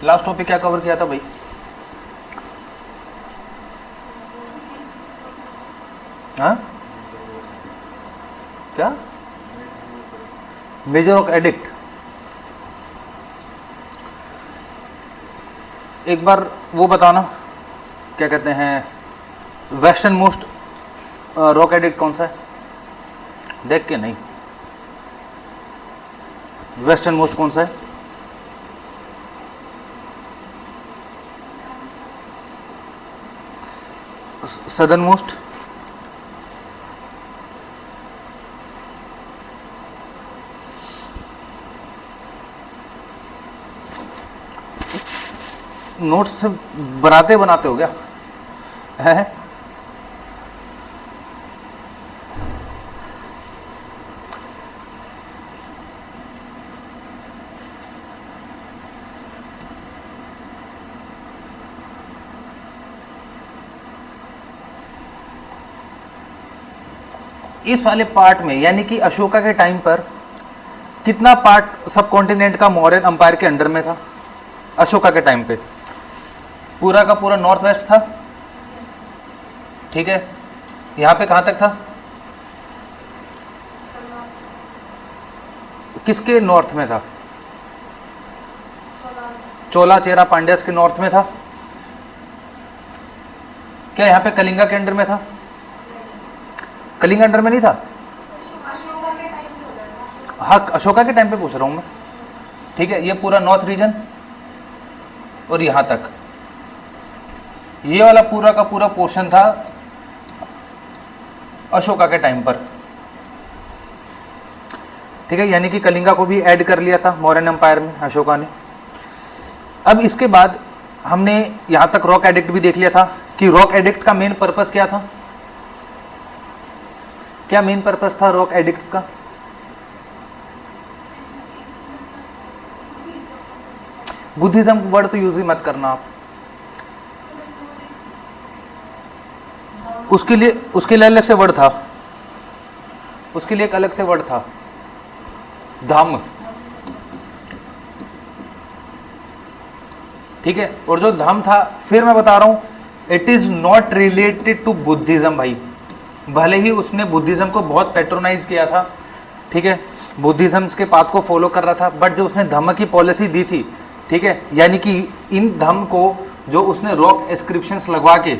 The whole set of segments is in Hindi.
लास्ट टॉपिक क्या कवर किया था भाई? हाँ क्या? Measure of addict. एक बार वो बताना, क्या कहते हैं, वेस्टर्न मोस्ट रॉक एडिक्ट कौन सा है? देख के नहीं, वेस्टर्न मोस्ट कौन सा है? Southern most? नोट्स बनाते बनाते हो गया है? इस वाले पार्ट में यानी कि अशोका के टाइम पर कितना पार्ट सब कॉन्टिनेंट का मौर्यन अंपायर के अंडर में था? अशोका के टाइम पे पूरा का पूरा नॉर्थ वेस्ट था, ठीक है। यहां पे कहां तक था? किसके नॉर्थ में था? चोला चेरा पांड्यास के नॉर्थ में था। क्या यहां पे कलिंगा के अंडर में था? कलिंगा अंडर में नहीं था। हाँ, अशोका के टाइम पे पूछ रहा हूं मैं, ठीक है। ये पूरा नॉर्थ रीजन और यहां तक ये वाला पूरा का पूरा पोर्शन था अशोका के टाइम पर, ठीक है। यानी कि कलिंगा को भी ऐड कर लिया था मौर्यन एम्पायर में अशोका ने। अब इसके बाद हमने यहां तक रॉक एडिक्ट भी देख लिया था कि रॉक एडिक्ट का मेन पर्पस क्या था। क्या मेन पर्पस था रॉक एडिक्ट्स का? बुद्धिज्म वर्ड तो यूज ही मत करना आप। उसके लिए अलग से वर्ड था, उसके लिए एक अलग से वर्ड था, धम्म, ठीक है। और जो धम्म था, फिर मैं बता रहा हूं, it is not related to Buddhism भाई। भले ही उसने बुद्धिज्म को बहुत पेट्रोनाइज किया था, ठीक है, बुद्धिज्म के पाथ को फॉलो कर रहा था, बट जो उसने धम्म की पॉलिसी दी थी, ठीक है, यानी कि इन धम्म को जो उसने रॉक इंस्क्रिप्शंस लगवा के,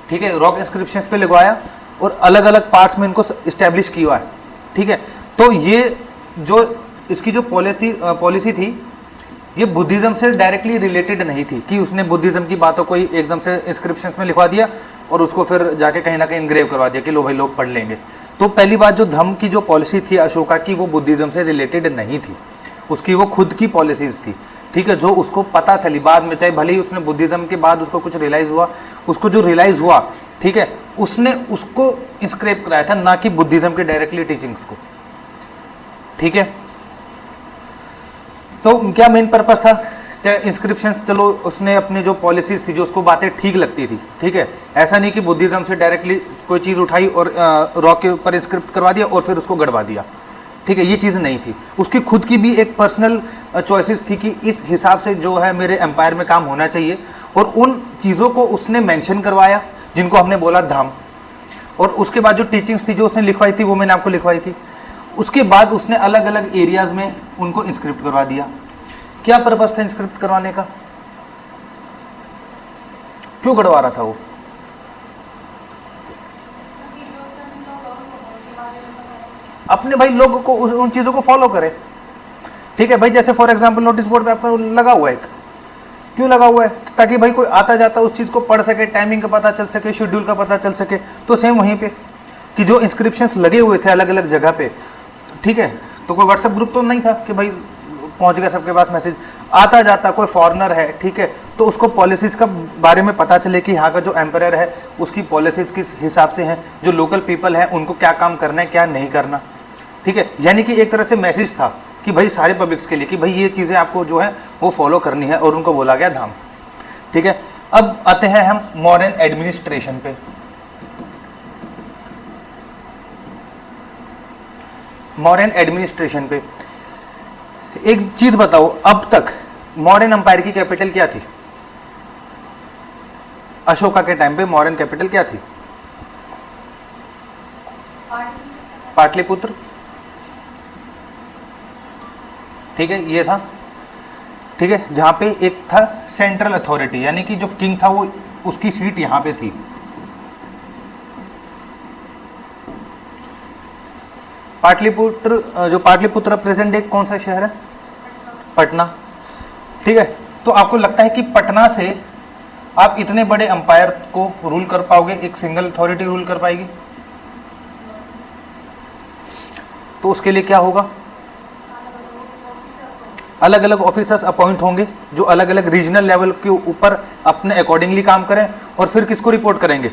ठीक है, रॉक इंस्क्रिप्शंस पे लगवाया और अलग अलग पार्ट्स में इनको इस्टेब्लिश किया है, ठीक है। तो ये जो इसकी जो पॉलिसी थी, ये बुद्धिज्म से डायरेक्टली रिलेटेड नहीं थी कि उसने बुद्धिज्म की बातों को ही एकदम से इंस्क्रिप्शंस में लिखवा दिया और उसको फिर जाके कहीं ना कहीं इनग्रेव करवा दिया कि लो भाई लोग पढ़ लेंगे। तो पहली बात, जो धम्म की जो पॉलिसी थी अशोका की, वो बुद्धिज्म से रिलेटेड नहीं थी, उसकी वो खुद की पॉलिसीज थी, ठीक है, जो उसको पता चली बाद में, चाहे भले ही उसने बुद्धिज्म के बाद उसको कुछ रियलाइज हुआ, उसको जो रियलाइज हुआ, ठीक है, उसने उसको इंस्क्राइब कराया था, ना कि बुद्धिज्म के डायरेक्टली टीचिंग्स को, ठीक है। तो क्या मेन पर्पस था? इंस्क्रिप्शंस, चलो उसने अपनी जो पॉलिसीज थी, जो उसको बातें ठीक लगती थी, ठीक है, ऐसा नहीं कि बुद्धिज्म से डायरेक्टली कोई चीज़ उठाई और रॉक के ऊपर इंस्क्रिप्ट करवा दिया और फिर उसको गड़वा दिया, ठीक है, ये चीज़ नहीं थी। उसकी खुद की भी एक पर्सनल चॉइसेस थी कि इस हिसाब से जो है मेरे एम्पायर में काम होना चाहिए, और उन चीज़ों को उसने मेंशन करवाया जिनको हमने बोला धाम। और उसके बाद जो टीचिंग्स थी जो उसने लिखवाई थी, वो मैंने आपको लिखवाई थी। उसके बाद उसने अलग अलग एरियाज में उनको इंस्क्रिप्ट करवा दिया। क्या पर्पस था इंस्क्रिप्ट करवाने का? क्यों गड़वा रहा था वो? अपने भाई लोगों को उन चीजों को फॉलो करे, ठीक है भाई। जैसे फॉर एग्जांपल नोटिस बोर्ड पे आपका लगा हुआ है, क्यों लगा हुआ है? ताकि भाई कोई आता जाता उस चीज को पढ़ सके, टाइमिंग का पता चल सके, शेड्यूल का पता चल सके। तो सेम वहीं पे कि जो इंस्क्रिप्शंस लगे हुए थे अलग अलग जगह पे, ठीक है, तो कोई व्हाट्सएप ग्रुप तो नहीं था कि भाई पहुंच गया सबके पास मैसेज। आता जाता कोई फॉरेनर है, ठीक है, तो उसको पॉलिसीज का बारे में पता चले कि यहाँ का जो एम्पायर है उसकी पॉलिसीज किस हिसाब से हैं, जो लोकल पीपल है उनको क्या काम करना है क्या नहीं करना, ठीक है। यानी कि एक तरह से मैसेज था कि भाई सारे पब्लिक्स के लिए कि भाई ये चीज़ें आपको जो है वो फॉलो करनी है, और उनको बोला गया धाम, ठीक है। अब आते हैं हम मॉडर्न एडमिनिस्ट्रेशन पे। मॉडर्न एडमिनिस्ट्रेशन पे एक चीज बताओ, अब तक मौर्यन एम्पायर की कैपिटल क्या थी? अशोका के टाइम पे मौर्यन कैपिटल क्या थी? पाटलिपुत्र। ठीक है, ये था। ठीक है, जहां पे एक था सेंट्रल अथॉरिटी, यानी कि जो किंग था वो उसकी सीट यहां पे थी। पाटलिपुत्र, जो पाटलिपुत्र प्रेजेंट डे कौन सा शहर है? पटना। ठीक है, तो आपको लगता है कि पटना से आप इतने बड़े अंपायर को रूल कर पाओगे? एक सिंगल अथॉरिटी रूल कर पाएगी? तो उसके लिए क्या होगा? अलग अलग ऑफिसर्स अपॉइंट होंगे जो अलग अलग रीजनल लेवल के ऊपर अपने अकॉर्डिंगली काम करें, और फिर किसको रिपोर्ट करेंगे?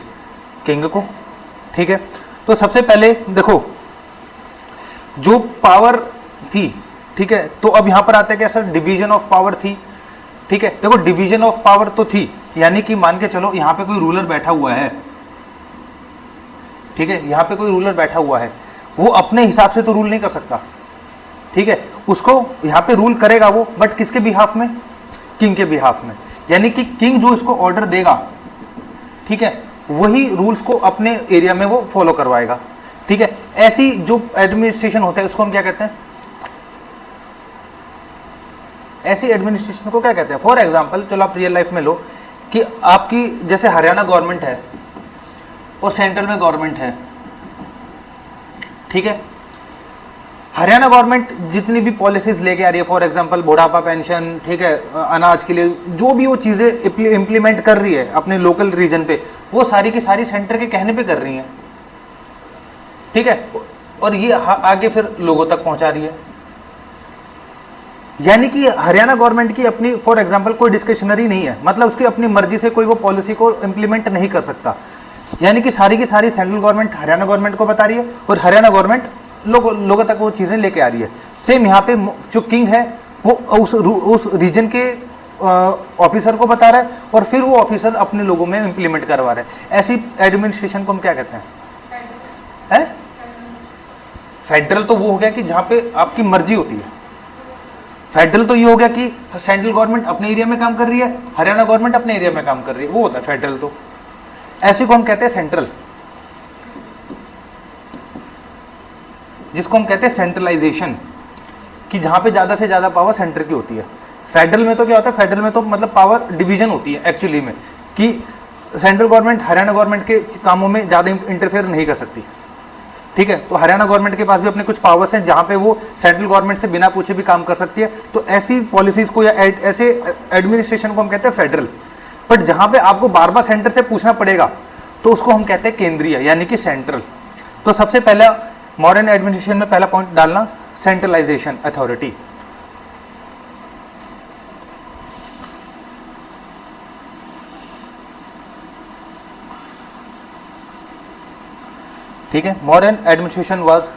किंग को। ठीक है, तो सबसे पहले देखो जो पावर थी, ठीक है, तो अब यहां पर आता है क्या सर? डिवीजन ऑफ पावर थी। ठीक है, देखो डिवीजन ऑफ पावर तो थी, यानी कि मान के चलो यहां पे कोई रूलर बैठा हुआ है। ठीक है, यहां पे कोई रूलर बैठा हुआ है, वो अपने हिसाब से तो रूल नहीं कर सकता। ठीक है, उसको यहां पे रूल करेगा वो, बट किसके बिहाफ में? किंग के बिहाफ में। यानी कि किंग जो इसको ऑर्डर देगा, ठीक है, वही रूल्स को अपने एरिया में वो फॉलो करवाएगा। ठीक है, ऐसी जो एडमिनिस्ट्रेशन होता है उसको हम क्या कहते हैं? ऐसी एडमिनिस्ट्रेशन को क्या कहते हैं? फॉर एग्जाम्पल चलो आप रियल लाइफ में लो कि आपकी जैसे हरियाणा गवर्नमेंट है और सेंट्रल में गवर्नमेंट है। ठीक है, हरियाणा गवर्नमेंट जितनी भी पॉलिसीज लेके आ रही है, फॉर एग्जांपल बुढ़ापा पेंशन, ठीक है, अनाज के लिए जो भी वो चीज़ें इम्प्लीमेंट कर रही है अपने लोकल रीजन पे, वो सारी की सारी सेंटर के कहने पे कर रही हैं। ठीक है, और ये आगे फिर लोगों तक पहुंचा रही है। यानी कि हरियाणा गवर्नमेंट की अपनी, फॉर एग्जांपल कोई डिस्क्रिशनरी नहीं है, मतलब उसकी अपनी मर्जी से कोई वो पॉलिसी को इम्प्लीमेंट नहीं कर सकता। यानी कि सारी की सारी सेंट्रल गवर्नमेंट हरियाणा गवर्नमेंट को बता रही है, और हरियाणा गवर्नमेंट लोगों तक वो चीज़ें लेके आ रही है। सेम यहाँ पे जो किंग है वो उस रीजन के ऑफिसर को बता रहा है, और फिर वो ऑफिसर अपने लोगों में इम्प्लीमेंट करवा रहे हैं। ऐसी एडमिनिस्ट्रेशन को हम क्या कहते हैं? फेडरल तो वो हो गया कि जहाँ पे आपकी मर्जी होती है। फेडरल तो ये हो गया कि सेंट्रल गवर्नमेंट अपने एरिया में काम कर रही है, हरियाणा गवर्नमेंट अपने एरिया में काम कर रही है, वो होता है फेडरल। तो ऐसे को हम कहते हैं सेंट्रल, जिसको हम कहते हैं सेंट्रलाइजेशन, कि जहां पे ज्यादा से ज्यादा पावर सेंटर की होती है। फेडरल में तो क्या होता है? फेडरल में तो मतलब पावर डिवीजन होती है एक्चुअली में, कि सेंट्रल गवर्नमेंट हरियाणा गवर्नमेंट के कामों में ज्यादा इंटरफेयर नहीं कर सकती। ठीक है, तो हरियाणा गवर्नमेंट के पास भी अपने कुछ पावर्स हैं जहां पे वो सेंट्रल गवर्नमेंट से बिना पूछे भी काम कर सकती है। तो ऐसी पॉलिसीज को या ऐसे एडमिनिस्ट्रेशन को हम कहते हैं फेडरल। बट जहां पे आपको बार बार सेंटर से पूछना पड़ेगा तो उसको हम कहते हैं केंद्रीय, यानी कि सेंट्रल। तो सबसे पहला मॉडर्न एडमिनिस्ट्रेशन में पहला पॉइंट डालना, सेंट्रलाइजेशन अथॉरिटी। ठीक है, modern administration was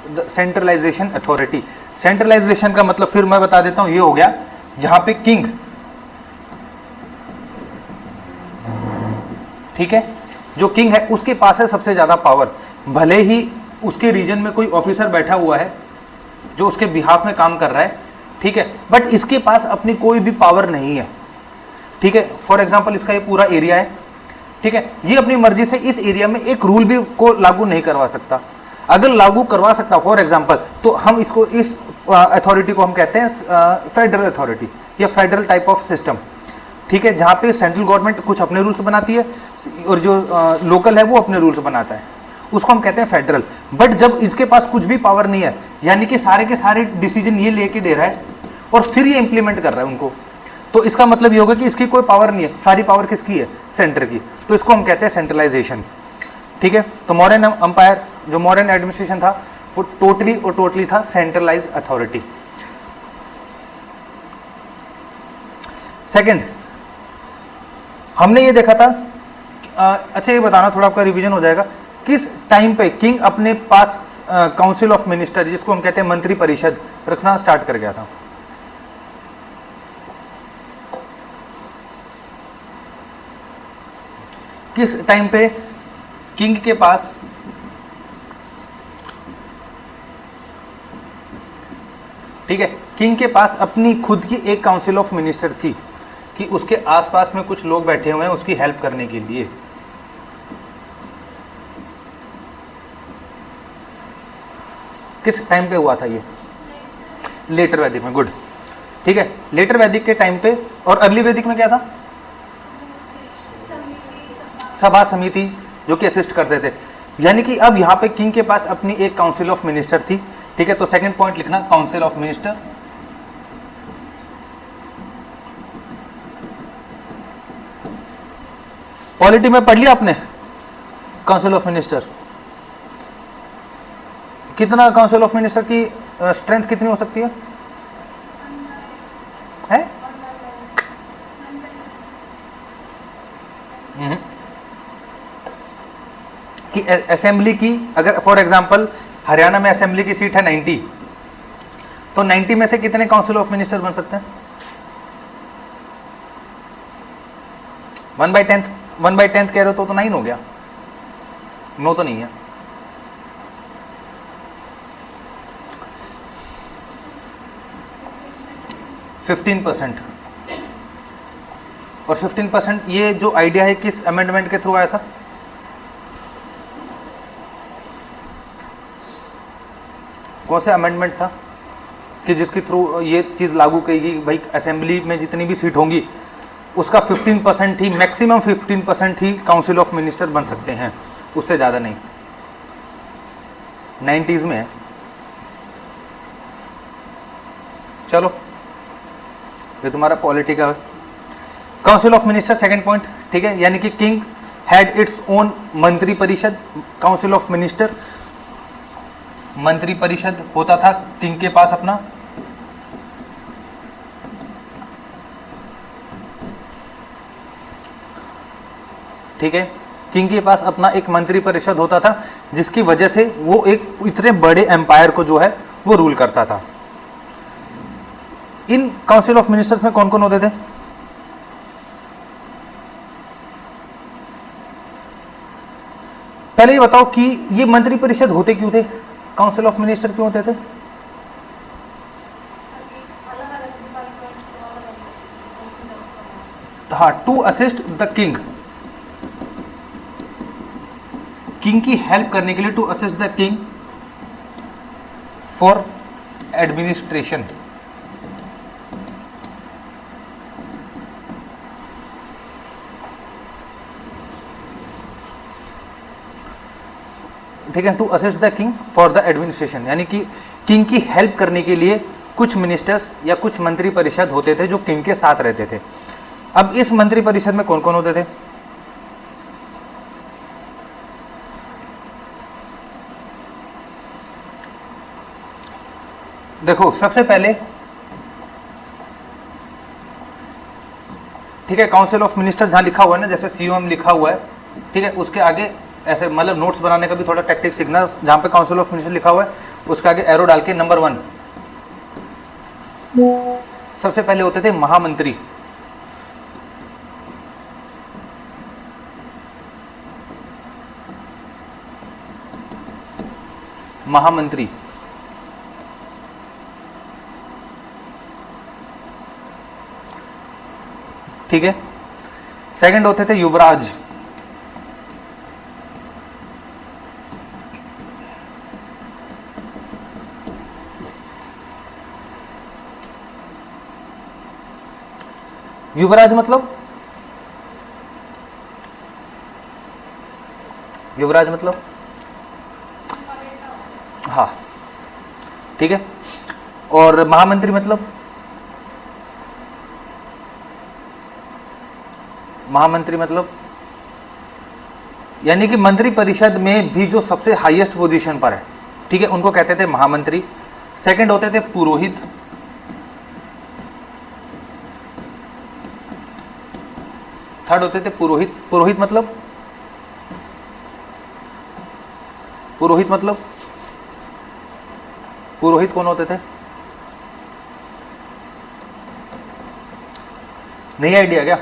the centralisation authority. Centralisation का मतलब फिर मैं बता देता हूं, ये हो गया जहां पे किंग, ठीक है, जो किंग है उसके पास है सबसे ज्यादा पावर। भले ही उसके रीजन में कोई ऑफिसर बैठा हुआ है जो उसके बिहाफ में काम कर रहा है, ठीक है, बट इसके पास अपनी कोई भी पावर नहीं है। ठीक है, फॉर एग्जांपल इसका ये पूरा एरिया है, ठीक है, ये अपनी मर्जी से इस एरिया में एक रूल भी को लागू नहीं करवा सकता। अगर लागू करवा सकता फॉर एग्जांपल, तो हम इसको, इस अथॉरिटी को हम कहते हैं फेडरल अथॉरिटी या फेडरल टाइप ऑफ सिस्टम। ठीक है, जहां पे सेंट्रल गवर्नमेंट कुछ अपने रूल्स बनाती है और जो लोकल है वो अपने रूल्स बनाता है, उसको हम कहते हैं फेडरल। बट जब इसके पास कुछ भी पावर नहीं है, यानी कि सारे के सारे डिसीजन ये लेके दे रहा है और फिर ये इंप्लीमेंट कर रहा है उनको, तो इसका मतलब ये होगा कि इसकी कोई पावर नहीं है, सारी पावर किसकी है? सेंटर की। तो इसको हम कहते हैं सेंट्रलाइजेशन। ठीक है, तो मॉडर्न अंपायर, जो मॉडर्न एडमिनिस्ट्रेशन था, वो टोटली था सेंट्रलाइज अथॉरिटी। सेकंड, हमने ये देखा था, अच्छा ये बताना थोड़ा आपका रिवीजन हो जाएगा, किस टाइम पे किंग अपने पास काउंसिल ऑफ मिनिस्टर, जिसको हम कहते हैं मंत्री परिषद, रखना स्टार्ट कर गया था? किस टाइम पे किंग के पास ठीक है। किंग के पास अपनी खुद की एक काउंसिल ऑफ मिनिस्टर थी कि उसके आसपास में कुछ लोग बैठे हुए हैं उसकी हेल्प करने के लिए। किस टाइम पे हुआ था ये? लेटर वैदिक में, गुड, ठीक है। लेटर वैदिक के टाइम पे। और अर्ली वैदिक में क्या था? सभा समिति, जो कि असिस्ट करते थे। यानी कि अब यहाँ पे किंग के पास अपनी एक काउंसिल ऑफ मिनिस्टर थी, ठीक है। तो सेकंड पॉइंट लिखना, काउंसिल ऑफ मिनिस्टर। पॉलिटी में पढ़ लिया आपने काउंसिल ऑफ मिनिस्टर? कितना काउंसिल ऑफ मिनिस्टर की स्ट्रेंथ कितनी हो सकती है? कि असेंबली की, अगर फॉर एग्जांपल हरियाणा में असेंबली की सीट है 90, तो 90 में से कितने काउंसिल ऑफ मिनिस्टर बन सकते हैं? 1/10 1/10 कह रहे हो तो 9 हो गया। 9 तो नहीं है। %15। और 15% ये जो आइडिया है किस अमेंडमेंट के थ्रू आया था? कौन सा अमेंडमेंट था कि जिसके थ्रू ये चीज़ लागू की गई? भाई असेंबली में जितनी भी सीट होंगी उसका 15% ही, मैक्सिमम 15% ही काउंसिल ऑफ मिनिस्टर बन सकते हैं, उससे ज़्यादा नहीं। 90s में है। चलो ये तुम्हारा पॉलिटी का council of minister, second point, ठीक है। यानी कि किंग हैड इट्स ओन मंत्री परिषद। काउंसिल ऑफ मिनिस्टर, मंत्री परिषद होता था किंग के पास अपना। ठीक है, किंग के पास अपना एक मंत्री परिषद होता था जिसकी वजह से वो एक इतने बड़े एम्पायर को जो है वो रूल करता था। इन काउंसिल ऑफ मिनिस्टर्स में कौन कौन होते थे? पहले ये बताओ कि ये मंत्री परिषद होते क्यों थे? काउंसिल ऑफ मिनिस्टर क्यों होते थे? हाँ, to assist the king, king की हेल्प करने के लिए, to assist the king for administration. ठीक है, to assist the king for the administration, यानी कि किंग की हेल्प करने के लिए कुछ मिनिस्टर्स या कुछ मंत्री परिषद होते थे जो किंग के साथ रहते थे। अब इस मंत्री परिषद में कौन कौन होते थे? देखो सबसे पहले, ठीक है, काउंसिल ऑफ मिनिस्टर जहां लिखा हुआ है ना, जैसे सीओएम लिखा हुआ है, ठीक है, उसके आगे ऐसे मतलब नोट्स बनाने का भी थोड़ा टैक्टिक सीखना। जहां पे काउंसिल ऑफ मिनिस्टर लिखा हुआ है उसके आगे एरो डाल के नंबर 1 सबसे पहले होते थे महामंत्री। महामंत्री, ठीक है। सेकंड होते थे युवराज। युवराज मतलब, युवराज मतलब, हाँ ठीक है। और महामंत्री मतलब, महामंत्री मतलब यानी कि मंत्री परिषद में भी जो सबसे हाईएस्ट पोजीशन पर है, ठीक है, उनको कहते थे महामंत्री। सेकंड होते थे पुरोहित। थर्ड होते थे पुरोहित। पुरोहित मतलब, पुरोहित मतलब, पुरोहित कौन होते थे? नहीं आइडिया क्या?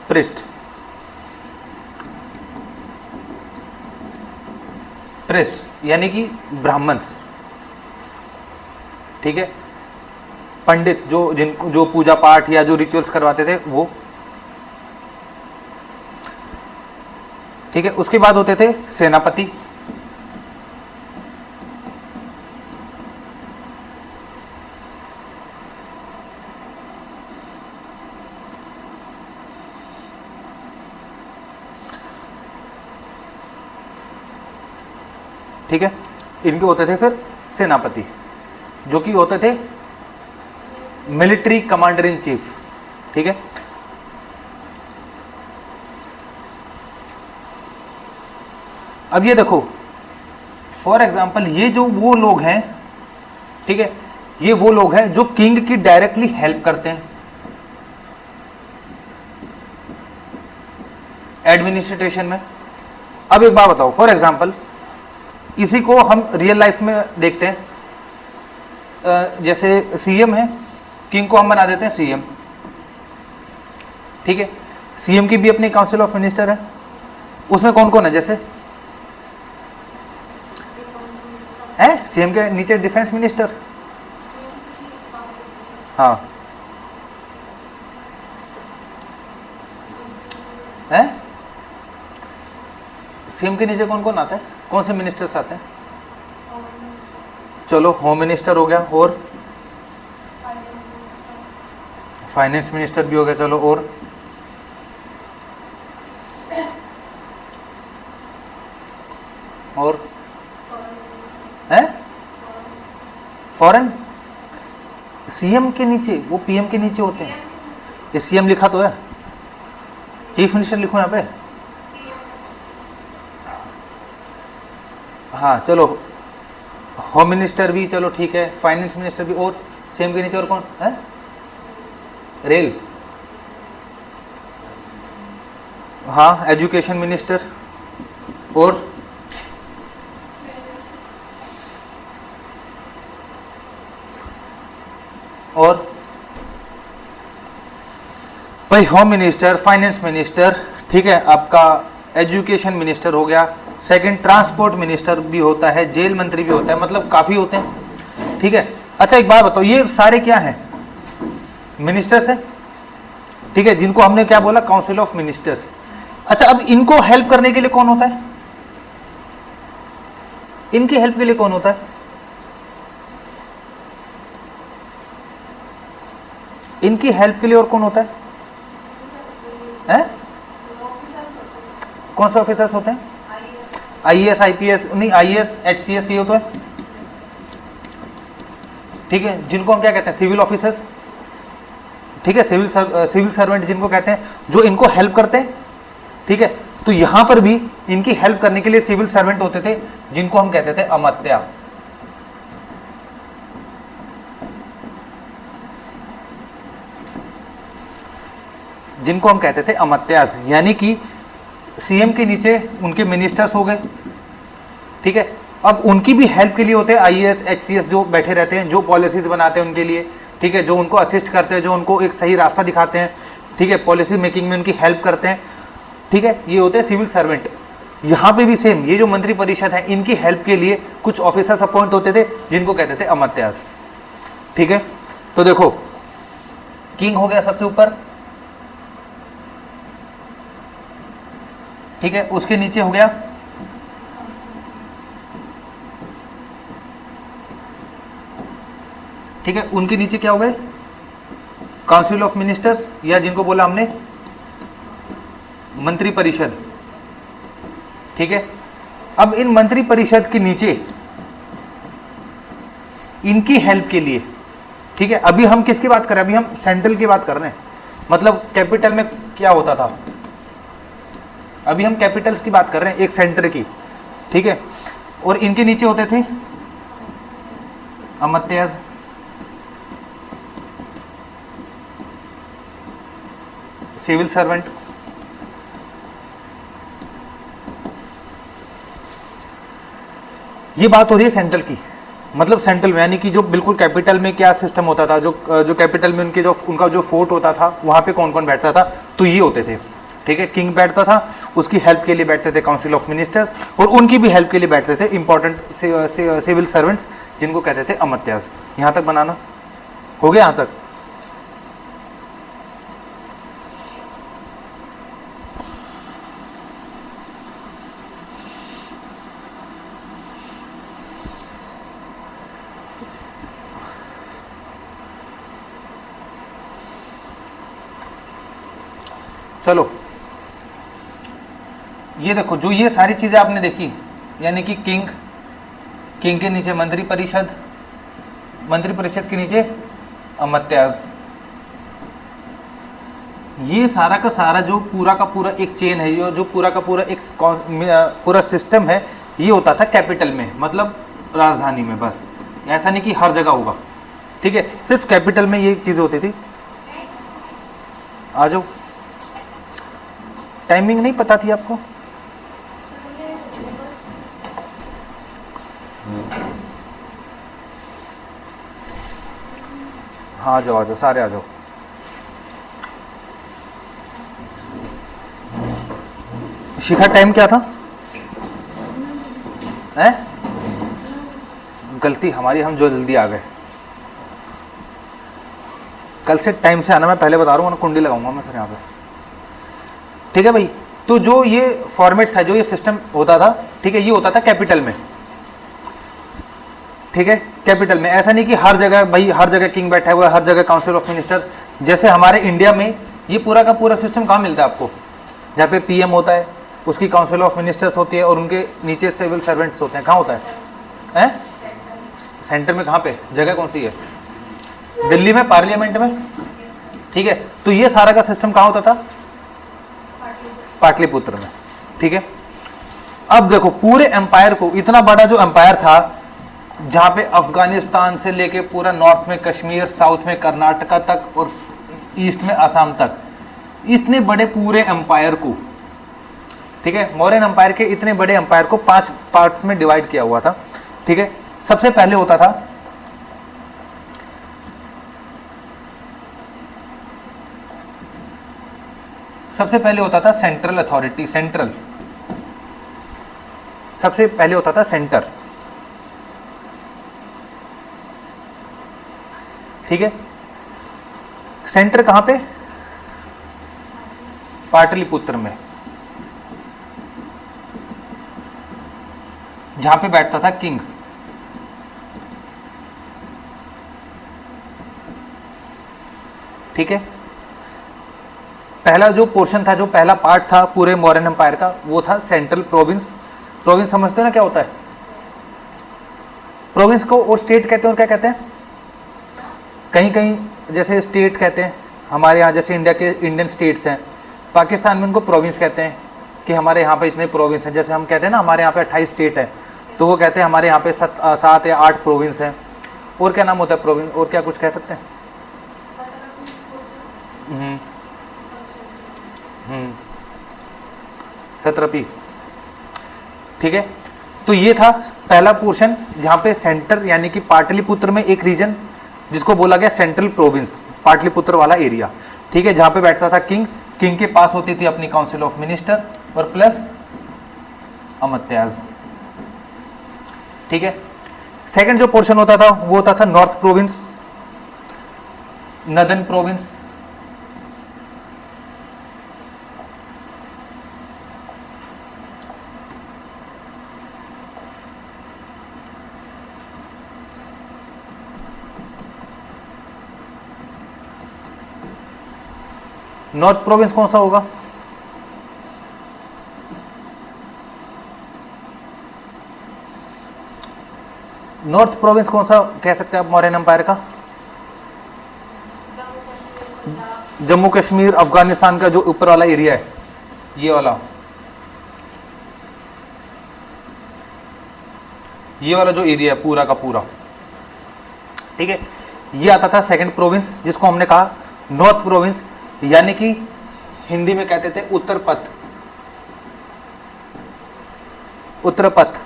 प्रिस्ट। प्रिस्ट यानी कि ब्राह्मण्स। ठीक है, पंडित जो जिनको जो पूजा पाठ या जो रिचुअल्स करवाते थे वो, ठीक है। उसके बाद होते थे सेनापति, ठीक है, इनके होते थे फिर सेनापति, जो कि होते थे मिलिट्री कमांडर इन चीफ, ठीक है। अब ये देखो, फॉर एग्जांपल ये जो वो लोग हैं, ठीक है, ये वो लोग हैं जो किंग की डायरेक्टली हेल्प करते हैं एडमिनिस्ट्रेशन में। अब एक बात बताओ, फॉर एग्जांपल इसी को हम रियल लाइफ में देखते हैं, जैसे सीएम है, किंग को हम बना देते हैं सीएम, ठीक है। सीएम की भी अपनी काउंसिल ऑफ मिनिस्टर है, उसमें कौन कौन है, जैसे है सीएम के नीचे डिफेंस मिनिस्टर, हाँ है, सीएम के नीचे कौन कौन आता है, कौन से मिनिस्टर्स आते हैं, चलो होम मिनिस्टर हो गया, और फाइनेंस मिनिस्टर भी हो गया, चलो और है फॉरेन, सीएम के नीचे वो पीएम के नीचे होते हैं, ये सीएम लिखा तो है, चीफ मिनिस्टर लिखो यहाँ पे, हाँ चलो होम मिनिस्टर भी, चलो ठीक है, फाइनेंस मिनिस्टर भी, और सीएम के नीचे और कौन है, रेल, हाँ एजुकेशन मिनिस्टर, और भाई होम मिनिस्टर, फाइनेंस मिनिस्टर, ठीक है, आपका एजुकेशन मिनिस्टर हो गया, सेकंड ट्रांसपोर्ट मिनिस्टर भी होता है, जेल मंत्री भी होता है, मतलब काफी होते हैं, ठीक है। अच्छा एक बात बताओ, ये सारे क्या हैं, मिनिस्टर्स हैं, ठीक है, जिनको हमने क्या बोला, काउंसिल ऑफ मिनिस्टर्स। अच्छा अब इनको हेल्प करने के लिए कौन होता है, इनकी हेल्प के लिए कौन होता है, इनकी हेल्प के लिए और कौन होता है, हैं? कौन से ऑफिसर्स होते हैं, आईएएस आईपीएस नहीं, आईएएस एचसीएस ये होता है, ठीक है, जिनको हम क्या कहते हैं, सिविल ऑफिसर्स, ठीक है, सिविल सर्वेंट जिनको कहते हैं, जो इनको हेल्प करते हैं, ठीक है। तो यहां पर भी इनकी हेल्प करने के लिए सिविल सर्वेंट होते थे, जिनको हम कहते थे अमात्या, जिनको हम कहते थे अमात्यास, यानी कि सीएम के नीचे उनके मिनिस्टर्स हो गए, ठीक है। अब उनकी भी हेल्प के लिए होते हैं आईएएस एचसीएस, जो बैठे रहते हैं, जो पॉलिसीज बनाते हैं उनके लिए, ठीक है, जो उनको असिस्ट करते हैं, जो उनको एक सही रास्ता दिखाते हैं, ठीक है, पॉलिसी मेकिंग में उनकी हेल्प करते हैं, ठीक है, ये होते हैं सिविल सर्वेंट। यहाँ पे भी सेम, ये जो मंत्री परिषद है, इनकी हेल्प के लिए कुछ ऑफिसर्स अपॉइंट होते थे, जिनको कहते थे अमात्यास, ठीक है। तो देखो किंग हो गया सबसे ऊपर, ठीक है, उसके नीचे हो गया ठीक है, उनके नीचे क्या हो गए, काउंसिल ऑफ मिनिस्टर्स, या जिनको बोला हमने मंत्री परिषद, ठीक है। अब इन मंत्री परिषद के नीचे इनकी हेल्प के लिए, ठीक है, अभी हम किसकी बात कर रहे हैं, अभी हम सेंट्रल की बात कर रहे हैं, मतलब कैपिटल में क्या होता था, अभी हम कैपिटल्स की बात कर रहे हैं, एक सेंटर की, ठीक है। और इनके नीचे होते थे अमात्यास, सिविल सर्वेंट, ये बात हो रही है सेंट्रल की, मतलब सेंट्रल में, यानी कि जो बिल्कुल कैपिटल में क्या सिस्टम होता था, जो कैपिटल में उनका जो फोर्ट होता था, वहां पे कौन कौन बैठता था, तो ये होते थे, ठीक है, किंग बैठता था, उसकी हेल्प के लिए बैठते थे काउंसिल ऑफ मिनिस्टर्स, और उनकी भी हेल्प के लिए बैठते थे इंपॉर्टेंट सिविल सर्वेंट्स जिनको कहते थे अमात्यास। यहां तक बनाना हो गया? यहां तक चलो, ये देखो, जो ये सारी चीजें आपने देखी, यानी कि किंग, किंग के नीचे मंत्री परिषद, मंत्री परिषद के नीचे अमात्यास, ये सारा का सारा जो पूरा का पूरा एक चेन है, जो पूरा का पूरा एक पूरा सिस्टम है, ये होता था कैपिटल में, मतलब राजधानी में। बस ऐसा नहीं कि हर जगह होगा, ठीक है, सिर्फ कैपिटल में ये चीजें होती थी। आ जाओ, टाइमिंग नहीं पता थी आपको? हाँ, आ जाओ सारे आ जाओ। शिखा, टाइम क्या था? हैं? गलती हमारी, हम जो जल्दी आ गए। कल से टाइम से आना, मैं पहले बता रहा हूँ, ना कुंडी लगाऊंगा मैं फिर यहाँ पे, ठीक है भाई। तो जो ये फॉर्मेट था, जो ये सिस्टम होता था, ठीक है, ये होता था कैपिटल में, ठीक है, कैपिटल में। ऐसा नहीं कि हर जगह भाई, हर जगह किंग बैठा हुआ है, हर जगह काउंसिल ऑफ मिनिस्टर। जैसे हमारे इंडिया में ये पूरा का पूरा सिस्टम कहाँ मिलता है आपको? जहाँ पे पीएम होता है, उसकी काउंसिल ऑफ मिनिस्टर्स होती है, और उनके नीचे सिविल सर्वेंट्स होते हैं। कहाँ होता है? सेंटर में। कहाँ पे जगह कौन सी है? दिल्ली में, पार्लियामेंट में, ठीक है। तो ये सारा का सिस्टम कहाँ होता था? पाटलिपुत्र में, ठीक है। अब देखो, पूरे एम्पायर को, इतना बड़ा जो एम्पायर था, जहां पे अफगानिस्तान से लेके पूरा नॉर्थ में कश्मीर, साउथ में कर्नाटका तक, और ईस्ट में असम तक, इतने बड़े पूरे एम्पायर को, ठीक है, मौर्यन एम्पायर के इतने बड़े एम्पायर को 5 पार्ट्स में डिवाइड किया हुआ था, ठीक है। सबसे पहले होता था सेंट्रल अथॉरिटी, सेंट्रल, सबसे पहले होता था सेंटर, ठीक है। सेंटर कहां पे? पाटलिपुत्र में, जहां पे बैठता था किंग, ठीक है। पहला जो पोर्शन था, जो पहला पार्ट था पूरे मौर्यन एम्पायर का, वो था सेंट्रल प्रोविंस। प्रोविंस समझते हो ना क्या होता है? प्रोविंस को और स्टेट कहते हैं, और क्या कहते हैं? कहीं कहीं जैसे स्टेट कहते हैं, हमारे यहाँ जैसे इंडिया के इंडियन स्टेट्स हैं, पाकिस्तान में उनको प्रोविंस कहते हैं, कि हमारे यहाँ पे इतने प्रोविंस हैं। जैसे हम कहते हैं ना, हमारे यहाँ पे 28 स्टेट है, तो वो कहते हैं हमारे यहाँ पे 7 या 8 प्रोविंस हैं। और क्या नाम होता है प्रोविंस? और क्या कुछ कह सकते हैं? सत्रपी, ठीक है। तो ये था पहला पोर्शन, जहां पे सेंटर, यानी कि पाटलिपुत्र में एक रीजन जिसको बोला गया सेंट्रल प्रोविंस, पाटलिपुत्र वाला एरिया, ठीक है, जहां पे बैठता था किंग। किंग के पास होती थी अपनी काउंसिल ऑफ मिनिस्टर और प्लस अमात्यास, ठीक है। सेकंड जो पोर्शन होता था, वो होता था north province, northern province, north province कौन सा होगा? नॉर्थ प्रोविंस कौन सा कह सकते हैं आप मौर्यन एम्पायर का? जम्मू कश्मीर, अफगानिस्तान का जो ऊपर वाला एरिया है, ये वाला जो एरिया है पूरा का पूरा, ठीक है, ये आता था सेकंड प्रोविंस, जिसको हमने कहा नॉर्थ प्रोविंस, यानी कि हिंदी में कहते थे उत्तर पथ, उत्तर पथ,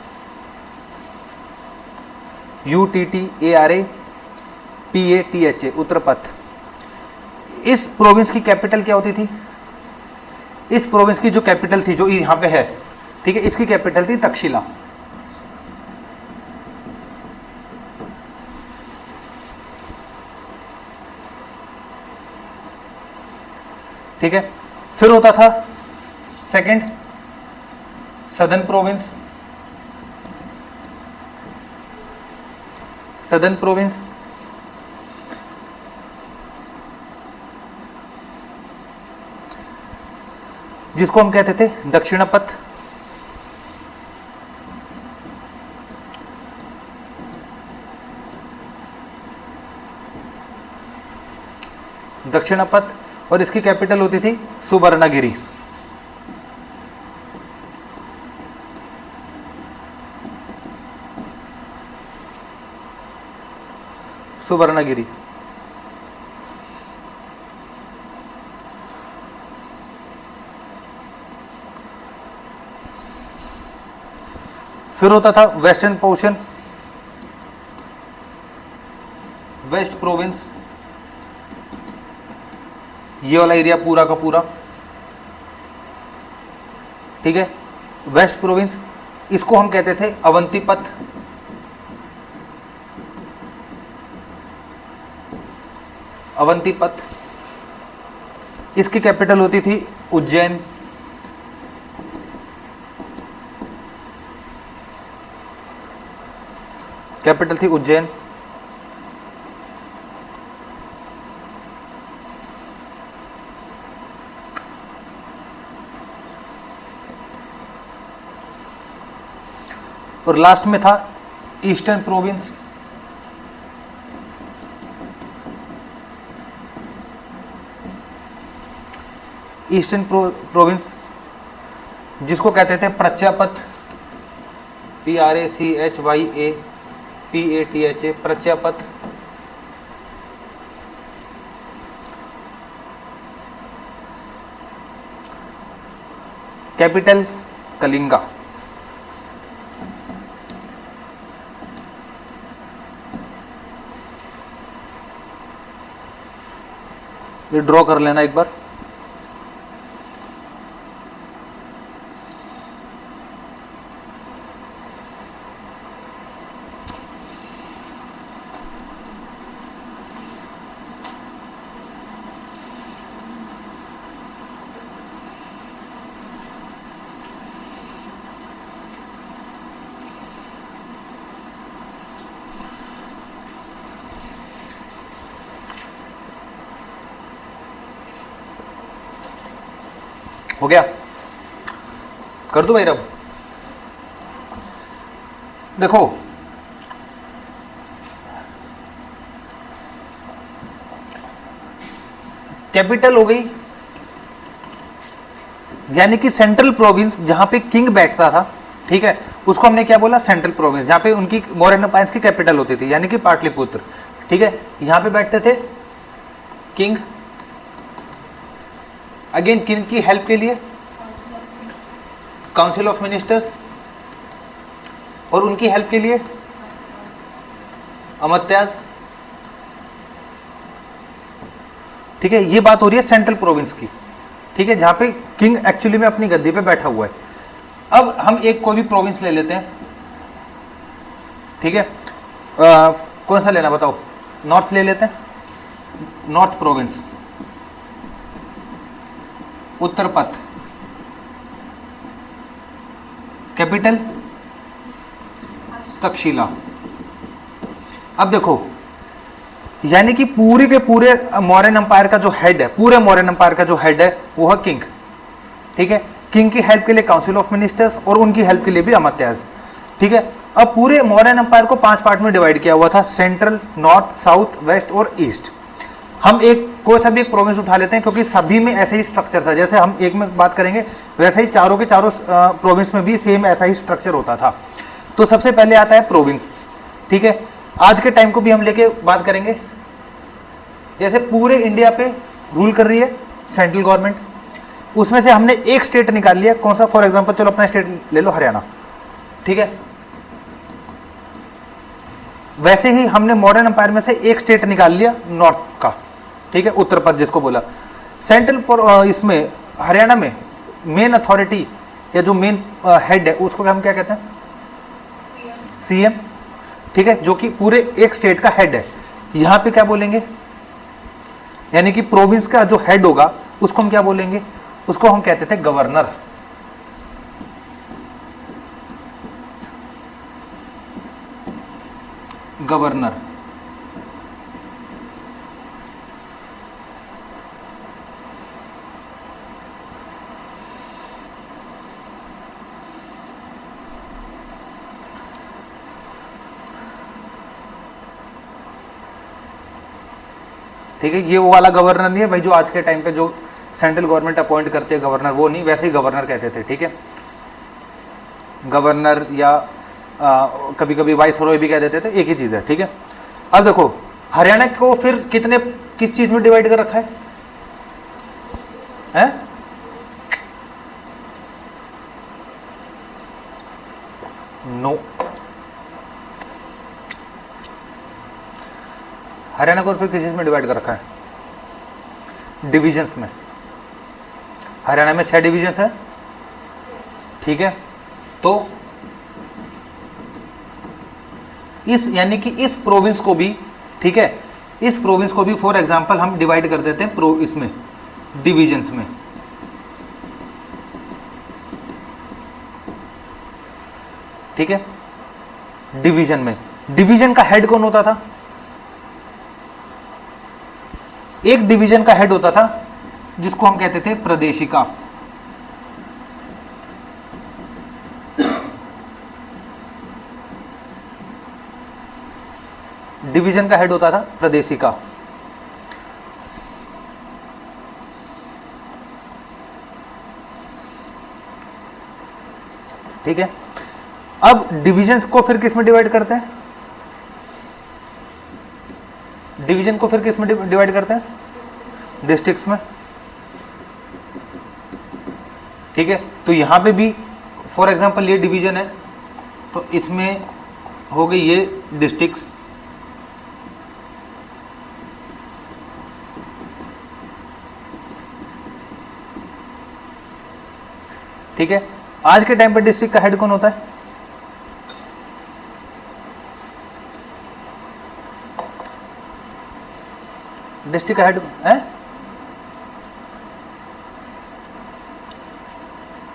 UTTARAPATHA, उत्तर पथ। इस प्रोविंस की कैपिटल क्या होती थी? इस प्रोविंस की जो कैपिटल थी, जो यहाँ पे है, ठीक है, इसकी कैपिटल थी तक्षशिला। ठीक है, फिर होता था second southern province. Southern province जिसको हम कहते थे दक्षिणपथ। दक्षिणपथ, और इसकी कैपिटल होती थी सुवर्णगिरी। सुवर्णगिरी। फिर होता था वेस्टर्न पोर्शन, वेस्ट प्रोविंस, ये वाला एरिया पूरा का पूरा, ठीक है, वेस्ट प्रोविंस। इसको हम कहते थे अवंतीपथ। अवंतीपथ, इसकी कैपिटल होती थी उज्जैन। कैपिटल थी उज्जैन। और लास्ट में था ईस्टर्न प्रोविंस। ईस्टर्न प्रोविंस जिसको कहते थे प्रच्यापथ, PRACHYAPATHA, प्रच्यापथ। कैपिटल कलिंगा। ये ड्रॉ कर लेना एक बार। हो गया, कर दो भाई रब। देखो कैपिटल हो गई, यानी कि सेंट्रल प्रोविंस जहां पे किंग बैठता था, ठीक है, उसको हमने क्या बोला, सेंट्रल प्रोविंस, जहां पे उनकी मौर्यन एम्पायर की कैपिटल होती थी, यानी कि पाटलिपुत्र। ठीक है, यहां पे बैठते थे किंग। अगेन किंग की हेल्प के लिए काउंसिल ऑफ मिनिस्टर्स, और उनकी हेल्प के लिए अमात्याज। ठीक है, ये बात हो रही है सेंट्रल प्रोविंस की, ठीक है, जहां पे किंग एक्चुअली में अपनी गद्दी पे बैठा हुआ है। अब हम एक कोई भी प्रोविंस ले लेते हैं, ठीक है, कौन सा लेना बताओ, नॉर्थ ले लेते हैं, नॉर्थ प्रोविंस, उत्तर पथ, कैपिटल तक्षशिला। अब देखो, यानी कि पूरे के पूरे मौर्यन एम्पायर का जो हेड है, पूरे मौर्यन एम्पायर का जो हेड है वो है किंग। ठीक है, किंग की हेल्प के लिए काउंसिल ऑफ मिनिस्टर्स, और उनकी हेल्प के लिए भी अमात्याज। ठीक है, अब पूरे मौर्यन एम्पायर को 5 पार्ट में डिवाइड किया हुआ था, सेंट्रल, नॉर्थ, साउथ, वेस्ट और ईस्ट। हम एक कोई सा भी एक प्रोविंस उठा लेते हैं, क्योंकि सभी में ऐसे ही स्ट्रक्चर था, जैसे हम एक में बात करेंगे वैसे ही चारों के चारों प्रोविंस में भी सेम ऐसा ही स्ट्रक्चर होता था। तो सबसे पहले आता है प्रोविंस। ठीक है, आज के टाइम को भी हम लेके बात करेंगे, जैसे पूरे इंडिया पे रूल कर रही है सेंट्रल गवर्नमेंट, उसमें से हमने एक स्टेट निकाल लिया, कौन सा, फॉर एग्जांपल चलो अपना स्टेट ले लो, हरियाणा। ठीक है, वैसे ही हमने मॉडर्न एम्पायर में से एक स्टेट निकाल लिया नॉर्थ का, ठीक है, उत्तर प्रदेश जिसको बोला। सेंट्रल इसमें हरियाणा में मेन अथॉरिटी या जो मेन हेड है उसको हम क्या कहते हैं? सीएम। ठीक है, जो कि पूरे एक स्टेट का हेड है। यहां पे क्या बोलेंगे? यानी कि प्रोविंस का जो हेड होगा उसको हम क्या बोलेंगे? उसको हम कहते थे गवर्नर। गवर्नर। ठीक है, ये वो वाला गवर्नर नहीं है भाई जो आज के टाइम पे जो सेंट्रल गवर्नमेंट अपॉइंट करती है गवर्नर, वो नहीं, वैसे ही गवर्नर कहते थे। ठीक है, गवर्नर या कभी कभी वाइस रॉय भी कह देते थे, एक ही चीज है। ठीक है, अब देखो हरियाणा को फिर किस चीज में डिवाइड कर रखा है? नो, हरियाणा को फिर किस चीज में डिवाइड कर रखा है? डिविजन्स में। हरियाणा में 6 डिविजन्स है। ठीक है, तो इस यानी कि इस प्रोविंस को भी, ठीक है, इस प्रोविंस को भी फॉर एग्जांपल हम डिवाइड कर देते हैं इसमें डिविजन्स में। ठीक है, डिवीजन में। डिवीजन का हेड कौन होता था? एक डिवीजन का हेड होता था जिसको हम कहते थे प्रदेशिका। डिवीजन का हेड होता था प्रदेशिका। ठीक है, अब डिविजन्स को फिर किस में डिवाइड करते हैं? डिवीजन को फिर किस में डिवाइड करते हैं? डिस्ट्रिक्ट्स में। ठीक है, तो यहां पे भी फॉर एग्जांपल ये डिवीजन है तो इसमें हो गई ये डिस्ट्रिक्ट्स। ठीक है, आज के टाइम पे डिस्ट्रिक्ट का हेड कौन होता है? डिस्ट्रिक्ट का हेड है?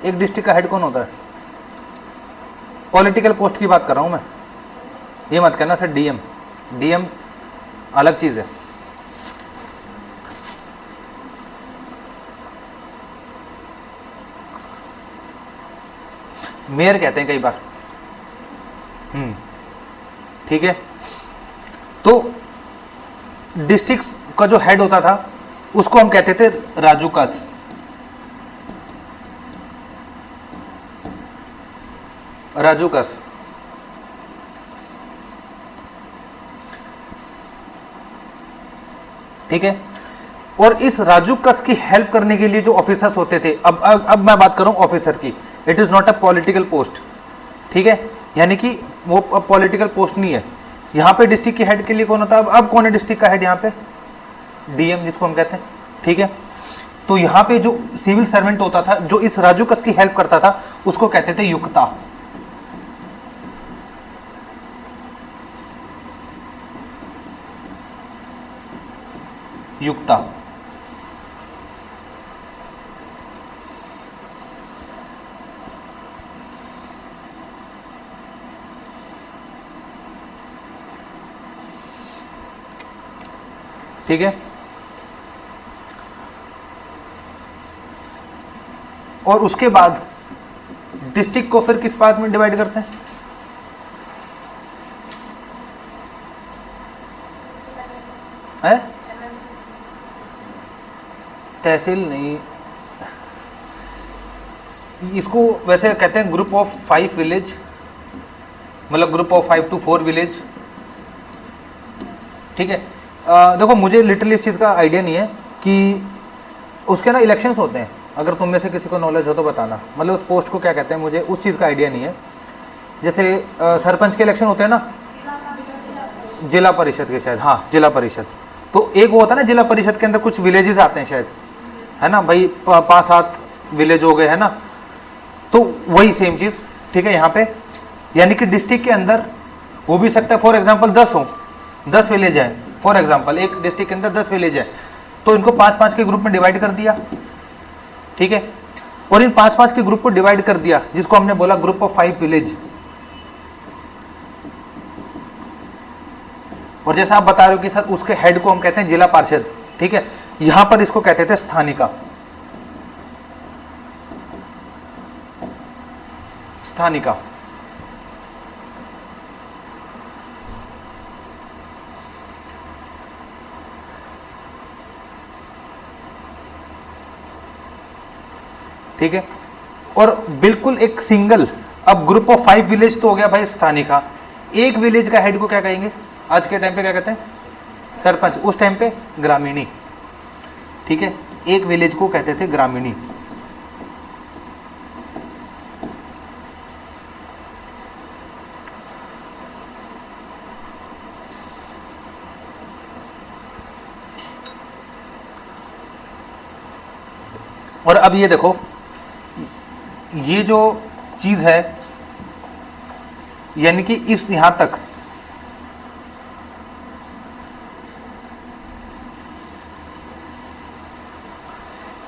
एक डिस्ट्रिक्ट का हेड कौन होता है? पॉलिटिकल पोस्ट की बात कर रहा हूं मैं, ये मत कहना सर डीएम। डीएम अलग चीज है। मेयर कहते हैं कई बार। ठीक है, तो डिस्ट्रिक्ट का जो हेड होता था उसको हम कहते थे राजूकस। राजूकस। ठीक है, और इस राजूकस की हेल्प करने के लिए जो ऑफिसर्स होते थे, अब मैं बात कर रहा हूं ऑफिसर की। It is not a political post. ठीक है, यानी कि वो अब पॉलिटिकल पोस्ट नहीं है। यहां पे डिस्ट्रिक्ट के हेड के लिए कौन होता है? अब कौन है डिस्ट्रिक्ट का हेड यहां पे? डीएम, जिसको हम कहते हैं। ठीक है, तो यहां पे जो सिविल सर्वेंट होता था जो इस राजूकस की हेल्प करता था उसको कहते थे युक्ता। युक्ता। ठीक है, और उसके बाद डिस्ट्रिक्ट को फिर किस पार्ट में डिवाइड करते हैं? है? तहसील नहीं, इसको वैसे कहते हैं ग्रुप ऑफ 5 विलेज, मतलब ग्रुप ऑफ 5 to 4 विलेज। ठीक है, देखो मुझे लिटरली इस चीज़ का आइडिया नहीं है कि उसके ना इलेक्शंस होते हैं। अगर तुम में से किसी को नॉलेज हो तो बताना, मतलब उस पोस्ट को क्या कहते हैं, मुझे उस चीज़ का आइडिया नहीं है। जैसे सरपंच के इलेक्शन होते हैं ना, जिला परिषद के शायद, हाँ जिला परिषद। तो एक वो होता है ना जिला परिषद के अंदर कुछ विलेजेस आते हैं शायद, है ना भाई, 5-7 विलेज हो गए, है ना। तो वही सेम चीज, ठीक है, यहाँ पे यानी कि डिस्ट्रिक्ट के अंदर हो भी सकता है, फॉर एग्जाम्पल 10 हो, 10 विलेज है, फॉर एग्जाम्पल एक डिस्ट्रिक्ट के अंदर 10 विलेज है, तो इनको 5-5 के ग्रुप में डिवाइड कर दिया, ठीक है। और इन 5-5 के ग्रुप को डिवाइड कर दिया, जिसको हमने बोला ग्रुप ऑफ 5 विलेज। और जैसा आप बता रहे हो कि सर उसके हेड को हम कहते हैं जिला पार्षद, ठीक है, यहां पर इसको कहते थे स्थानिका, स्थानिका। ठीक है, और बिल्कुल एक सिंगल, अब ग्रुप ऑफ 5 विलेज तो हो गया भाई स्थानिका, एक विलेज का हेड को क्या कहेंगे आज के टाइम पे, क्या कहते हैं, सरपंच, उस टाइम पे ग्रामीणी, ठीक है, एक विलेज को कहते थे ग्रामीणी। और अब ये देखो, ये जो चीज है, यानी कि इस यहां तक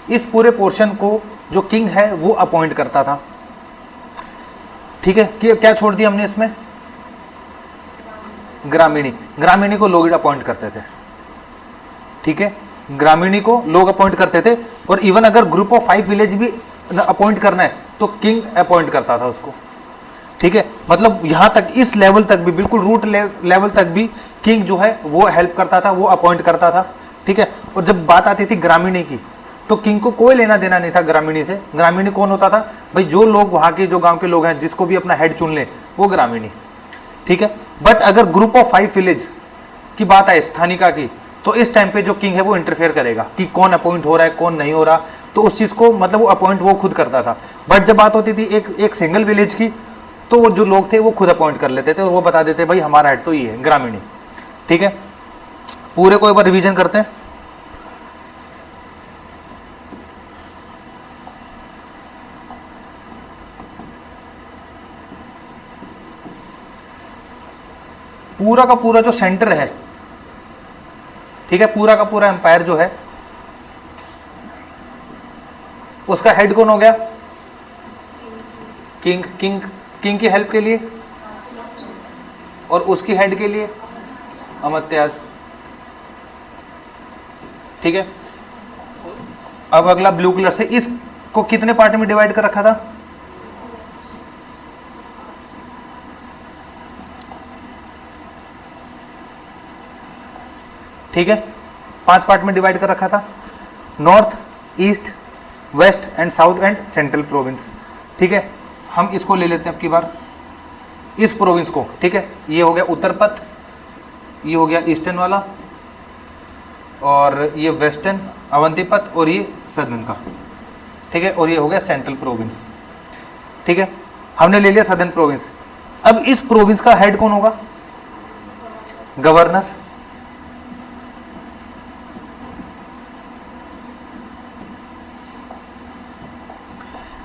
इस पूरे पोर्शन को जो किंग है वो अपॉइंट करता था, ठीक है। कि क्या छोड़ दिया हमने इसमें, ग्रामीणी, ग्रामीणी को लोग अपॉइंट करते थे, ठीक है, ग्रामीणी को लोग अपॉइंट करते थे। और इवन अगर ग्रुप ऑफ 5 विलेज भी अपॉइंट करना है तो किंग अपॉइंट करता था उसको, ठीक है। मतलब यहां तक, इस लेवल तक भी, बिल्कुल रूट लेवल तक भी किंग जो है वो हेल्प करता था, वो अपॉइंट करता था, ठीक है। और जब बात आती थी ग्रामीणी की, तो किंग को कोई लेना देना नहीं था ग्रामीणी से। ग्रामीणी कौन होता था भाई, जो लोग वहां के, जो गांव के लोग हैं, जिसको भी अपना हेड चुन ले, वो ग्रामीणी, ठीक है। बट अगर ग्रुप ऑफ 5 विलेज की बात आए स्थानिका की, तो इस टाइम पे जो किंग है वो इंटरफेयर करेगा कि कौन अपॉइंट हो रहा है, कौन नहीं हो रहा, तो उस चीज को मतलब वो अपॉइंट वो खुद करता था। बट जब बात होती थी एक सिंगल विलेज की, तो वो जो लोग थे वो खुद अपॉइंट कर लेते थे और वो बता देते भाई हमारा हेड तो ये है ग्रामीणी, ठीक है। पूरे को एक बार रिवीजन करते हैं। पूरा का पूरा जो सेंटर है, ठीक है, पूरा का पूरा एम्पायर जो है, उसका हेड कौन हो गया, किंग। किंग किंग की हेल्प के लिए, और उसकी हेड के लिए अमात्याज, ठीक है। अब अगला ब्लू कलर से, इसको कितने पार्ट में डिवाइड कर रखा था, ठीक है, 5 पार्ट में डिवाइड कर रखा था, north, east, west and south and central province, ठीक है। हम इसको ले लेते हैं अब की बार, इस प्रोविंस को, ठीक है। ये हो गया उत्तर पथ, ये हो गया ईस्टर्न वाला, और ये वेस्टर्न अवंती पथ, और ये सदर्न का, ठीक है। और ये हो गया सेंट्रल प्रोविंस, ठीक है। हमने ले लिया सदर्न प्रोविंस। अब इस प्रोविंस का हेड कौन होगा, गवर्नर।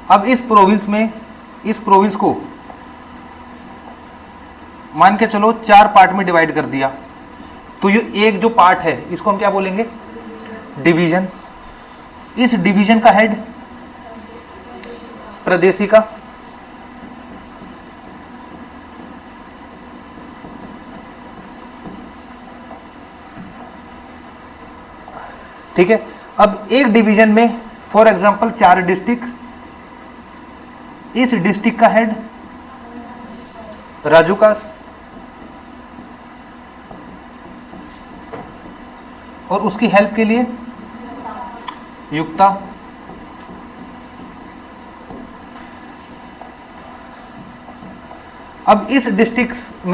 अब इस प्रोविंस को मान के चलो 4 पार्ट में डिवाइड कर दिया, तो ये एक जो पार्ट है इसको हम क्या बोलेंगे, डिवीजन। इस डिवीजन का हेड प्रादेशिका, ठीक है। अब एक डिवीजन में फॉर एग्जांपल 4 डिस्ट्रिक्ट, इस डिस्ट्रिक्ट का हेड राजूकास, और उसकी हेल्प के लिए युक्ता। अब इस डिस्ट्रिक्ट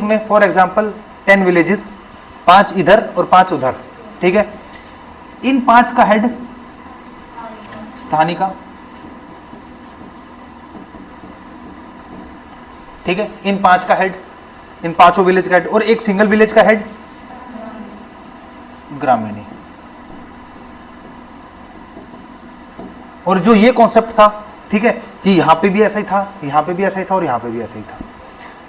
में फॉर एग्जांपल 10 विलेजेस, 5 इधर और 5 उधर, ठीक है। इन 5 का हेड स्थानिका, ठीक है। इन 5 का हेड, इन 5 विलेज का हेड, और एक सिंगल विलेज का हेड ग्रामीणी। और जो ये कॉन्सेप्ट था, ठीक है, कि यहाँ पे भी ऐसा ही था, यहाँ पे भी ऐसा ही था और यहाँ पे भी ऐसा ही था,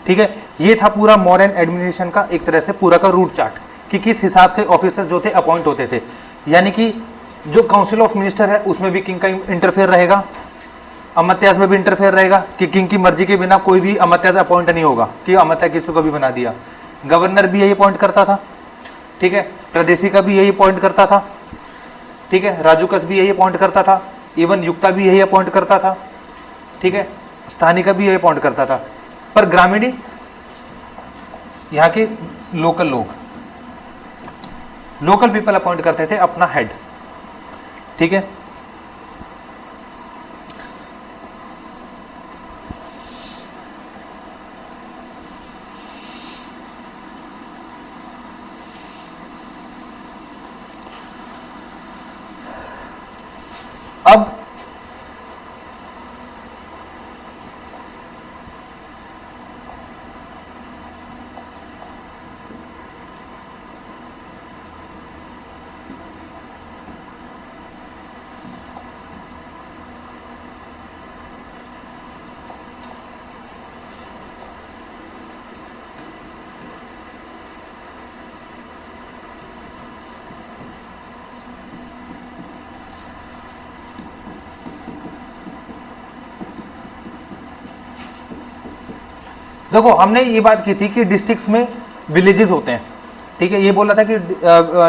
ठीक है, ये था पूरा मॉडर्न एडमिनिस्ट्रेशन का एक तरह से पूरा का रूट चार्ट कि किस हिसाब से ऑफिसर्स जो थे अपॉइंट होते थे। यानी कि जो काउंसिल ऑफ मिनिस्टर है उसमें भी किंग का इंटरफेयर रहेगा, अमात्यास में भी इंटरफेयर रहेगा कि किंग की मर्जी के बिना कोई भी अमात्यास अपॉइंट नहीं होगा कि अमात्या किसी को भी बना दिया। गवर्नर भी यही अपॉइंट करता था, ठीक है, प्रदेशी का भी यही अपॉइंट करता था, ठीक है, राजूकस भी यही अपॉइंट करता था, इवन युक्ता भी यही अपॉइंट करता था, ठीक है, स्थानीय का भी यही अपॉइंट करता था। पर ग्रामीणी यहाँ के लोकल पीपल अपॉइंट करते थे अपना हेड, ठीक है। अब देखो हमने ये बात की थी कि डिस्ट्रिक्ट्स में विलेजेस होते हैं, ठीक है, ये बोला था कि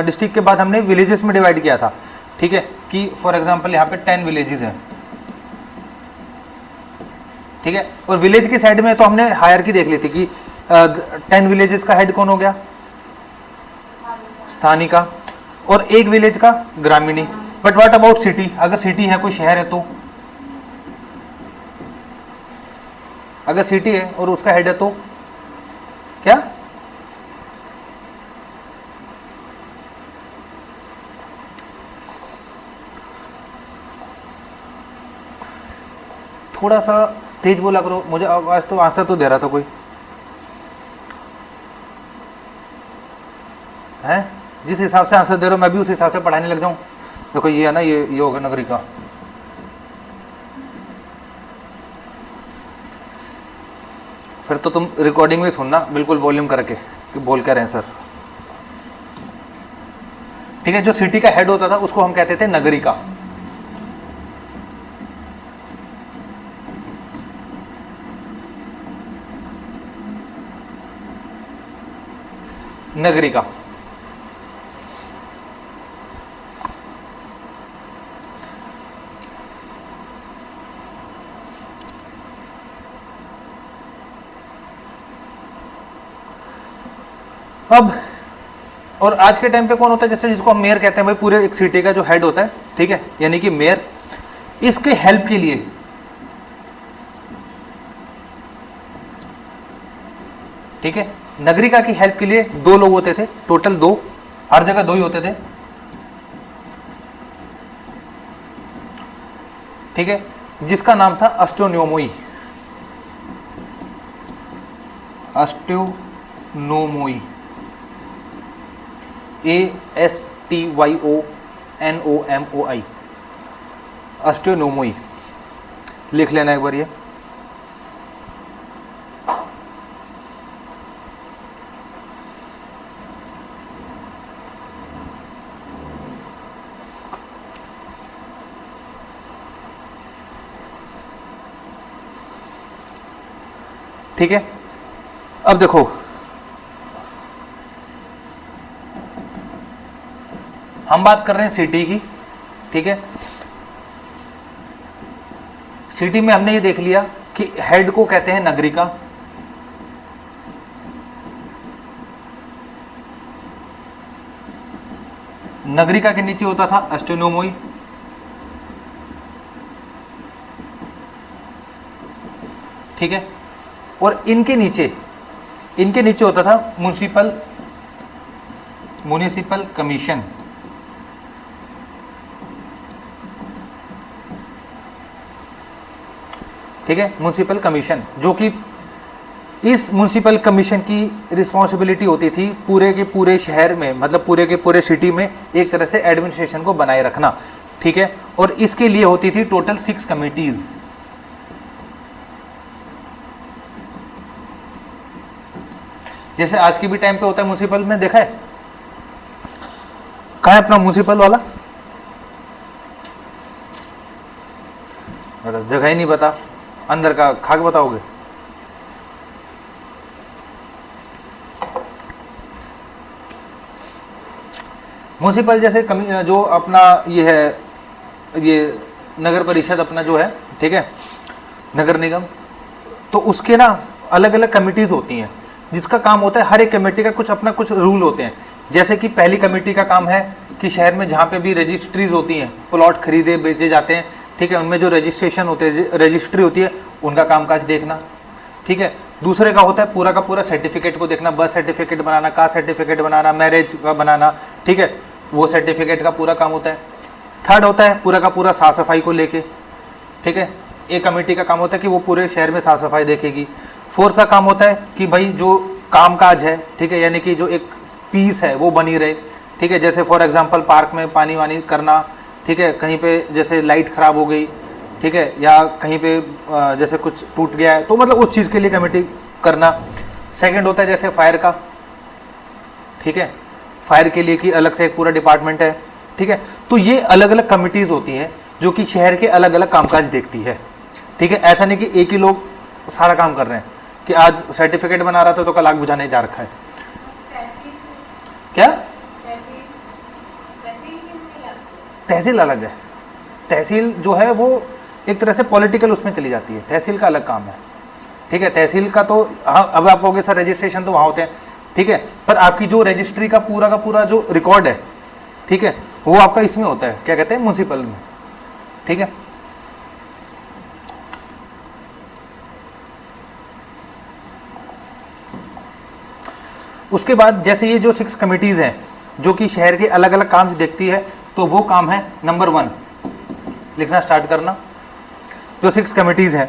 डिस्ट्रिक्ट के बाद हमने विलेजेस में डिवाइड किया था, ठीक है, कि फॉर एग्जांपल यहाँ पे 10 विलेजेस हैं, ठीक है, और विलेज की साइड में तो हमने हायरार्की देख ली थी कि 10 विलेजेस का हेड कौन हो गया, स्थानीय का, और एक विलेज का ग्रामीणी। बट व्हाट अबाउट सिटी, अगर सिटी है, कोई शहर है, तो अगर सिटी है और उसका हेड है तो क्या, थोड़ा सा तेज बोला करो, मुझे आवाज तो आंसर तो दे रहा था कोई है, जिस हिसाब से आंसर दे रहे हो मैं भी उस हिसाब से पढ़ाने लग जाऊं। देखो ये है ना, ये होगा नगरी का, फिर तो तुम रिकॉर्डिंग में सुनना बिल्कुल वॉल्यूम करके कि बोल कर रहे हैं सर, ठीक है। जो सिटी का हेड होता था उसको हम कहते थे नगरी का, नगरी का। अब और आज के टाइम पे कौन होता है, जैसे जिसको हम मेयर कहते हैं, भाई पूरे एक सिटी का जो हेड होता है, ठीक है, यानी कि मेयर, इसके हेल्प के लिए, ठीक है, नगरिका की हेल्प के लिए 2 लोग होते थे, टोटल 2, हर जगह 2 ही होते थे, ठीक है, जिसका नाम था अस्ट्योनोमोई, अस्ट्योनोमोई, ASTYONOMOI, अस्ट्योनोमोई, लिख लेना एक बार ये। ठीक है, अब देखो हम बात कर रहे हैं सिटी की, ठीक है। सिटी में हमने ये देख लिया कि हेड को कहते हैं नगरिका, नगरिका के नीचे होता था अस्ट्योनोमोई, ठीक है, और इनके नीचे होता था म्युनिसिपल कमीशन, ठीक है, म्युनिसिपल कमीशन, जो कि इस म्युनिसिपल कमीशन की रिस्पॉन्सिबिलिटी होती थी पूरे के पूरे शहर में, मतलब पूरे के पूरे सिटी में एक तरह से एडमिनिस्ट्रेशन को बनाए रखना। ठीक है, और इसके लिए होती थी टोटल 6 कमिटीज। जैसे आज के भी टाइम पे होता है म्युनिसिपल में, देखा है? कहाँ है अपना म्युनिसिपल वाला? जगह ही नहीं बता, अंदर का खाक बताओगे? म्युनिसिपल जैसे जो अपना ये है, ये नगर परिषद अपना जो है, ठीक है, नगर निगम, तो उसके ना अलग अलग कमिटीज होती हैं जिसका काम होता है, हर एक कमेटी का कुछ अपना कुछ रूल होते हैं। जैसे कि पहली कमेटी का काम है कि शहर में जहाँ पे भी रजिस्ट्रीज होती हैं, प्लॉट खरीदे बेचे जाते हैं, ठीक है, उनमें जो रजिस्ट्रेशन होते हैं, रजिस्ट्री होती है, उनका कामकाज देखना, ठीक है। दूसरे का होता है पूरा का पूरा सर्टिफिकेट को देखना, बर्थ सर्टिफिकेट बनाना, कास्ट सर्टिफिकेट बनाना, मैरिज का बनाना, ठीक है, वो सर्टिफिकेट का पूरा काम होता है। थर्ड होता है पूरा का पूरा साफ सफाई को लेके, ठीक है, एक कमेटी का काम होता है कि वो पूरे शहर में साफ सफाई देखेगी। फोर्थ का काम होता है कि भाई जो कामकाज है, ठीक है, यानी कि जो एक पीस है वो बनी रहे, ठीक है, जैसे फॉर एग्जांपल पार्क में पानी वानी करना, ठीक है, कहीं पे जैसे लाइट खराब हो गई, ठीक है, या कहीं पे जैसे कुछ टूट गया है, तो मतलब उस चीज़ के लिए कमेटी करना। सेकंड होता है जैसे फायर का, ठीक है, फायर के लिए कि अलग से एक पूरा डिपार्टमेंट है, ठीक है। तो ये अलग अलग कमिटीज़ होती हैं जो कि शहर के अलग अलग कामकाज देखती है, ठीक है। ऐसा नहीं कि एक ही लोग सारा काम कर रहे हैं कि आज सर्टिफिकेट बना रहा था तो कल आग बुझाने जा रखा है। क्या तहसील अलग है? तहसील जो है वो एक तरह से पॉलिटिकल उसमें चली जाती है, तहसील का अलग काम है, ठीक है। तहसील का तो हाँ, अब आप कहोगे सर रजिस्ट्रेशन तो वहाँ होते हैं, ठीक है, पर आपकी जो रजिस्ट्री का पूरा जो रिकॉर्ड है, ठीक है, वो आपका इसमें होता है, क्या कहते हैं, म्युनिसिपल में, ठीक है। उसके बाद जैसे ये जो 6 कमिटीज हैं जो कि शहर के अलग अलग काम देखती है, तो वो काम है नंबर 1, लिखना स्टार्ट करना। जो 6 कमिटीज हैं,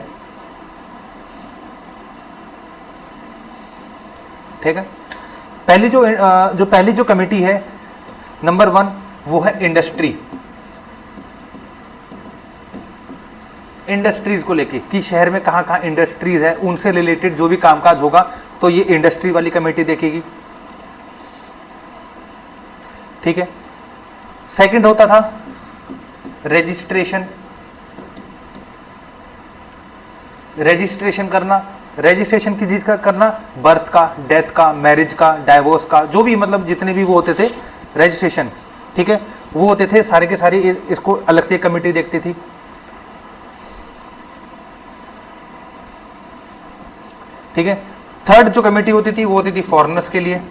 ठीक है, पहली जो कमेटी है नंबर 1, वो है इंडस्ट्री। इंडस्ट्रीज को लेके कि शहर में कहाँ कहाँ इंडस्ट्रीज है, उनसे रिलेटेड जो भी कामकाज होगा तो ये इंडस्ट्री वाली कमेटी देखेगी, ठीक है। सेकंड होता था रजिस्ट्रेशन। रजिस्ट्रेशन करना, रजिस्ट्रेशन किस चीज का करना, बर्थ का, डेथ का, मैरिज का, डाइवोर्स का, जो भी मतलब जितने भी वो होते थे रजिस्ट्रेशन, ठीक है, वो होते थे सारे के सारे, इसको अलग से कमेटी देखती थी, ठीक है। थर्ड जो कमेटी होती थी वो होती थी फॉरेनर्स के लिए,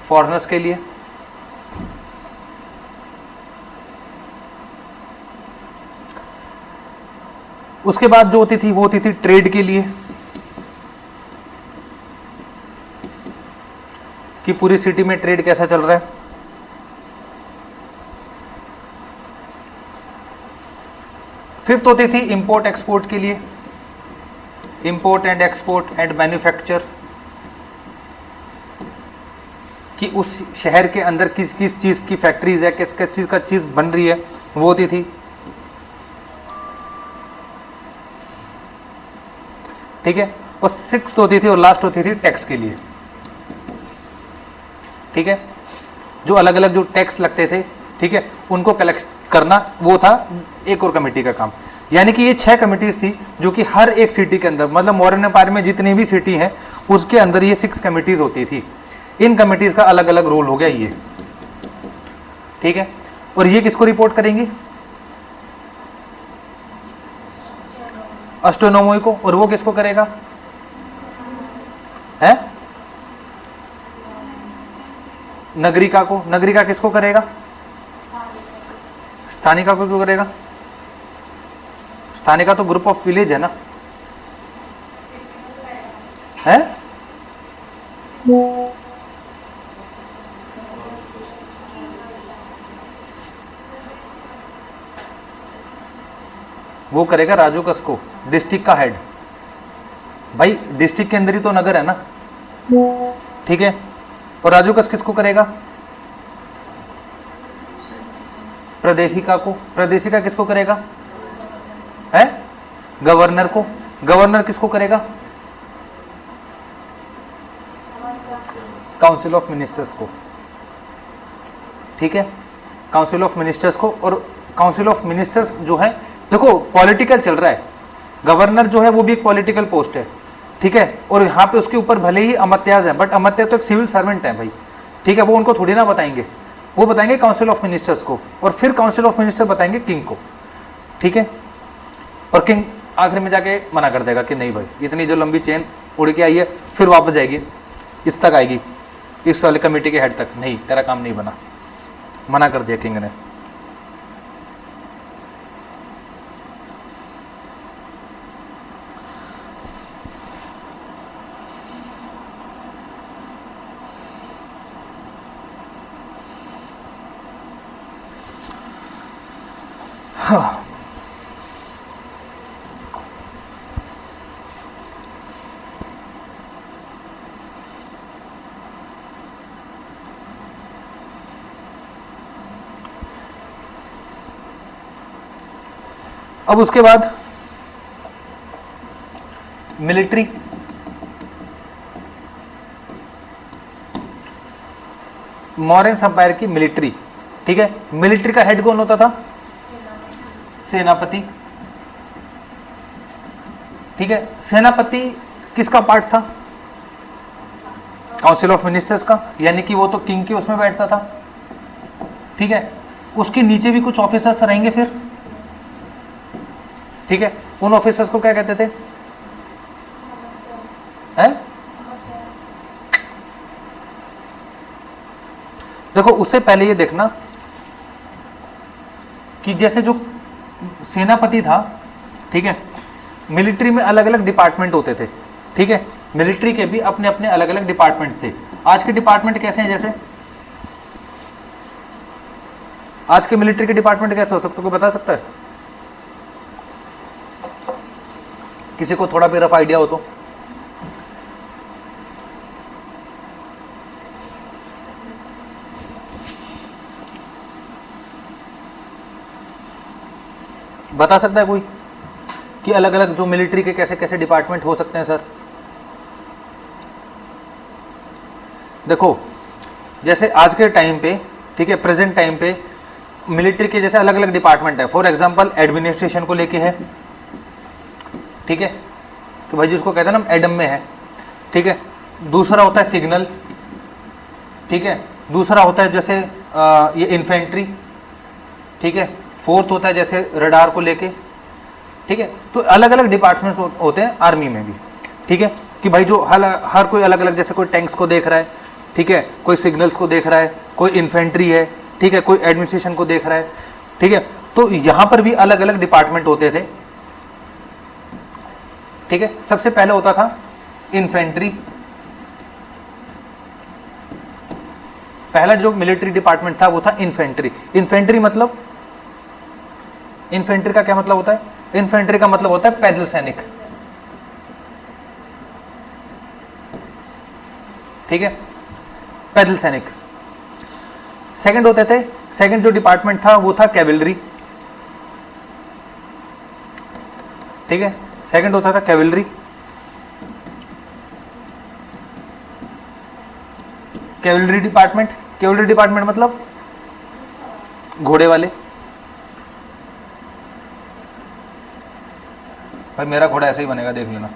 फॉरेनर्स के लिए। उसके बाद जो होती थी वो होती थी ट्रेड के लिए, कि पूरी सिटी में ट्रेड कैसा चल रहा है। फिफ्थ होती थी इंपोर्ट एक्सपोर्ट के लिए, import and export and manufacture, कि उस शहर के अंदर किस किस चीज़ की फैक्ट्रीज है, किस किस चीज़ का चीज़ बन रही है, वो होती थी, ठीक है। और सिक्स्थ होती थी और लास्ट होती थी टैक्स के लिए, ठीक है, जो अलग अलग जो टैक्स लगते थे, ठीक है, उनको कलेक्ट करना, वो था एक और कमेटी का काम। यानी कि ये 6 कमिटीज थी जो कि हर एक सिटी के अंदर, मतलब मोरन नेपाल में जितनी भी सिटी हैं उसके अंदर ये 6 कमिटीज होती थी। इन कमिटीज का अलग अलग रोल हो गया ये, ठीक है। और ये किसको रिपोर्ट करेंगी, एस्ट्रोनॉमी को, और वो किसको करेगा, है नगरिका को। नगरिका किसको करेगा, स्थानिका को क्यों करेगा, स्थानिका तो ग्रुप ऑफ विलेज है ना, है वो करेगा राजू कस को, डिस्ट्रिक्ट का हेड। भाई डिस्ट्रिक्ट के अंदर ही तो नगर है ना, ठीक है। और राजू कस किसको करेगा, प्रदेशिका को। प्रदेशिका किसको करेगा? है गवर्नर को। गवर्नर किसको करेगा? काउंसिल ऑफ मिनिस्टर्स को। ठीक है, काउंसिल ऑफ मिनिस्टर्स को। और काउंसिल ऑफ मिनिस्टर्स जो है, देखो पॉलिटिकल चल रहा है, गवर्नर जो है वो भी एक पॉलिटिकल पोस्ट है। ठीक है, और यहाँ पे उसके ऊपर भले ही अमात्याज है, बट अमात्य तो एक सिविल सर्वेंट है भाई। ठीक है, वो उनको थोड़ी ना बताएंगे, वो बताएंगे काउंसिल ऑफ मिनिस्टर्स को, और फिर काउंसिल ऑफ मिनिस्टर बताएंगे किंग को। ठीक है, और किंग आखिर में जाके मना कर देगा कि नहीं भाई, इतनी जो लंबी चेन उड़ के आई है फिर वापस जाएगी, इस तक आएगी, इस वाले कमेटी के हेड तक, नहीं तेरा काम नहीं बना, मना कर दिया किंग ने। हाँ। अब उसके बाद मिलिट्री। मौर्यन एम्पायर की मिलिट्री। ठीक है, मिलिट्री का हेड कौन होता था? सेनापति। ठीक है, सेनापति किसका पार्ट था? काउंसिल ऑफ मिनिस्टर्स का, यानी कि वो तो किंग के उसमें बैठता था। ठीक है, उसके नीचे भी कुछ ऑफिसर्स रहेंगे फिर। ठीक है, उन ऑफिसर्स को क्या कहते थे? हैं? देखो उससे पहले ये देखना कि जैसे जो सेनापति था, ठीक है, मिलिट्री में अलग अलग डिपार्टमेंट होते थे। ठीक है, मिलिट्री के भी अपने अपने अलग अलग डिपार्टमेंट्स थे। आज के डिपार्टमेंट कैसे हैं? जैसे आज के मिलिट्री के डिपार्टमेंट कैसे हो सकते, कोई बता सकता है? किसी को थोड़ा भी रफ आइडिया हो तो? बता सकता है कोई कि अलग अलग जो मिलिट्री के कैसे कैसे डिपार्टमेंट हो सकते हैं सर? देखो जैसे आज के टाइम पे, ठीक है, प्रेजेंट टाइम पे मिलिट्री के जैसे अलग अलग डिपार्टमेंट है। फॉर एग्जांपल एडमिनिस्ट्रेशन को लेके है, ठीक है, कि भाई जिसको कहते हैं ना एडम में है। ठीक है, दूसरा होता है सिग्नल। ठीक है, दूसरा होता है जैसे ये इन्फेंट्री। ठीक है, फोर्थ होता है जैसे रडार को लेके। ठीक है, तो अलग अलग डिपार्टमेंट्स होते हैं आर्मी में भी। ठीक है, कि भाई जो हर कोई अलग अलग, जैसे कोई टैंक्स को देख रहा है, ठीक है, कोई सिग्नल्स को देख रहा है, कोई इन्फेंट्री है, ठीक है, कोई एडमिनिस्ट्रेशन को देख रहा है। ठीक है, तो यहां पर भी अलग अलग डिपार्टमेंट होते थे। ठीक है, सबसे पहले होता था इन्फेंट्री। पहला जो मिलिट्री डिपार्टमेंट था वो था इन्फेंट्री। इन्फेंट्री मतलब, इन्फेंट्री का क्या मतलब होता है? इन्फेंट्री का मतलब होता है पैदल सैनिक। ठीक है, पैदल सैनिक। सेकंड होते थे, सेकंड जो डिपार्टमेंट था वो था कैवलरी। ठीक है, सेकंड होता था cavalry. Cavalry department, cavalry department मतलब घोड़े वाले। भाई मेरा घोड़ा ऐसे ही बनेगा, देख लेना।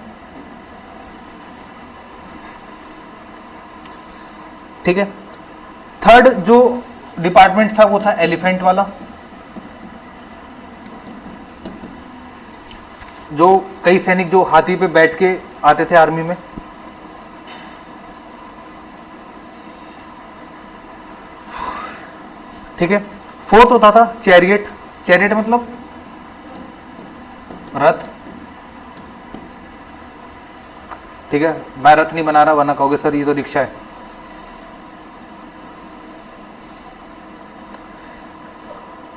ठीक है, थर्ड जो डिपार्टमेंट था वो था एलिफेंट वाला, जो कई सैनिक जो हाथी पे बैठ के आते थे आर्मी में। ठीक है, फोर्थ होता था चैरियट। चैरियट मतलब रथ। ठीक है, मैं रथ नहीं बना रहा वरना कहोगे सर ये तो रिक्शा है।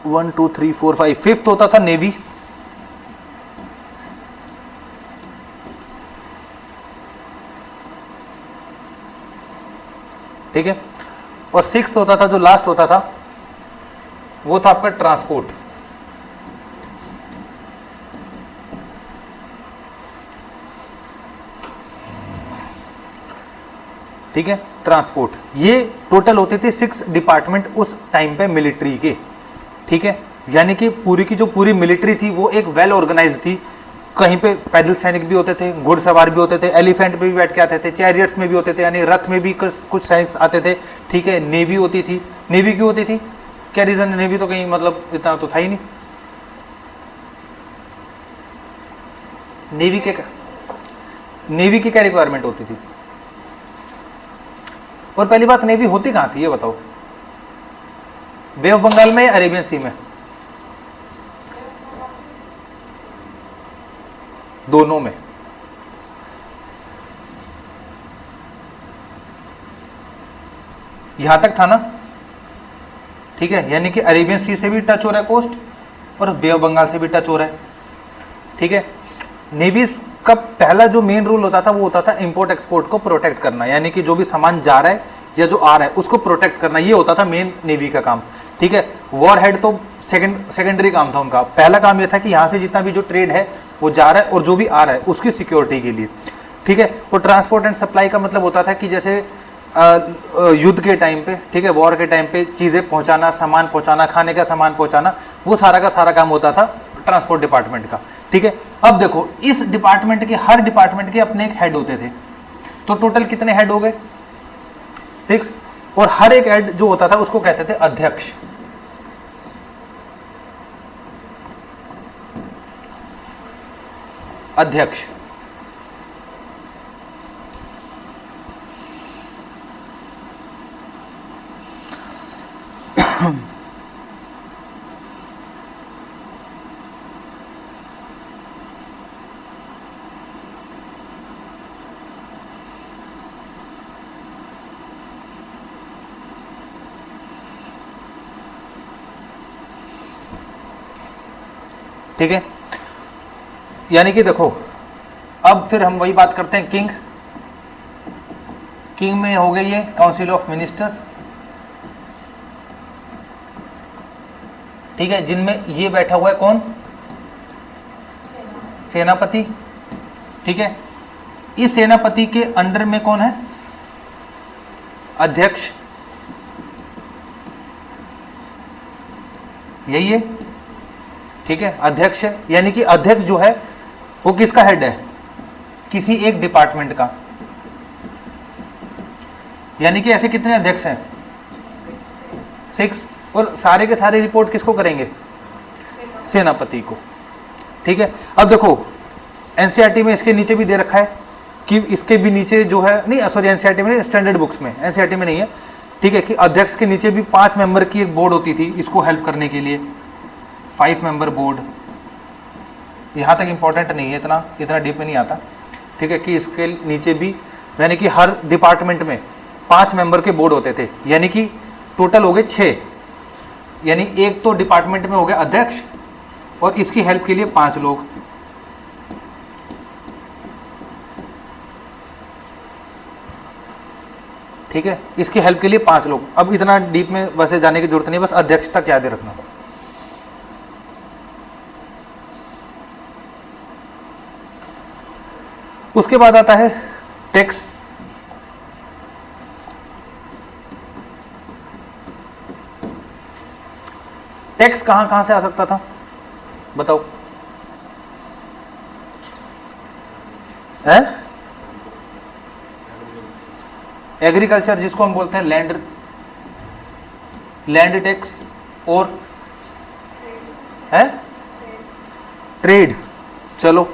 One two three four five. Fifth होता था नेवी। ठीक है, और सिक्स्थ होता था, जो लास्ट होता था, वो था आपका ट्रांसपोर्ट। ठीक है, ट्रांसपोर्ट। ये टोटल होते थे 6 डिपार्टमेंट उस टाइम पे मिलिट्री के। ठीक है, यानी कि पूरी की जो पूरी मिलिट्री थी वो एक वेल ऑर्गेनाइज थी। कहीं पे पैदल सैनिक भी होते थे, घुड़सवार भी होते थे, एलिफेंट पे भी बैठ के आते थे, चैरियट्स में भी होते थे, यानी रथ में भी कुछ सैनिक आते थे। ठीक है, नेवी होती थी। नेवी क्यों होती थी, क्या रीजन है? नेवी तो कहीं मतलब इतना तो था ही नहीं। नेवी की क्या रिक्वायरमेंट होती थी? और पहली बात, नेवी होती कहां थी ये बताओ? बे ऑफ बंगाल में या अरेबियन सी में? दोनों में। यहां तक था ना? ठीक है, यानी कि अरेबियन सी से भी टच हो रहा है कोस्ट और बे ऑफ बंगाल से भी टच हो रहा है। ठीक है, नेवी का पहला जो मेन रूल होता था वो होता था इंपोर्ट एक्सपोर्ट को प्रोटेक्ट करना, यानी कि जो भी सामान जा रहा है या जो आ रहा है उसको प्रोटेक्ट करना, ये होता था मेन नेवी का काम। ठीक है, वॉर हेड तो सेकेंडरी काम था उनका। पहला काम ये था कि यहाँ से जितना भी जो ट्रेड है वो जा रहा है और जो भी आ रहा है उसकी सिक्योरिटी के लिए। ठीक है, और ट्रांसपोर्ट एंड सप्लाई का मतलब होता था कि जैसे युद्ध के टाइम पे, ठीक है, वॉर के टाइम पे चीज़ें पहुंचाना, सामान पहुंचाना, खाने का सामान पहुंचाना, वो सारा का सारा काम होता था ट्रांसपोर्ट डिपार्टमेंट का। ठीक है, अब देखो इस डिपार्टमेंट के, हर डिपार्टमेंट के अपने एक हेड होते थे। तो टोटल कितने हेड हो गए? 6। और हर एक हेड जो होता था उसको कहते थे अध्यक्ष। अध्यक्ष। ठीक है, यानी कि देखो अब फिर हम वही बात करते हैं। किंग में हो गई ये काउंसिल ऑफ मिनिस्टर्स। ठीक है, जिनमें ये बैठा हुआ है कौन? सेनापति। ठीक है, इस सेनापति के अंडर में कौन है? अध्यक्ष। यही है। ठीक है, अध्यक्ष है, यानी कि अध्यक्ष जो है वो किसका हेड है? किसी एक डिपार्टमेंट का। यानी कि ऐसे कितने अध्यक्ष हैं? 6। और सारे के सारे रिपोर्ट किसको करेंगे? सेनापति को। ठीक है, अब देखो एनसीईआरटी में इसके नीचे भी दे रखा है कि इसके भी नीचे जो है, नहीं सॉरी एनसीईआरटी में, स्टैंडर्ड बुक्स में, एनसीईआरटी में नहीं है। ठीक है, कि अध्यक्ष के नीचे भी 5 मेंबर की एक बोर्ड होती थी इसको हेल्प करने के लिए, 5 मेंबर बोर्ड। यहाँ तक इंपॉर्टेंट नहीं है, इतना डीप में नहीं आता। ठीक है, कि इसके नीचे भी, यानी कि हर डिपार्टमेंट में 5 मेंबर के बोर्ड होते थे, यानी कि टोटल हो गए 6। यानी एक तो डिपार्टमेंट में हो गया अध्यक्ष और इसकी हेल्प के लिए 5 लोग। ठीक है, इसकी हेल्प के लिए 5 लोग। अब इतना डीप में वैसे जाने की जरूरत नहीं, बस अध्यक्ष तक याद रखना। उसके बाद आता है टैक्स। टैक्स कहां कहां से आ सकता था बताओ? एग्रीकल्चर, जिसको हम बोलते हैं लैंड टैक्स, और है ट्रेड, चलो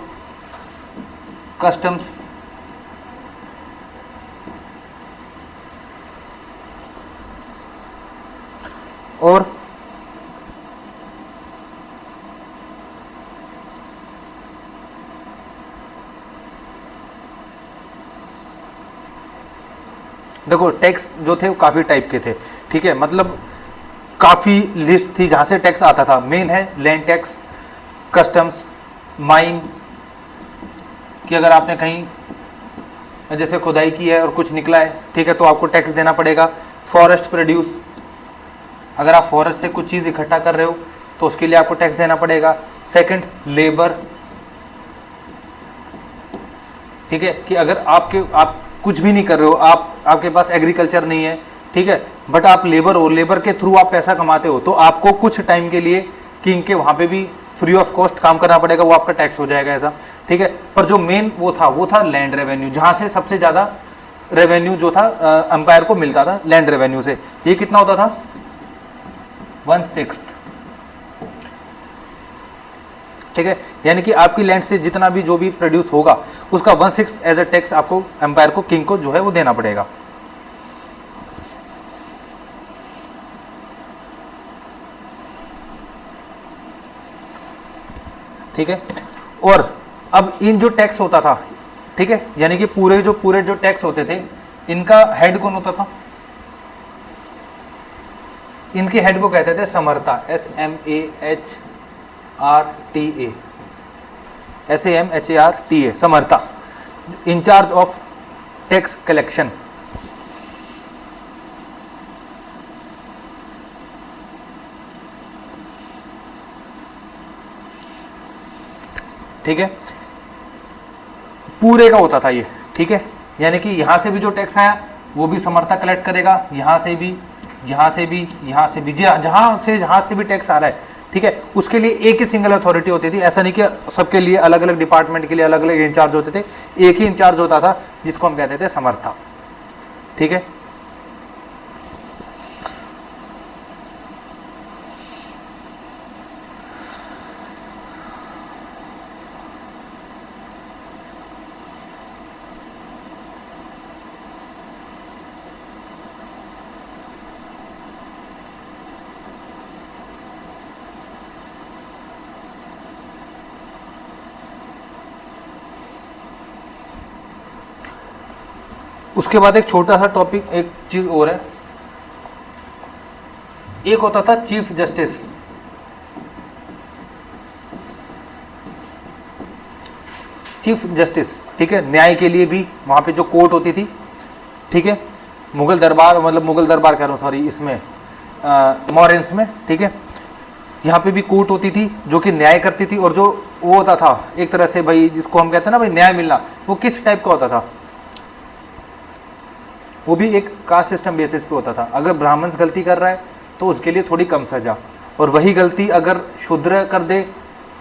कस्टम्स, और देखो टैक्स जो थे वो काफ़ी टाइप के थे। ठीक है, मतलब काफ़ी लिस्ट थी जहाँ से टैक्स आता था। मेन है लैंड टैक्स, कस्टम्स, माइन कि अगर आपने कहीं जैसे खुदाई की है और कुछ निकला है, ठीक है, तो आपको टैक्स देना पड़ेगा। फॉरेस्ट प्रोड्यूस, अगर आप फॉरेस्ट से कुछ चीज़ इकट्ठा कर रहे हो तो उसके लिए आपको टैक्स देना पड़ेगा। सेकंड, लेबर, ठीक है, कि अगर आप कुछ भी नहीं कर रहे हो, आपके पास एग्रीकल्चर नहीं है, ठीक है, बट आप लेबर हो, लेबर के थ्रू आप पैसा कमाते हो, तो आपको कुछ टाइम के लिए किंग के वहाँ पे भी फ्री ऑफ कॉस्ट काम करना पड़ेगा, वो आपका टैक्स हो जाएगा ऐसा, ठीक है। पर जो मेन वो था लैंड रेवेन्यू, जहाँ से सबसे ज़्यादा रेवेन्यू जो था अंपायर को मिलता था लैंड रेवेन्यू से। ये कितना होता था? 1/6, ठीक है, यानी कि आपकी लैंड से जितना भी जो भी प्रोड्यूस होगा उसका 1/6 एज अ टैक्स आपको एम्पायर को, किंग को जो है वो देना पड़ेगा। ठीक है, और अब इन जो टैक्स होता था, ठीक है, यानी कि पूरे जो टैक्स होते थे, इनका हेड कौन होता था? इनके हेड को कहते थे समर्था, SAMHARTA, समर्था, इंचार्ज ऑफ टैक्स कलेक्शन। ठीक है, पूरे का होता था ये, ठीक है, यानी कि यहां से भी जो टैक्स आया वो भी समर्था कलेक्ट करेगा, यहां से भी, यहां से भी, यहां से भी, जहां से भी टैक्स आ रहा है, ठीक है, उसके लिए एक ही सिंगल अथॉरिटी होती थी। ऐसा नहीं कि सबके लिए अलग अलग डिपार्टमेंट के लिए अलग अलग इंचार्ज होते थे, एक ही इंचार्ज होता था जिसको हम कहते थे समर्था। ठीक है, उसके बाद एक छोटा सा टॉपिक, एक चीज और है, एक होता था चीफ जस्टिस। चीफ जस्टिस, ठीक है, न्याय के लिए भी वहां पे जो कोर्ट होती थी, ठीक है, मुगल दरबार, मतलब मुगल दरबार कह रहा हूँ, सॉरी, इसमें मॉरेंस में, ठीक है, यहाँ पे भी कोर्ट होती थी जो कि न्याय करती थी, और जो वो होता था एक तरह से भाई, जिसको हम कहते हैं ना भाई न्याय मिलना, वो किस टाइप का होता था? वो भी एक कास्ट सिस्टम बेसिस पे होता था। अगर ब्राह्मण गलती कर रहा है तो उसके लिए थोड़ी कम सजा, और वही गलती अगर शूद्र कर दे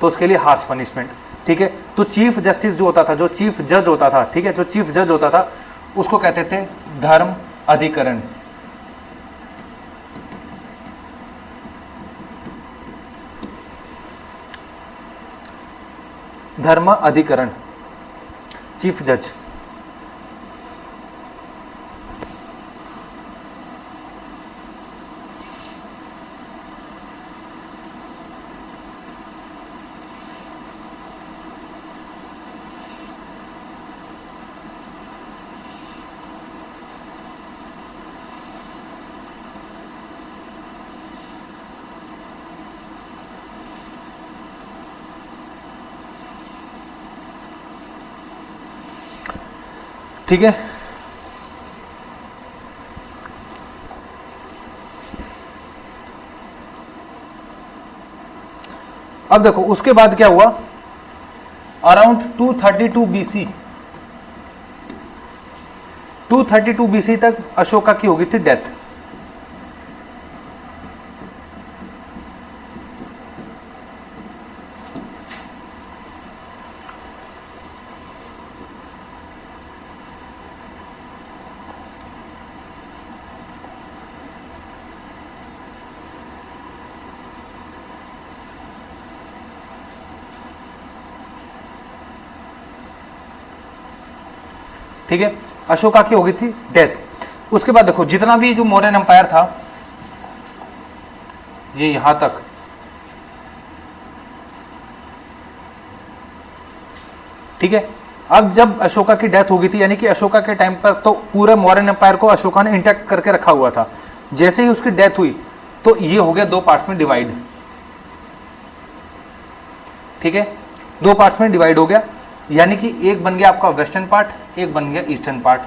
तो उसके लिए हार्श पनिशमेंट। ठीक है, तो चीफ जस्टिस जो होता था, जो चीफ जज होता था, ठीक है, जो चीफ जज होता था उसको कहते थे धर्म अधिकरण। धर्म अधिकरण, चीफ जज। ठीक है, अब देखो उसके बाद क्या हुआ, अराउंड 232 BC, 232 BC तक अशोका की हो गई थी डेथ। ठीक है, अशोका की हो गई थी डेथ। उसके बाद देखो जितना भी जो मौर्यन एम्पायर था, ये यहां तक, ठीक है, अब जब अशोका की डेथ हो गई थी, यानी कि अशोका के टाइम पर तो पूरे मौर्यन एम्पायर को अशोका ने इंटैक्ट करके रखा हुआ था। जैसे ही उसकी डेथ हुई तो ये हो गया दो पार्ट्स में डिवाइड। ठीक है, दो पार्ट्स में डिवाइड हो गया, यानी कि एक बन गया आपका वेस्टर्न पार्ट, एक बन गया ईस्टर्न पार्ट।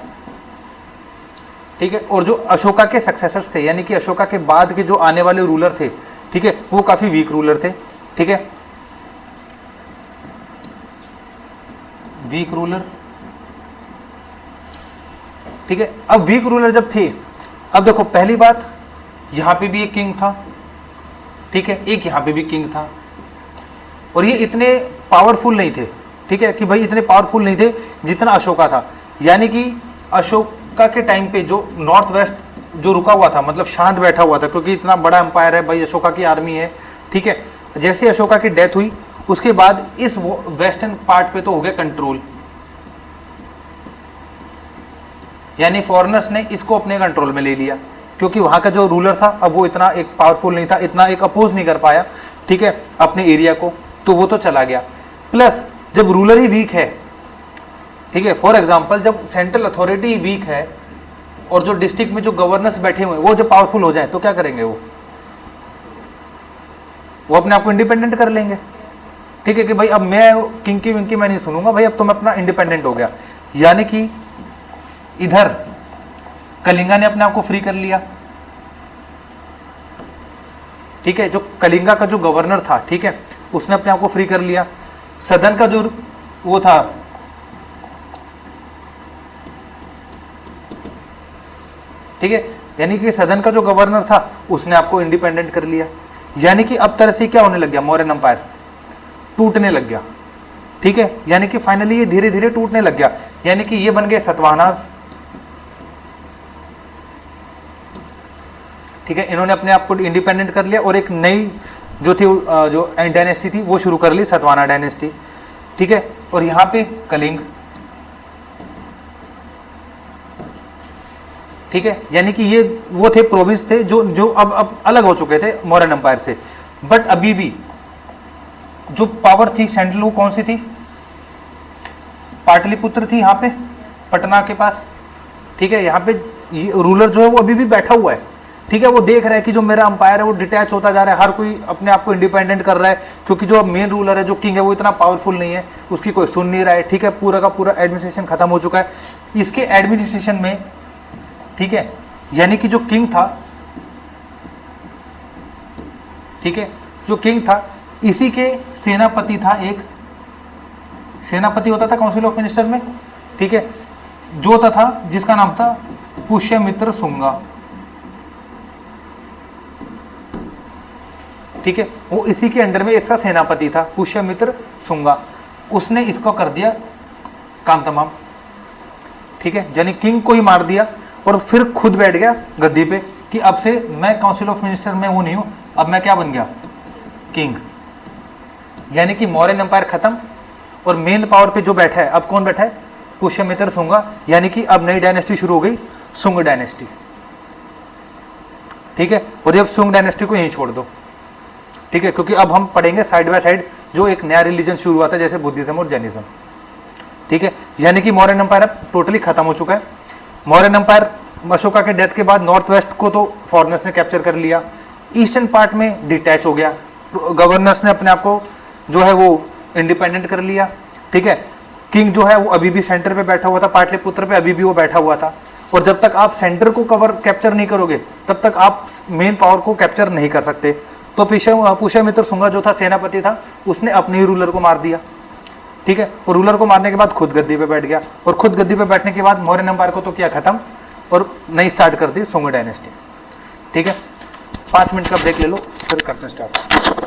ठीक है। और जो अशोका के सक्सेसर्स थे, यानी कि अशोका के बाद के जो आने वाले रूलर थे, ठीक है, वो काफी वीक रूलर थे, ठीक है, वीक रूलर, ठीक है। अब वीक रूलर जब थे, अब देखो पहली बात, यहां पे भी एक किंग था, ठीक है, एक यहां पे भी किंग था, और ये इतने पावरफुल नहीं थे, ठीक है, कि भाई इतने पावरफुल नहीं थे जितना अशोका था। यानी कि अशोका के टाइम पे जो नॉर्थ वेस्ट जो रुका हुआ था, मतलब शांत बैठा हुआ था, क्योंकि इतना बड़ा एम्पायर है भाई, अशोका की आर्मी है, ठीक है। जैसे अशोका की डेथ हुई उसके बाद इस वेस्टर्न पार्ट पे तो हो गया कंट्रोल, यानी फॉरेनर्स ने इसको अपने कंट्रोल में ले लिया, क्योंकि वहां का जो रूलर था अब वो इतना एक पावरफुल नहीं था, इतना एक अपोज नहीं कर पाया, ठीक है, अपने एरिया को, तो वो तो चला गया। प्लस जब रूलर ही वीक है, ठीक है, फॉर एग्जांपल जब सेंट्रल अथॉरिटी वीक है और जो डिस्ट्रिक्ट में जो गवर्नर्स बैठे हुए हैं वो जब पावरफुल हो जाए तो क्या करेंगे, वो अपने आप को इंडिपेंडेंट कर लेंगे, ठीक है, कि भाई अब मैं किंकी विंकी मैं नहीं सुनूंगा भाई, अब तो मैं अपना इंडिपेंडेंट हो गया। यानी कि इधर कलिंगा ने अपने आप को फ्री कर लिया, ठीक है, जो कलिंगा का जो गवर्नर था, ठीक है, उसने अपने आप को फ्री कर लिया। सदन का जो वो था, ठीक है, यानी कि सदन का जो गवर्नर था उसने आपको इंडिपेंडेंट कर लिया। यानी कि अब तरह से क्या होने लग गया, मौर्यन एम्पायर टूटने लग गया, ठीक है, यानी कि फाइनली ये धीरे धीरे टूटने लग गया। यानी कि ये बन गए सतवाहनास, ठीक है, इन्होंने अपने आप को इंडिपेंडेंट कर लिया और एक नई जो थी जो डायनेस्टी थी वो शुरू कर ली, सतवाना डायनेस्टी, ठीक है। और यहाँ पे कलिंग, ठीक है, यानी कि ये वो थे प्रोविंस थे जो जो अब अलग हो चुके थे मौर्यन एम्पायर से, बट अभी भी जो पावर थी सेंट्रल वो कौन सी थी, पाटलिपुत्र थी, यहाँ पे पटना के पास, ठीक है। यहाँ पे रूलर जो है वो अभी भी बैठा हुआ है, ठीक है, वो देख रहा है कि जो मेरा अंपायर है वो डिटैच होता जा रहा है, हर कोई अपने आप को इंडिपेंडेंट कर रहा है, क्योंकि जो मेन रूलर है जो किंग है वो इतना पावरफुल नहीं है, उसकी कोई सुन नहीं रहा है, ठीक है, पूरा का पूरा एडमिनिस्ट्रेशन खत्म हो चुका है। इसके एडमिनिस्ट्रेशन में, ठीक है, यानी कि जो किंग था, ठीक है, जो किंग था इसी के सेनापति था, एक सेनापति होता था काउंसिल ऑफ मिनिस्टर में, ठीक है, जो होता था जिसका नाम था पुष्यमित्र शुंगा, ठीक है, वो इसी के अंडर में इसका सेनापति था पुष्यमित्र शुंगा, उसने इसको कर दिया काम तमाम, ठीक है, यानी किंग को ही मार दिया और फिर खुद बैठ गया गद्दी पे कि अब से मैं काउंसिल ऑफ मिनिस्टर में वो नहीं हूं, अब मैं क्या बन गया, किंग। यानी कि मौर्यन एम्पायर खत्म और मेन पावर पे जो बैठा है अब कौन बैठा है, पुष्यमित्र शुंगा, यानी कि अब नई डायनेस्टी शुरू हो गई, शुंग डायनेस्टी, ठीक है। और अब शुंग डायनेस्टी को यहीं छोड़ दो, ठीक है, क्योंकि अब हम पढ़ेंगे साइड बाय साइड जो एक नया रिलीजन शुरू हुआ था जैसे बुद्धिज्म और जैनिज्म, ठीक है। यानी कि मौर्यन एम्पायर अब टोटली खत्म हो चुका है। मौर्यन एम्पायर अशोका के डेथ के बाद नॉर्थ वेस्ट को तो फॉरेनर्स ने कैप्चर कर लिया, ईस्टर्न पार्ट में डिटैच हो गया, गवर्नर्स ने अपने आप को जो है वो इंडिपेंडेंट कर लिया, ठीक है। किंग जो है वो अभी भी सेंटर पे बैठा हुआ था, पाटलिपुत्र पे अभी भी वो बैठा हुआ था, और जब तक आप सेंटर को कैप्चर नहीं करोगे तब तक आप मेन पावर को कैप्चर नहीं कर सकते। तो पुष्यमित्र शुंगा जो था सेनापति था, उसने अपने ही रूलर को मार दिया, ठीक है, और रूलर को मारने के बाद खुद गद्दी पे बैठ गया, और खुद गद्दी पे बैठने के बाद मौर्यन एम्पायर को तो किया खत्म और नई स्टार्ट कर दी शुंग डायनेस्टी, ठीक है। 5 मिनट का ब्रेक ले लो फिर करते हैं स्टार्ट।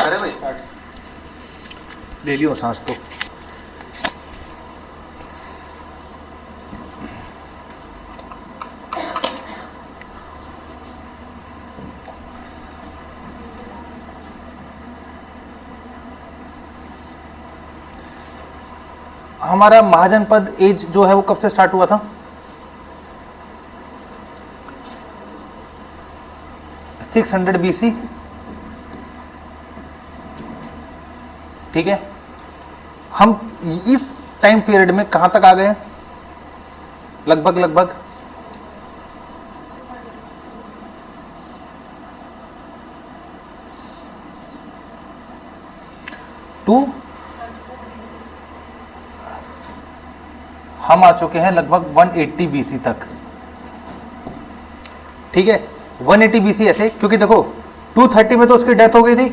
करे भाई स्टार्ट, ले लियो सांस तो। हमारा महाजनपद एज जो है वो कब से स्टार्ट हुआ था? 600 BC, ठीक है। हम इस टाइम पीरियड में कहां तक आ गए? लगभग टू, हम आ चुके हैं लगभग 180 BC तक, ठीक है। 180 BC ऐसे क्योंकि देखो 230 में तो उसकी डेथ हो गई थी,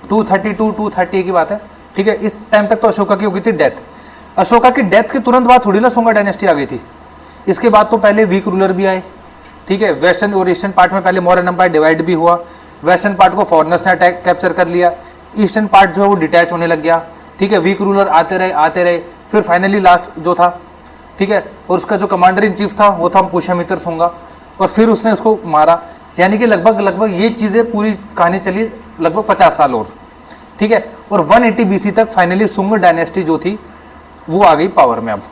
232 230 की बात है, ठीक है। इस टाइम तक तो अशोका की हो गई थी डेथ। अशोका की डेथ के तुरंत बाद थोड़ी ना सुंगा डायनेस्टी आ गई थी। इसके बाद तो पहले वीक रूलर भी आए, ठीक है। वेस्टर्न और ईस्टर्न पार्ट में पहले मौर्यन एम्पायर डिवाइड भी हुआ। वेस्टर्न पार्ट को फॉरनर्स ने अटैक कैप्चर कर लिया, ईस्टर्न पार्ट जो है वो डिटैच होने लग गया, ठीक है। वीक रूलर आते रहे, फिर फाइनली लास्ट जो था, ठीक है, और उसका जो कमांडर इन चीफ था वो था पुष्यमित्र सुंगा, और फिर उसने उसको मारा। यानी कि लगभग ये चीज़ें पूरी कहानी चली लगभग 50 साल और, ठीक है। और 180 BC तक फाइनली सुंग डायनेस्टी जो थी वो आ गई पावर में अब,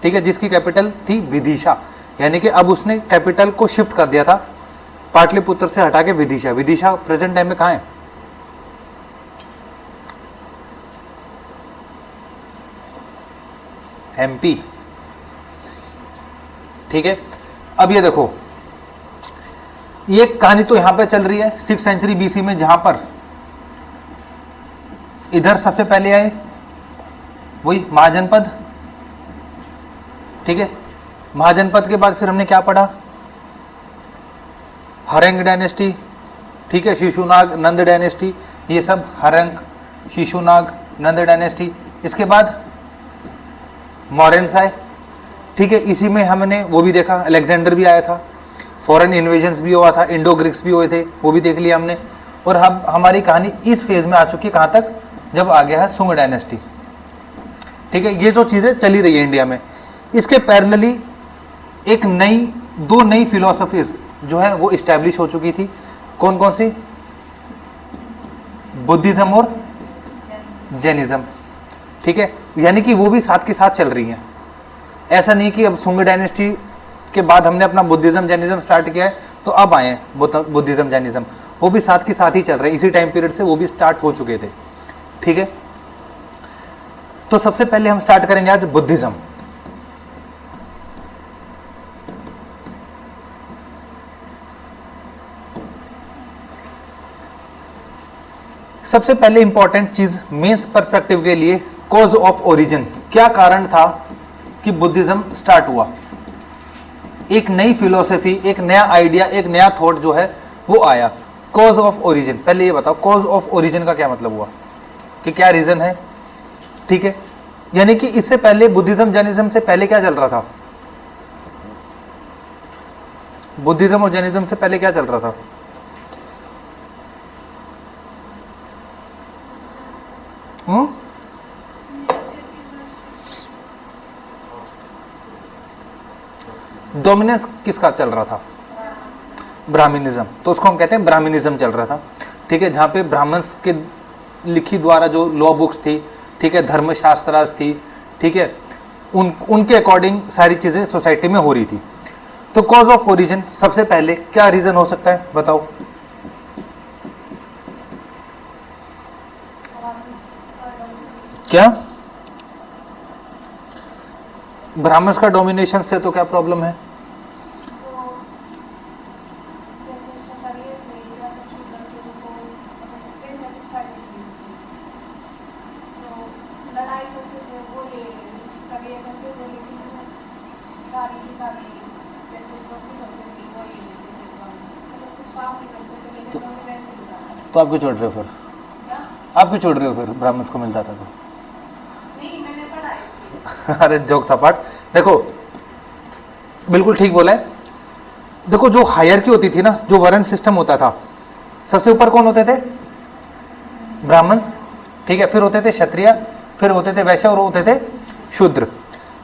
ठीक है, जिसकी कैपिटल थी विदिशा। यानी कि अब उसने कैपिटल को शिफ्ट कर दिया था पाटलिपुत्र से हटा के विदिशा। विदिशा प्रेजेंट टाइम में कहाँ है? MP, ठीक है। अब ये देखो, ये कहानी तो यहां पे चल रही है 6th सेंचुरी BC में, जहां पर इधर सबसे पहले आए वही महाजनपद, ठीक है। महाजनपद के बाद फिर हमने क्या पढ़ा? हरेंग डायनेस्टी, ठीक है, शिशुनाग, नंद डायनेस्टी, ये सब हरेंग, शिशुनाग, नंद डायनेस्टी। इसके बाद मौर्यंस आए, ठीक है। इसी में हमने वो भी देखा, अलेक्जेंडर भी आया था, फॉरेन इन्वेजन्स भी हुआ था, इंडो ग्रीक्स भी हुए थे, वो भी देख लिया हमने। और अब हमारी कहानी इस फेज में आ चुकी है, कहाँ तक? जब आ गया है सुंग डायनेस्टी, ठीक है। ये जो चीज़ें चली रही है इंडिया में, इसके पैरेलली एक दो नई फिलोसफीज जो है वो इस्टेब्लिश हो चुकी थी। कौन कौन सी? बुद्धिज्म और जैनिज्म, ठीक है। यानी कि वो भी साथ के साथ चल रही हैं। ऐसा नहीं कि अब सुंग डायनेस्टी के बाद हमने अपना बुद्धिज्म जैनिज्म स्टार्ट किया है तो अब आए हैं बुद्धिज्म जैनिज्म, वो भी साथ के साथ ही चल रहे हैं। इसी टाइम पीरियड से वो भी स्टार्ट हो चुके थे, ठीक है। तो सबसे पहले हम स्टार्ट करेंगे आज बुद्धिज्म। सबसे पहले इंपॉर्टेंट चीज मेंस पर्सपेक्टिव के लिए, कॉज ऑफ ओरिजिन। क्या कारण था कि बुद्धिज्म स्टार्ट हुआ? एक नई फिलोसफी, एक नया आइडिया, एक नया थॉट जो है वो आया। कॉज ऑफ ओरिजिन, पहले ये बताओ कॉज ऑफ ओरिजिन का क्या मतलब हुआ, कि क्या रीजन है, ठीक है। यानी कि इससे पहले बुद्धिज्म जैनिज्म से पहले क्या चल रहा था? बुद्धिज्म और जैनिज्म से पहले क्या चल रहा था? डोमिनेंस किसका चल रहा था? ब्राह्मणिज्म। तो उसको हम कहते हैं ब्राह्मणिज्म चल रहा था, ठीक है। जहाँ पे ब्राह्मण्स के लिखी द्वारा जो लॉ बुक्स थी, ठीक है, धर्मशास्त्रास थी, ठीक है, उनके अकॉर्डिंग सारी चीज़ें सोसाइटी में हो रही थी। तो कॉज ऑफ ओरिजिन, सबसे पहले क्या रीज़न हो सकता है बताओ? क्या ब्राह्मण्स का डोमिनेशन से तो क्या प्रॉब्लम है? तो आप क्यों छोड़ रहे हो फिर? आप क्यों छोड़ रहे हो फिर? ब्राह्मण्स को मिल जाता तो? नहीं, मैंने पढ़ा इसलिए। अरे जोक सपाट, देखो बिल्कुल ठीक बोला है। देखो जो हायरार्की होती थी ना, जो वर्ण सिस्टम होता था, सबसे ऊपर कौन होते थे? ब्राह्मण्स, ठीक है, फिर होते थे क्षत्रिय, फिर होते थे वैश्य और होते थे शूद्र,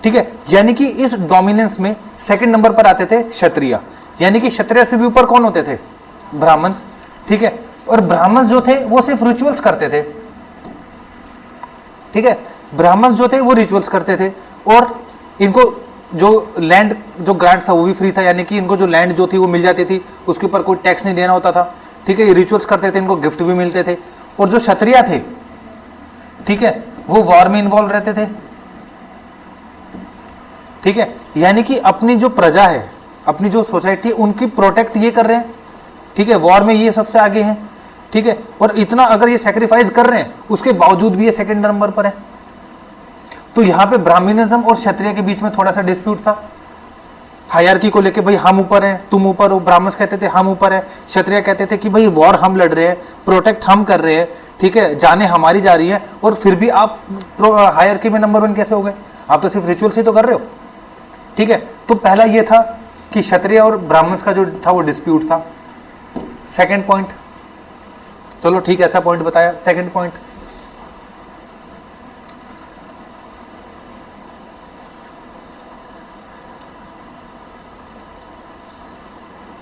ठीक है। यानी कि इस डोमिनेंस में सेकंड नंबर पर आते थे क्षत्रिय, यानी कि क्षत्रिय से भी ऊपर कौन होते थे? ब्राह्मण्स, ठीक है। और ब्राह्मण्स जो थे वो सिर्फ रिचुअल्स करते थे, ठीक है, ब्राह्मण्स जो थे वो रिचुअल्स करते थे, और इनको जो लैंड जो ग्रांट था वो भी फ्री था, यानी कि इनको जो लैंड जो थी वो मिल जाती थी, उसके ऊपर कोई टैक्स नहीं देना होता था, ठीक है। ये रिचुअल्स करते थे, इनको गिफ्ट भी मिलते थे। और जो क्षत्रिय थे, ठीक है, वो वॉर में इन्वॉल्व रहते थे, ठीक है, यानी कि अपनी जो प्रजा है, अपनी जो सोसाइटी, उनकी प्रोटेक्ट ये कर रहे हैं, ठीक है, वॉर में ये सबसे आगे हैं, ठीक है। और इतना अगर ये सेक्रीफाइस कर रहे हैं उसके बावजूद भी ये सेकंड नंबर पर है। तो यहां पे ब्राह्मणिज्म और क्षत्रिय के बीच में थोड़ा सा डिस्प्यूट था, हायरार्की को लेके, भाई हम ऊपर हैं तुम ऊपर हो। ब्राह्मण कहते थे हम ऊपर है, क्षत्रिय कहते थे कि भाई वॉर हम लड़ रहे हैं, प्रोटेक्ट हम कर रहे हैं, ठीक है, जाने हमारी जा रही है, और फिर भी आप हायरार्की में नंबर 1 कैसे हो गए? आप तो सिर्फ रिचुअल्स ही तो कर रहे हो, ठीक है। तो पहला ये था कि क्षत्रिय और ब्राह्मण का जो था वो डिस्प्यूट था। सेकंड पॉइंट, चलो ठीक है, अच्छा पॉइंट बताया। सेकंड पॉइंट,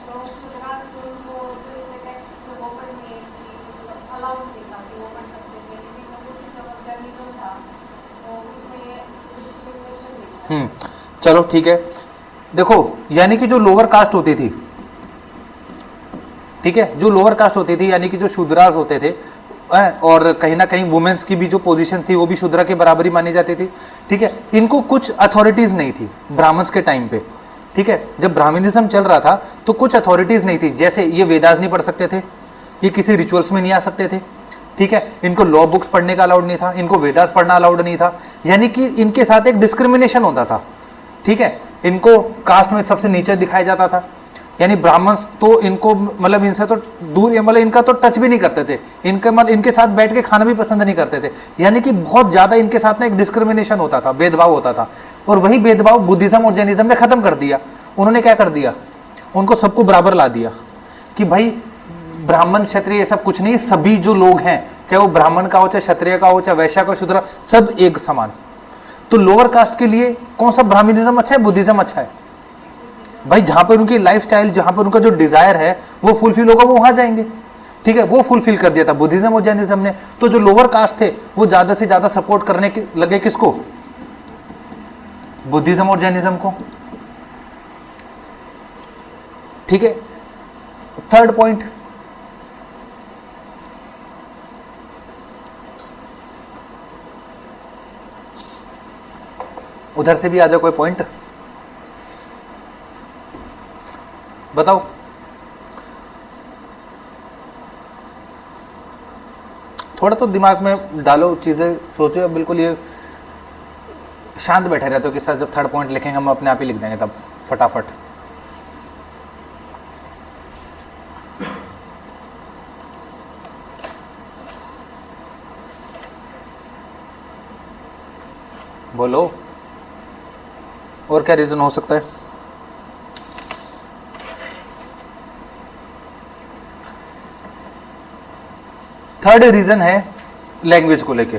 तो शुद्रास तो उनको जो इनके टेक्स्ट में वो पढ़ने अलाउड नहीं था कि वो पढ़ सकते थे, लेकिन जो बुद्धिज्म और जैनिज्म था तो उसमें डिस्क्रिमिनेशन नहीं था। चलो ठीक है। देखो, यानी कि जो लोअर कास्ट होती थी, ठीक है, जो लोअर कास्ट होती थी, यानी कि जो शूद्रास होते थे, और कहीं ना कहीं वुमेन्स की भी जो पोजीशन थी वो भी शूद्र के बराबरी मानी जाती थी, ठीक है। इनको कुछ अथॉरिटीज नहीं थी ब्राह्मण्स के टाइम पे, ठीक है। जब ब्राह्मणिज्म चल रहा था तो कुछ अथॉरिटीज नहीं थी, जैसे ये वेदास नहीं पढ़ सकते थे, ये किसी रिचुअल्स में नहीं आ सकते थे, ठीक है, इनको लॉ बुक्स पढ़ने का अलाउड नहीं था, इनको वेदास पढ़ना अलाउड नहीं था, यानी कि इनके साथ एक डिस्क्रिमिनेशन होता था, ठीक है। इनको कास्ट में सबसे नीचे दिखाया जाता था, यानी ब्राह्मण्स तो इनको मतलब इनसे तो दूर, मतलब इनका तो टच भी नहीं करते थे, इनके मतलब इनके साथ बैठ के खाना भी पसंद नहीं करते थे, यानी कि बहुत ज़्यादा इनके साथ ना एक डिस्क्रिमिनेशन होता था, भेदभाव होता था। और वही भेदभाव बुद्धिज्म और जैनिज्म ने खत्म कर दिया। उन्होंने क्या कर दिया, उनको सबको बराबर ला दिया कि भाई ब्राह्मण क्षत्रिय ये सब कुछ नहीं, सभी जो लोग हैं, चाहे वो ब्राह्मण का हो, चाहे क्षत्रिय का हो, चाहे वैश्य का, शूद्र, सब एक समान। तो लोअर कास्ट के लिए कौन सा ब्राह्मणिज्म अच्छा है, बुद्धिज्म अच्छा है? भाई जहां पर उनकी लाइफस्टाइल, जहां पर उनका जो डिजायर है वो फुलफिल होगा, वो वहां जाएंगे, ठीक है। वो फुलफिल कर दिया था बुद्धिज्म और जैनिज्म ने। तो जो लोअर कास्ट थे वो ज्यादा से ज्यादा सपोर्ट करने के लगे किसको? बुद्धिज्म और जैनिज्म को, ठीक है। थर्ड पॉइंट, उधर से भी आ जाओ कोई पॉइंट बताओ। थोड़ा तो दिमाग में डालो चीजें, सोचो, बिल्कुल ये शांत बैठे रहते हो कि सर जब थर्ड पॉइंट लिखेंगे हम अपने आप ही लिख देंगे, तब फटाफट। बोलो, और क्या रीजन हो सकता है? थर्ड रीजन है लैंग्वेज को लेके।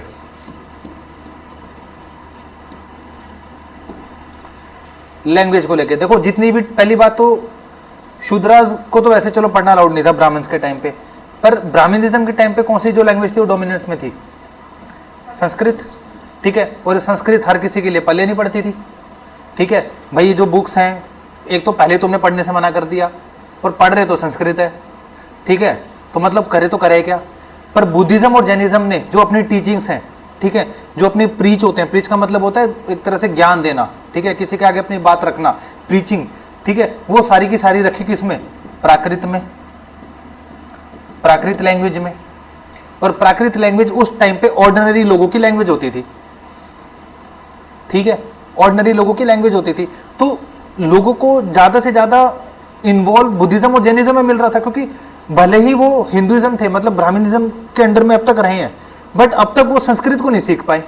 लैंग्वेज को लेके देखो, जितनी भी, पहली बात तो शूद्रास को तो वैसे चलो पढ़ना अलाउड नहीं था ब्राह्मण्स के टाइम पे, पर ब्राह्मणिज्म के टाइम पे कौन सी जो लैंग्वेज थी वो डोमिनेंस में थी? संस्कृत, ठीक है। और संस्कृत हर किसी के लिए पल्ले नहीं पड़ती थी, ठीक है। भाई ये जो बुक्स हैं, एक तो पहले तुमने पढ़ने से मना कर दिया, और पढ़ रहे तो संस्कृत है, ठीक है, तो मतलब करे तो करे क्या। पर बुद्धिज्म और जैनिज्म ने जो अपनी टीचिंग्स हैं, ठीक है, जो अपनी प्रीच होते हैं, प्रीच का मतलब होता है एक तरह से ज्ञान देना, ठीक है, किसी के आगे अपनी बात रखना, प्रीचिंग, ठीक है, वो सारी की सारी रखी किसमें? प्राकृत में, प्राकृत लैंग्वेज में। और प्राकृत लैंग्वेज उस टाइम पे ऑर्डिनरी लोगों की लैंग्वेज होती थी, ठीक है, ऑर्डिनरी लोगों की लैंग्वेज होती थी। तो लोगों को ज्यादा से ज्यादा इन्वॉल्व बुद्धिज्म और जैनिज्म में मिल रहा था, क्योंकि भले ही वो हिंदुइज्म थे, मतलब ब्राह्मणिज्म के अंडर में अब तक रहे हैं, बट अब तक वो संस्कृत को नहीं सीख पाए,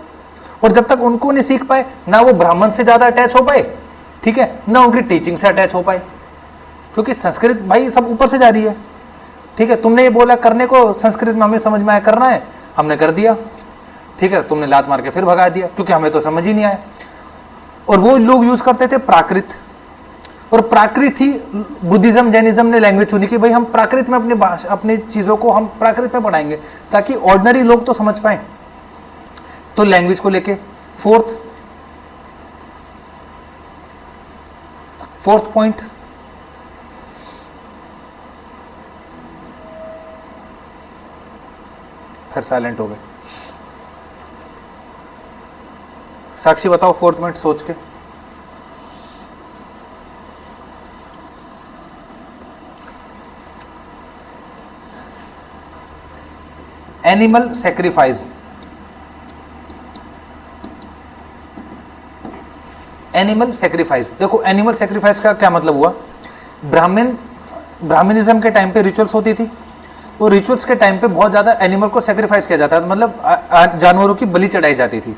और जब तक उनको नहीं सीख पाए, ना वो ब्राह्मण से ज्यादा अटैच हो पाए, ठीक है, ना उनकी टीचिंग से अटैच हो पाए, क्योंकि संस्कृत भाई सब ऊपर से जा रही है, ठीक है। तुमने ये बोला करने को, संस्कृत में हमें समझ में आया करना है, हमने कर दिया, ठीक है, तुमने लात मार के फिर भगा दिया, क्योंकि हमें तो समझ ही नहीं आया। और वो लोग यूज करते थे प्राकृत, और प्राकृत ही बुद्धिज्म जैनिज्म ने लैंग्वेज चुनी कि भाई हम प्राकृत में अपनी भाषा, अपनी चीज़ों को हम प्राकृत में पढ़ाएंगे ताकि ऑर्डिनरी लोग तो समझ पाए। तो लैंग्वेज को लेके फोर्थ पॉइंट, फिर साइलेंट हो गए। साक्षी बताओ फोर्थ पॉइंट सोच के। Animal sacrifice. एनिमल सेक्रीफाइस, देखो एनिमल सेक्रीफाइस का क्या मतलब हुआ। ब्राह्मणिज्म के टाइम पे रिचुअल्स होती थी, तो रिचुअल्स के टाइम पे बहुत ज़्यादा एनिमल को सेक्रीफाइस किया जाता था, मतलब जानवरों की बलि चढ़ाई जाती थी,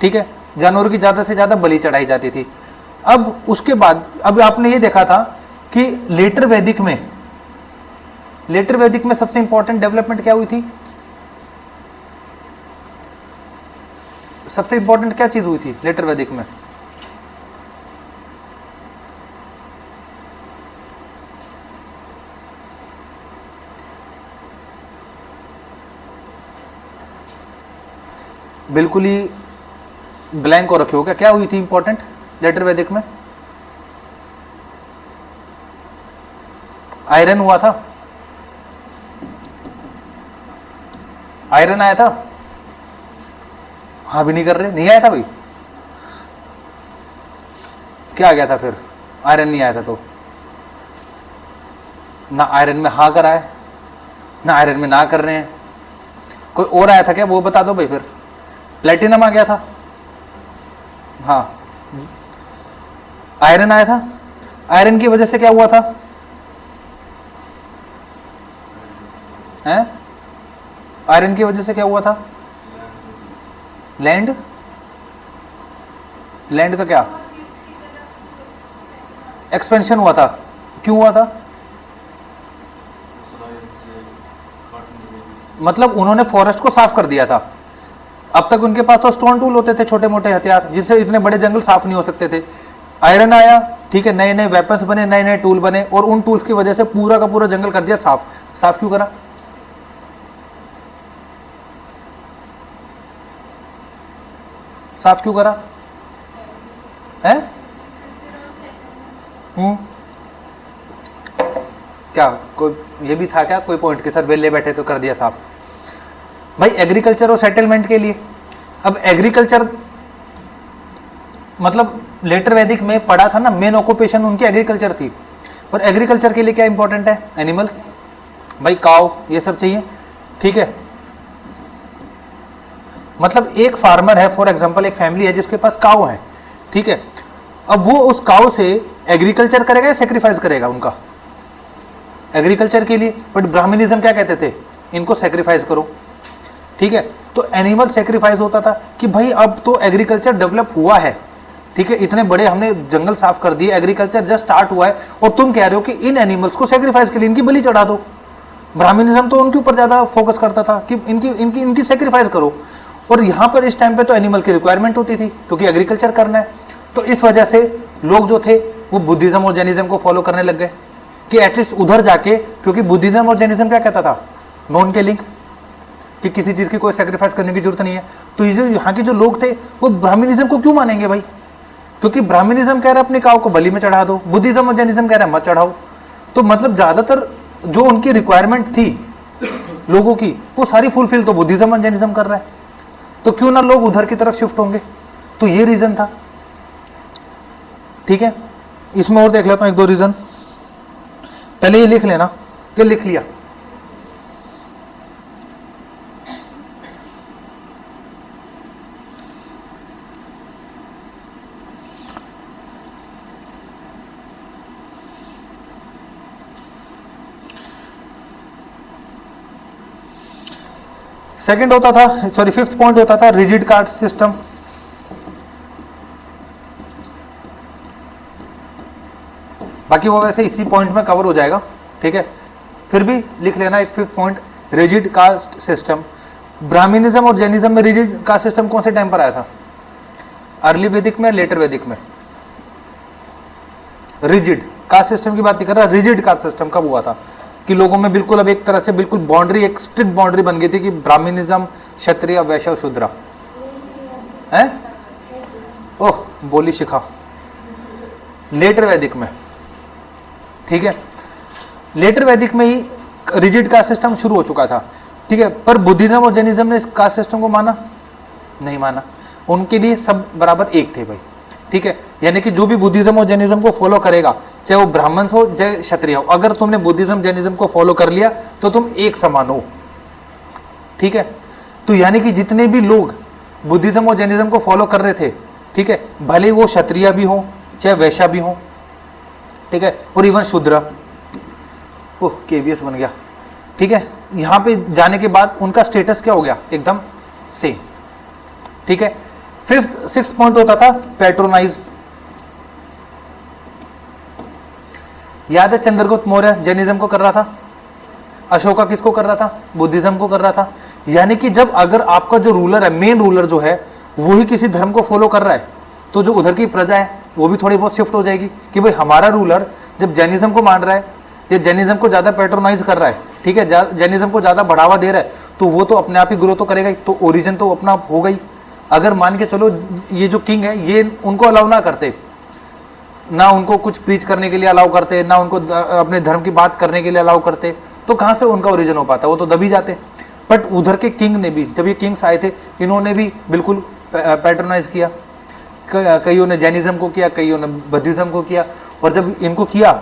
ठीक है, जानवरों की ज़्यादा से ज़्यादा बलि चढ़ाई जाती थी। अब उसके बाद अब आपने ये देखा था कि लेटर वैदिक में सबसे इंपॉर्टेंट डेवलपमेंट क्या हुई थी, सबसे इंपॉर्टेंट क्या चीज़ हुई थी लेटर वैदिक में? बिल्कुल ही ब्लैंक हो रखे हो क्या हुई थी इंपॉर्टेंट लेटर वैदिक में? आयरन हुआ था, आयरन आया था। हाँ भी नहीं कर रहे, नहीं आया था भाई, क्या आ गया था फिर? आयरन नहीं आया था तो ना आयरन में हाँ कर आए, ना आयरन में ना कर रहे हैं। कोई और आया था क्या, वो बता दो भाई। फिर प्लेटिनम आ गया था, हाँ आयरन आया था। आयरन की वजह से क्या हुआ था? हैं? आयरन की वजह से क्या हुआ था? लैंड का क्या एक्सपेंशन हुआ था? क्यों हुआ था? मतलब उन्होंने फॉरेस्ट को साफ कर दिया था। अब तक उनके पास तो स्टोन टूल होते थे, छोटे मोटे हथियार, जिनसे इतने बड़े जंगल साफ नहीं हो सकते थे। आयरन आया, ठीक है, नए नए वेपन्स बने, नए नए टूल बने, और उन टूल्स की वजह से पूरा का पूरा जंगल कर दिया साफ। साफ क्यों करा? साफ क्यों करा है? क्या कोई ये भी था क्या कोई पॉइंट के सर वेले बैठे तो कर दिया साफ? भाई एग्रीकल्चर और सेटलमेंट के लिए। अब एग्रीकल्चर मतलब लेटर वैदिक में पढ़ा था ना, मेन ऑक्यूपेशन उनकी एग्रीकल्चर थी। और एग्रीकल्चर के लिए क्या इंपॉर्टेंट है? एनिमल्स, भाई काउ, ये सब चाहिए, ठीक है। मतलब एक फार्मर है, फॉर एग्जांपल एक फैमिली है जिसके पास काउ है, ठीक है। अब वो उस काउ से एग्रीकल्चर करेगा या सेक्रीफाइस करेगा उनका? एग्रीकल्चर के लिए। बट ब्राह्मणिज्म क्या कहते थे? इनको सेक्रीफाइस करो, ठीक है। तो एनिमल सेक्रीफाइस होता था कि भाई अब तो एग्रीकल्चर डेवलप हुआ है, ठीक है, इतने बड़े हमने जंगल साफ कर दिए, एग्रीकल्चर जस्ट स्टार्ट हुआ है, और तुम कह रहे हो कि इन एनिमल्स को सेक्रीफाइस के लिए इनकी बलि चढ़ा दो। ब्राह्मणिज्म तो उनके ऊपर ज़्यादा फोकस करता था कि इनकी सेक्रीफाइस करो। और यहाँ पर इस टाइम पे तो एनिमल की रिक्वायरमेंट होती थी क्योंकि एग्रीकल्चर करना है। तो इस वजह से लोग जो थे वो बुद्धिज्म और जैनिज्म को फॉलो करने लग गए कि एटलीस्ट उधर जाके, क्योंकि बुद्धिज्म और जैनिज्म क्या कहता था? नॉन किलिंग, कि किसी चीज़ की कोई सेक्रीफाइस करने की जरूरत नहीं है। तो ये जो यहाँ के जो लोग थे वो ब्राह्मणिज्म को क्यों मानेंगे भाई? क्योंकि ब्राह्मणिज्म कह रहा है अपने काऊ को बलि में चढ़ा दो, बुद्धिज्म और जैनिज्म कह रहा है मत चढ़ाओ। तो मतलब ज़्यादातर जो उनकी रिक्वायरमेंट थी लोगों की वो सारी फुलफिल तो बुद्धिज्म और जैनिज्म कर रहा है, तो क्यों ना लोग उधर की तरफ शिफ्ट होंगे। तो ये रीज़न था, ठीक है। इसमें और देख लेता हूँ एक दो रीज़न। पहले ये लिख लेना कि लिख लिया। सेकंड होता था, सॉरी फिफ्थ पॉइंट होता था रिजिड कास्ट सिस्टम। बाकी वो वैसे इसी पॉइंट में कवर हो जाएगा, ठीक है। फिर भी लिख लेना एक fifth point, rigid caste system. Brahmanism और जैनिज्म में रिजिड कास्ट सिस्टम कौन से टाइम पर आया था? अर्ली वैदिक में, लेटर वैदिक में? रिजिड कास्ट सिस्टम की बात नहीं कर रहा, रिजिड कास्ट सिस्टम कब हुआ था कि लोगों में बिल्कुल अब एक तरह से बिल्कुल बाउंड्री, एक स्ट्रिक्ट बाउंड्री बन गई थी कि ब्राह्मणिज्म, क्षत्रिय, वैश्य और शूद्र है? ओह बोली शिखा। लेटर वैदिक में, ठीक है, लेटर वैदिक में ही रिजिड कास्ट सिस्टम शुरू हो चुका था, ठीक है। पर बुद्धिज्म और जैनिज्म ने इस कास्ट सिस्टम को माना नहीं माना, उनके लिए सब बराबर एक थे भाई, ठीक है। यानी कि जो भी बुद्धिज्म और जैनिज्म को फॉलो करेगा, चाहे वो ब्राह्मण हो चाहे क्षत्रिय हो, अगर तुमने बुद्धिज्म जैनिज्म को फॉलो कर लिया तो तुम एक समान हो, ठीक है। तो यानी कि जितने भी लोग बुद्धिज्म और जैनिज्म को फॉलो कर रहे थे, ठीक है, भले वो क्षत्रिय भी हो चाहे वैश्य भी हो, ठीक है, और इवन शूद्र, ओह केवीएस बन गया, ठीक है। यहां पे जाने के बाद उनका स्टेटस क्या हो गया? एकदम सेम, ठीक है। फिफ्थ सिक्स्थ पॉइंट होता था पैट्रोनाइज। याद है चंद्रगुप्त मौर्य जैनिज्म को कर रहा था, अशोका किसको कर रहा था? बुद्धिज्म को कर रहा था। यानी कि जब अगर आपका जो रूलर है, मेन रूलर जो है, वो ही किसी धर्म को फॉलो कर रहा है, तो जो उधर की प्रजा है वो भी थोड़ी बहुत शिफ्ट हो जाएगी कि भाई हमारा रूलर जब जैनिज्म को मान रहा है या जैनिज्म को ज़्यादा पैट्रोनाइज कर रहा है, ठीक है, जैनिज्म को ज़्यादा बढ़ावा दे रहा है, तो वो तो अपने आप ही ग्रो तो करेगा ही, तो ओरिजिन तो अपना आप होगा ही। अगर मान के चलो ये जो किंग है ये उनको अलाउ ना करते, ना उनको कुछ प्रीच करने के लिए अलाउ करते, ना उनको अपने धर्म की बात करने के लिए अलाउ करते, तो कहाँ से उनका ओरिजिन हो पाता? वो तो दबी जाते। बट उधर के किंग ने भी, जब ये किंग्स आए थे, इन्होंने भी बिल्कुल पैट्रोनाइज किया, कईयों ने जैनिज्म को किया, कईयों ने बुद्धिज्म को किया, और जब इनको किया,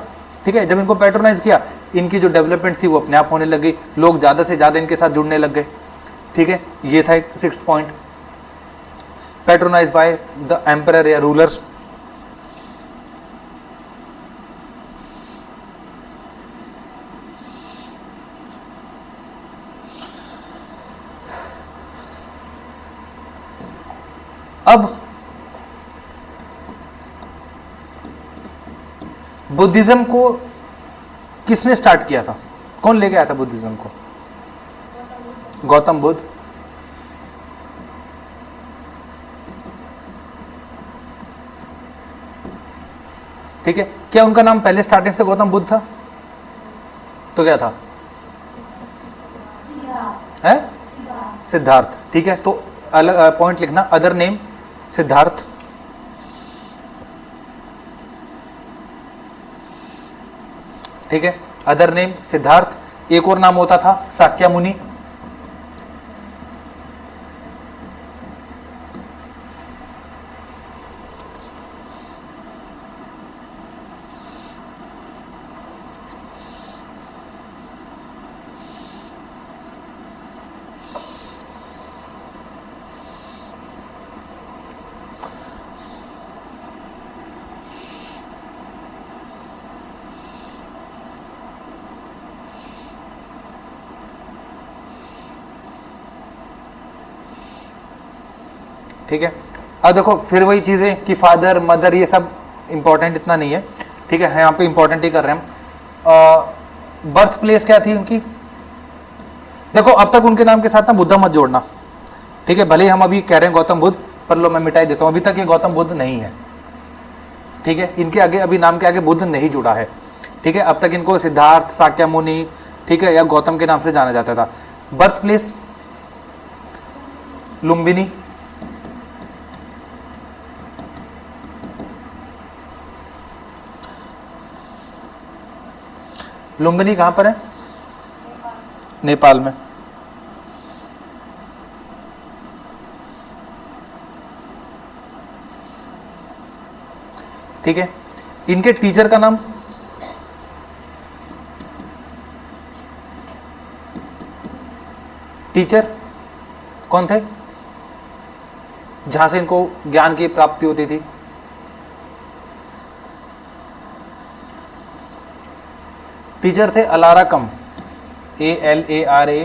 ठीक है, जब इनको पैट्रोनाइज किया, इनकी जो डेवलपमेंट थी वो अपने आप होने लग गई, लोग ज़्यादा से ज़्यादा इनके साथ जुड़ने लग गए, ठीक है। ये था एक sixth point, patronise by the emperor या रूलर्स। अब बुद्धिज्म को किसने स्टार्ट किया था? कौन लेके आया था बुद्धिज्म को? गौतम बुद्ध। ठीक है, क्या उनका नाम पहले स्टार्टिंग से गौतम बुद्ध था? तो क्या था? है सिद्धार्थ। ठीक है, तो अलग पॉइंट लिखना, अदर नेम सिद्धार्थ। ठीक है, अदर नेम सिद्धार्थ। एक और नाम होता था साक्या मुनि। ठीक है, अब देखो फिर वही चीज़ें कि फादर मदर ये सब इंपॉर्टेंट इतना नहीं है। ठीक है, यहाँ पे इंपॉर्टेंट ही कर रहे हैं हम। बर्थ प्लेस क्या थी उनकी? देखो अब तक उनके नाम के साथ ना बुद्धा मत जोड़ना। ठीक है, भले ही हम अभी कह रहे हैं गौतम बुद्ध, पर लो मैं मिटाई देता हूँ, अभी तक ये गौतम बुद्ध नहीं है। ठीक है, इनके आगे अभी नाम के आगे बुद्ध नहीं जुड़ा है। ठीक है, अब तक इनको सिद्धार्थ, साक्या मुनि, ठीक है, या गौतम के नाम से जाना जाता था। Birth place Lumbini. लुम्बिनी कहाँ पर है? नेपाल में। ठीक है, इनके टीचर का नाम? टीचर कौन थे जहां से इनको ज्ञान की प्राप्ति होती थी? टीचर थे अलाराकम, ALARAKAMA।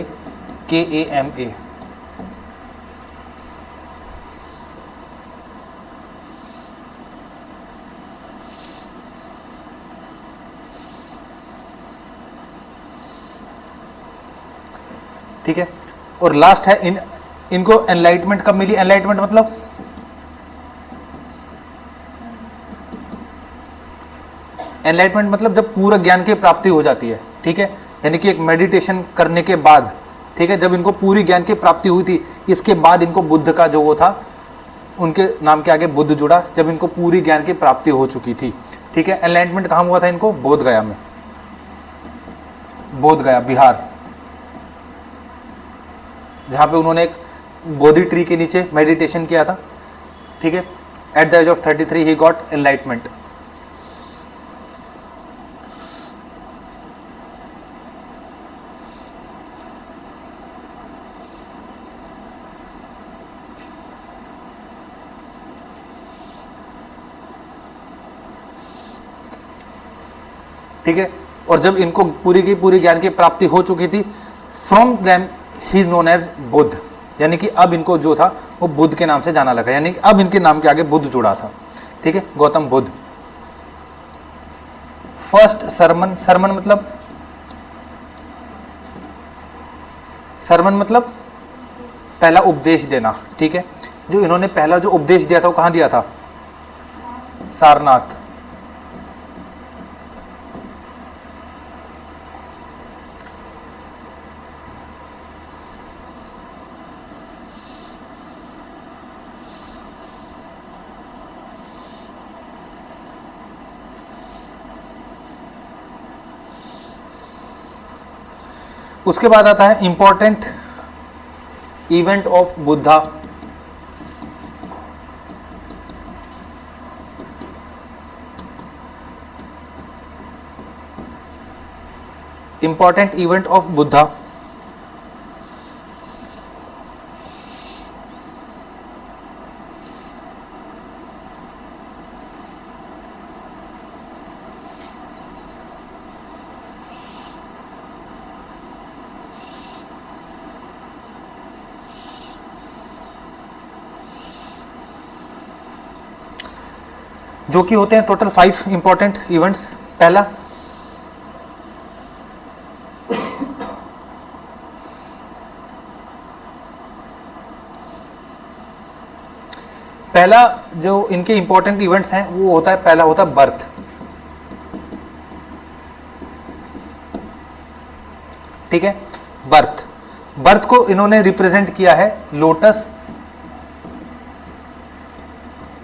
ठीक है, और लास्ट है इनको एनलाइटमेंट कब मिली? एनलाइटमेंट मतलब जब पूरा ज्ञान की प्राप्ति हो जाती है, ठीक है, यानी कि एक मेडिटेशन करने के बाद, ठीक है, जब इनको पूरी ज्ञान की प्राप्ति हुई थी, इसके बाद इनको बुद्ध का जो वो था, उनके नाम के आगे बुद्ध जुड़ा, जब इनको पूरी ज्ञान की प्राप्ति हो चुकी थी, ठीक है। एनलाइटमेंट कहाँ हुआ था इनको? बोध गया में, बोध गया बिहार, जहाँ पे उन्होंने एक बोधि ट्री के नीचे मेडिटेशन किया था, ठीक है। At the age of 33 he got enlightenment. ठीक है, और जब इनको पूरी की पूरी ज्ञान की प्राप्ति हो चुकी थी, from them he is known as Buddha, यानी कि अब इनको जो था वो बुद्ध के नाम से जाना लगा, यानी कि अब इनके नाम के आगे बुद्ध जुड़ा था, ठीक है, गौतम बुद्ध। फर्स्ट सरमन, सरमन मतलब पहला उपदेश देना, ठीक है। जो इन्होंने पहला जो उपदेश दिया था वो कहाँ दिया था? सारनाथ। उसके बाद आता है important event of Buddha. Important event of Buddha, जो कि होते हैं टोटल 5 इंपॉर्टेंट इवेंट्स। पहला जो इनके इंपॉर्टेंट इवेंट्स हैं वो होता है, पहला होता है बर्थ, ठीक है। बर्थ को इन्होंने रिप्रेजेंट किया है लोटस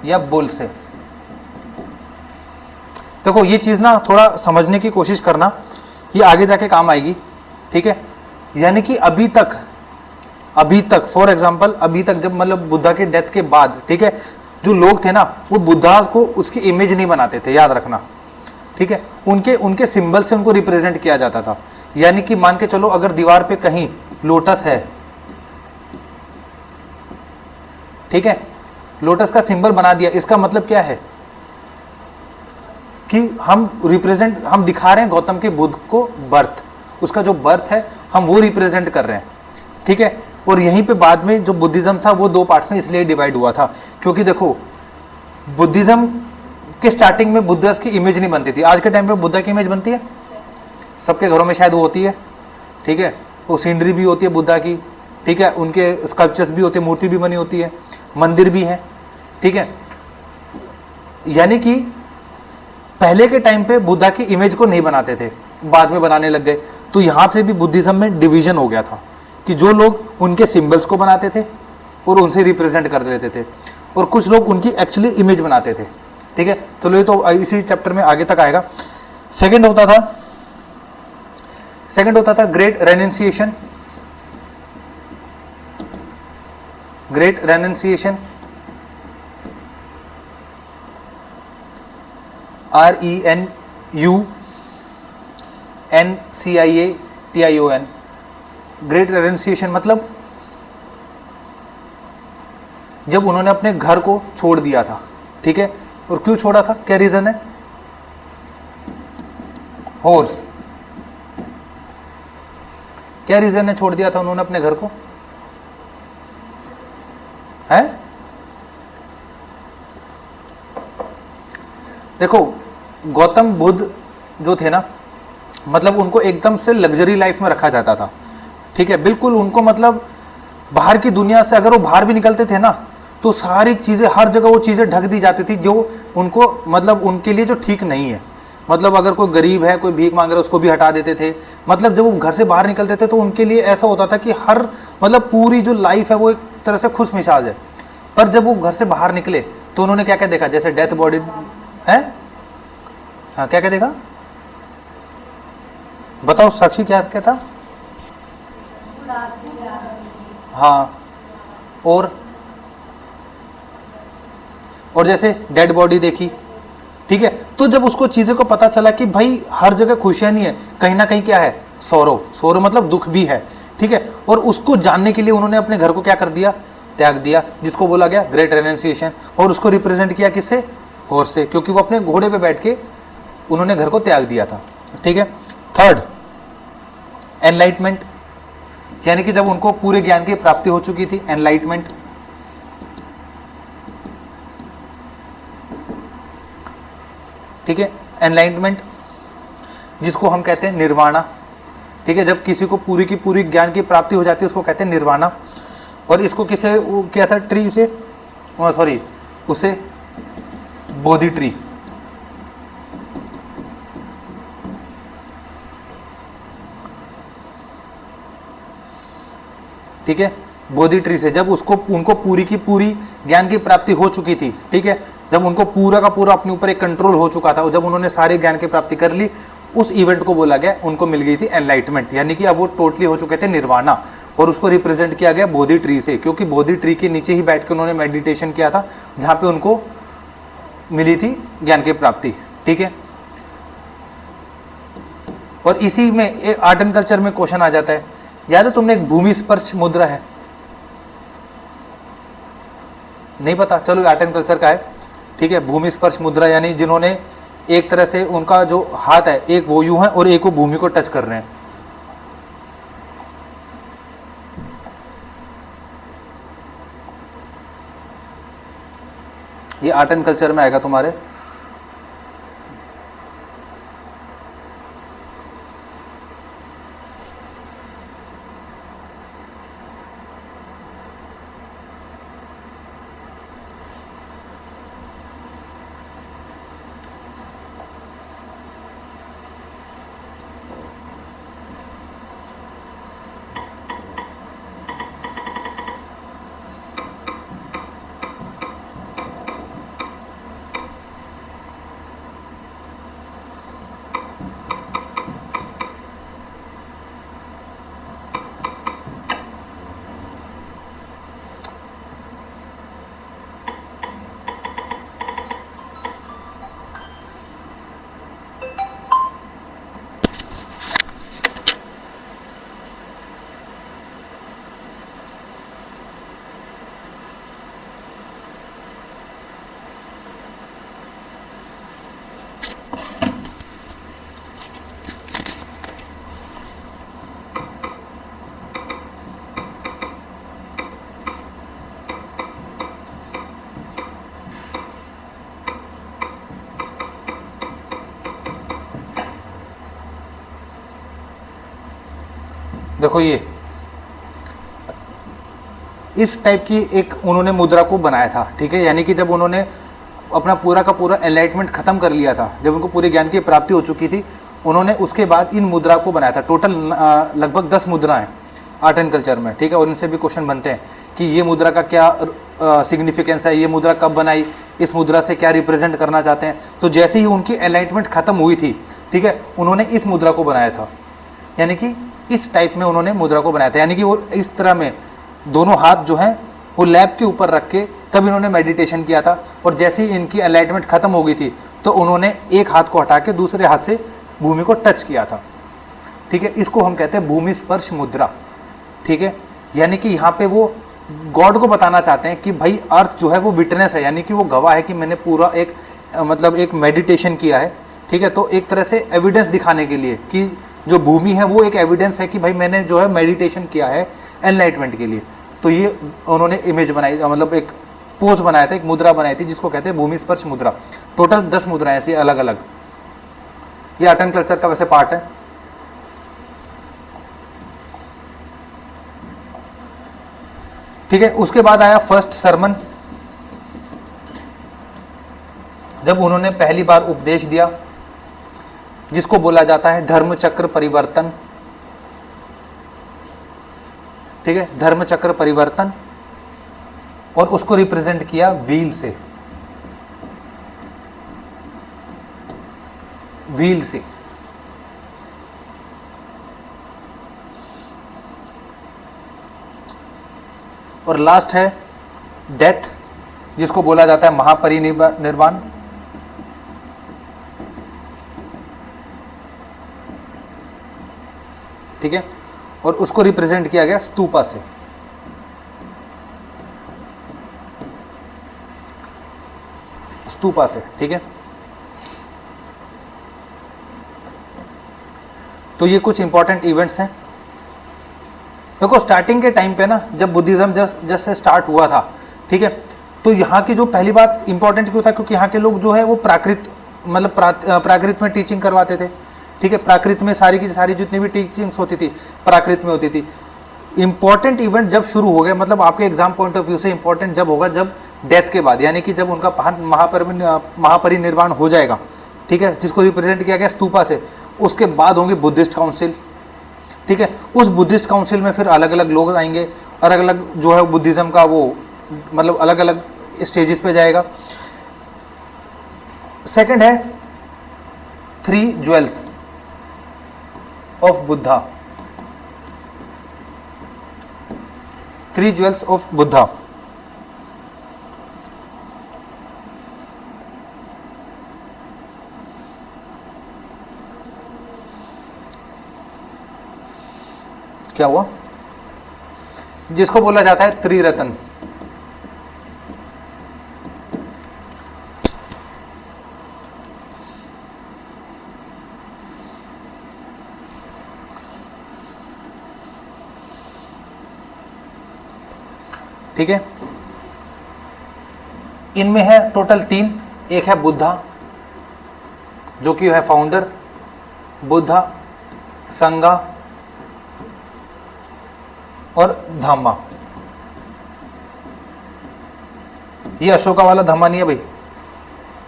या बुल से। देखो ये चीज ना थोड़ा समझने की कोशिश करना, ये आगे जाके काम आएगी, ठीक है। यानी कि अभी तक फॉर एग्जांपल अभी तक जब मतलब बुद्धा के डेथ के बाद, ठीक है, जो लोग थे ना वो बुद्धा को उसकी इमेज नहीं बनाते थे, याद रखना, ठीक है। उनके सिंबल से उनको रिप्रेजेंट किया जाता था। यानी कि मान के चलो अगर दीवार पे कहीं लोटस है, ठीक है, लोटस का सिंबल बना दिया, इसका मतलब क्या है कि हम दिखा रहे हैं गौतम के बुद्ध को बर्थ, उसका जो बर्थ है हम वो रिप्रेजेंट कर रहे हैं, ठीक है। और यहीं पे बाद में जो बुद्धिज्म था वो 2 पार्ट्स में इसलिए डिवाइड हुआ था क्योंकि देखो बुद्धिज्म के स्टार्टिंग में बुद्धा की इमेज नहीं बनती थी। आज के टाइम पे बुद्धा की इमेज बनती है, सबके घरों में शायद वो होती है, ठीक है, वो सीनरी भी होती है बुद्धा की, ठीक है, उनके स्कल्पचर्स भी होते हैं, मूर्ति भी बनी होती है, मंदिर भी है, ठीक है। यानी कि पहले के टाइम पे बुद्धा की इमेज को नहीं बनाते थे, बाद में बनाने लग गए। तो यहाँ से भी बुद्धिज्म में डिवीजन हो गया था कि जो लोग उनके सिंबल्स को बनाते थे और उनसे रिप्रेजेंट कर देते थे, और कुछ लोग उनकी एक्चुअली इमेज बनाते थे, ठीक है। तो ये तो इसी चैप्टर में आगे तक आएगा। सेकंड होता था great renunciation. Great renunciation RENUNCIATION। Great renunciation मतलब जब उन्होंने अपने घर को छोड़ दिया था, ठीक है। और क्यों छोड़ा था, क्या रीजन है? हॉर्स। क्या रीजन है छोड़ दिया था उन्होंने अपने घर को? है देखो गौतम बुद्ध जो थे ना, मतलब उनको एकदम से लग्जरी लाइफ में रखा जाता था, ठीक है। बिल्कुल उनको मतलब बाहर की दुनिया से अगर वो बाहर भी निकलते थे ना, तो सारी चीज़ें, हर जगह वो चीज़ें ढक दी जाती थी जो उनको, मतलब उनके लिए जो ठीक नहीं है। मतलब अगर कोई गरीब है, कोई भीख मांग रहा है, उसको भी हटा देते थे। मतलब जब वो घर से बाहर निकलते थे तो उनके लिए ऐसा होता था कि हर, मतलब पूरी जो लाइफ है वो एक तरह से खुश मिजाज है। पर जब वो घर से बाहर निकले तो उन्होंने क्या क्या देखा, जैसे डेथ बॉडी है। हाँ, क्या क्या देखा बताओ साक्षी, क्या क्या था? हाँ, और जैसे डेड बॉडी देखी, ठीक है। तो जब उसको चीज़ों को पता चला कि भाई हर जगह खुशियाँ नहीं है, कहीं ना कहीं क्या है, सौरव, सौरव मतलब दुख भी है, ठीक है। और उसको जानने के लिए उन्होंने अपने घर को क्या कर दिया, त्याग दिया, जिसको बोला गया ग्रेट रेनेंसिएशन। और उसको रिप्रेजेंट किया किससे, हॉर्स से, क्योंकि वो अपने घोड़े पे बैठ के उन्होंने घर को त्याग दिया था, ठीक है। थर्ड, एनलाइटमेंट, यानी कि जब उनको पूरे ज्ञान की प्राप्ति हो चुकी थी, एनलाइटमेंट। ठीक है, एनलाइटमेंट जिसको हम कहते हैं निर्वाणा, ठीक है। जब किसी को पूरी की पूरी ज्ञान की प्राप्ति हो जाती है उसको कहते हैं निर्वाणा। और इसको किसे क्या था, ट्री से, सॉरी, उसे बोधि ट्री, ठीक है, बोधि ट्री से जब उसको, उनको पूरी की पूरी ज्ञान की प्राप्ति हो चुकी थी, ठीक है। जब उनको पूरा का पूरा अपने ऊपर एक कंट्रोल हो चुका था, जब उन्होंने सारे ज्ञान की प्राप्ति कर ली, उस इवेंट को बोला गया, उनको मिल गई थी एनलाइटमेंट, यानी कि अब वो टोटली हो चुके थे निर्वाणा। और उसको रिप्रेजेंट किया गया बोधि ट्री से, क्योंकि बोधि ट्री के नीचे ही बैठ के उन्होंने मेडिटेशन किया था, जहां पे उनको मिली थी ज्ञान की प्राप्ति, ठीक है। और इसी में एक आर्ट एंड कल्चर में क्वेश्चन आ जाता है, याद है तुमने एक भूमि स्पर्श मुद्रा है, नहीं पता, चलो आर्ट एंड कल्चर का है, ठीक है। भूमि स्पर्श मुद्रा यानी जिन्होंने एक तरह से उनका जो हाथ है, एक वो यूं है और एक वो भूमि को टच कर रहे हैं। ये आर्ट एंड कल्चर में आएगा तुम्हारे। देखो ये इस टाइप की एक उन्होंने मुद्रा को बनाया था, ठीक है। यानी कि जब उन्होंने अपना पूरा का पूरा एनलाइटमेंट खत्म कर लिया था, जब उनको पूरे ज्ञान की प्राप्ति हो चुकी थी, उन्होंने उसके बाद इन मुद्रा को बनाया था। टोटल लगभग 10 मुद्राएं आर्ट एंड कल्चर में, ठीक है। और इनसे भी क्वेश्चन बनते हैं कि ये मुद्रा का क्या सिग्निफिकेंस है, ये मुद्रा कब बनाई, इस मुद्रा से क्या रिप्रेजेंट करना चाहते हैं। तो जैसे ही उनकी एनलाइटमेंट खत्म हुई थी, ठीक है, उन्होंने इस मुद्रा को बनाया था, यानी कि इस टाइप में उन्होंने मुद्रा को बनाया था। यानी कि वो इस तरह में दोनों हाथ जो हैं वो लैब के ऊपर रख के तब इन्होंने मेडिटेशन किया था। और जैसे ही इनकी एनलाइटमेंट खत्म हो गई थी तो उन्होंने एक हाथ को हटा के दूसरे हाथ से भूमि को टच किया था, ठीक है। इसको हम कहते हैं भूमि स्पर्श मुद्रा, ठीक है। यानी कि यहाँ पे वो गॉड को बताना चाहते हैं कि भाई अर्थ जो है वो विटनेस है, यानी कि वो गवाह है कि मैंने पूरा एक मतलब एक मेडिटेशन किया है, ठीक है। तो एक तरह से एविडेंस दिखाने के लिए कि जो भूमि है वो एक एविडेंस है कि भाई मैंने जो है मेडिटेशन किया है एनलाइटमेंट के लिए। तो ये उन्होंने इमेज बनाई, मतलब एक पोज बनाया था, एक मुद्रा बनाई थी जिसको कहते हैं भूमि स्पर्श मुद्रा। टोटल 10 मुद्राएं ऐसी अलग अलग। ये आर्ट एंड कल्चर का वैसे पार्ट है। ठीक है। उसके बाद आया फर्स्ट सरमन, जब उन्होंने पहली बार उपदेश दिया, जिसको बोला जाता है धर्म चक्र परिवर्तन। ठीक है, धर्म चक्र परिवर्तन, और उसको रिप्रेजेंट किया व्हील से, व्हील से। और लास्ट है डेथ, जिसको बोला जाता है महापरिनिर्वाण। ठीक है, और उसको रिप्रेजेंट किया गया स्तूपा से। स्तूपा से, ठीक है। तो ये कुछ इंपॉर्टेंट इवेंट्स हैं। देखो स्टार्टिंग के टाइम पे ना, जब बुद्धिज्म जैसे स्टार्ट हुआ था, ठीक है, तो यहाँ की जो पहली बात इंपॉर्टेंट क्यों था, क्योंकि यहाँ के लोग जो है वो प्राकृत मतलब प्राकृत में टीचिंग करवाते थे। ठीक है, प्राकृत में सारी की सारी जितनी भी टीचिंग्स होती थी प्राकृत में होती थी। इंपॉर्टेंट इवेंट जब शुरू हो गए, मतलब आपके एग्जाम पॉइंट ऑफ व्यू से इंपॉर्टेंट जब होगा, जब डेथ के बाद, यानी कि जब उनका महापरिनिर्वाण हो जाएगा, ठीक है, जिसको रिप्रेजेंट किया गया स्तूपा से, उसके बाद होंगे बुद्धिस्ट काउंसिल। ठीक है, उस बुद्धिस्ट काउंसिल में फिर अलग अलग लोग आएंगे, अलग अलग जो है बुद्धिज्म का वो मतलब अलग अलग स्टेजेस पे जाएगा। सेकंड है 3 jewels of Buddha, 3 jewels of Buddha. क्या हुआ, जिसको बोला जाता है त्रिरत्न। ठीक है, इनमें है टोटल 3। एक है बुद्धा, जो कि है फाउंडर, बुद्धा, संगा और धम्मा। ये अशोका वाला धम्मा नहीं है भाई,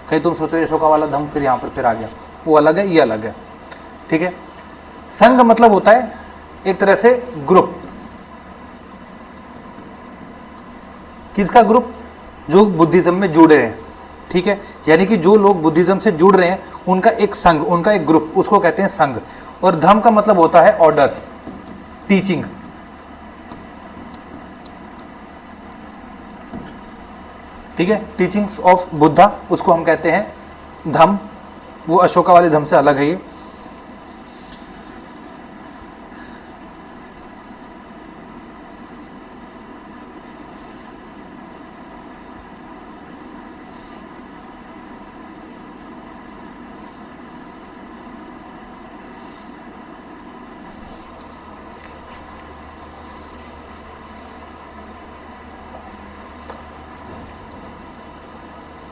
कहीं तुम सोचो अशोका वाला धम्म फिर यहां पर फिर आ गया, वो अलग है, ये अलग है। ठीक है, संघ मतलब होता है एक तरह से ग्रुप। किसका ग्रुप, जो बुद्धिज्म में जुड़े हैं। ठीक है, यानी कि जो लोग बुद्धिज्म से जुड़ रहे हैं उनका एक संघ, उनका एक ग्रुप, उसको कहते हैं संघ। और धम्म का मतलब होता है ऑर्डर्स, टीचिंग। ठीक है, टीचिंग्स ऑफ बुद्धा, उसको हम कहते हैं धम्म। वो अशोका वाले धम्म से अलग है ये।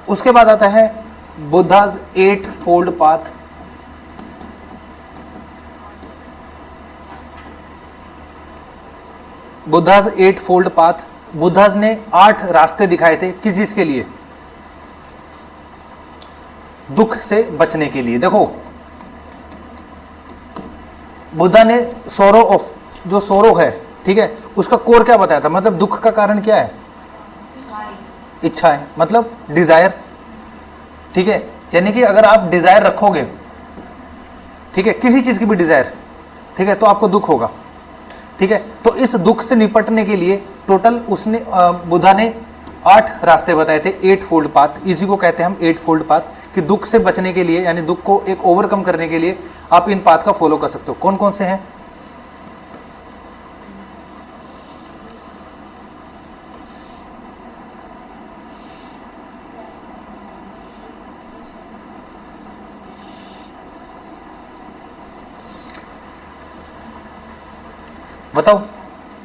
उसके बाद आता है Buddha's 8 fold path. Buddha's 8 fold path, Buddha's ने 8 रास्ते दिखाए थे। किस चीज के लिए, दुख से बचने के लिए। देखो बुद्धा ने सोरो ऑफ, जो सोरो है, ठीक है, उसका कोर क्या बताया था, मतलब दुख का कारण क्या है, इच्छा है, मतलब डिजायर। ठीक है, यानी कि अगर आप डिजायर रखोगे, ठीक है, किसी चीज की भी डिजायर, ठीक है, तो आपको दुख होगा। ठीक है, तो इस दुख से निपटने के लिए टोटल उसने बुद्धा ने 8 रास्ते बताए थे, 8 फोल्ड पाथ। इसी को कहते हैं हम 8 फोल्ड पाथ, कि दुख से बचने के लिए, यानी दुख को एक ओवरकम करने के लिए आप इन पाथ का फॉलो कर सकते हो। कौन कौन से हैं, बताओ,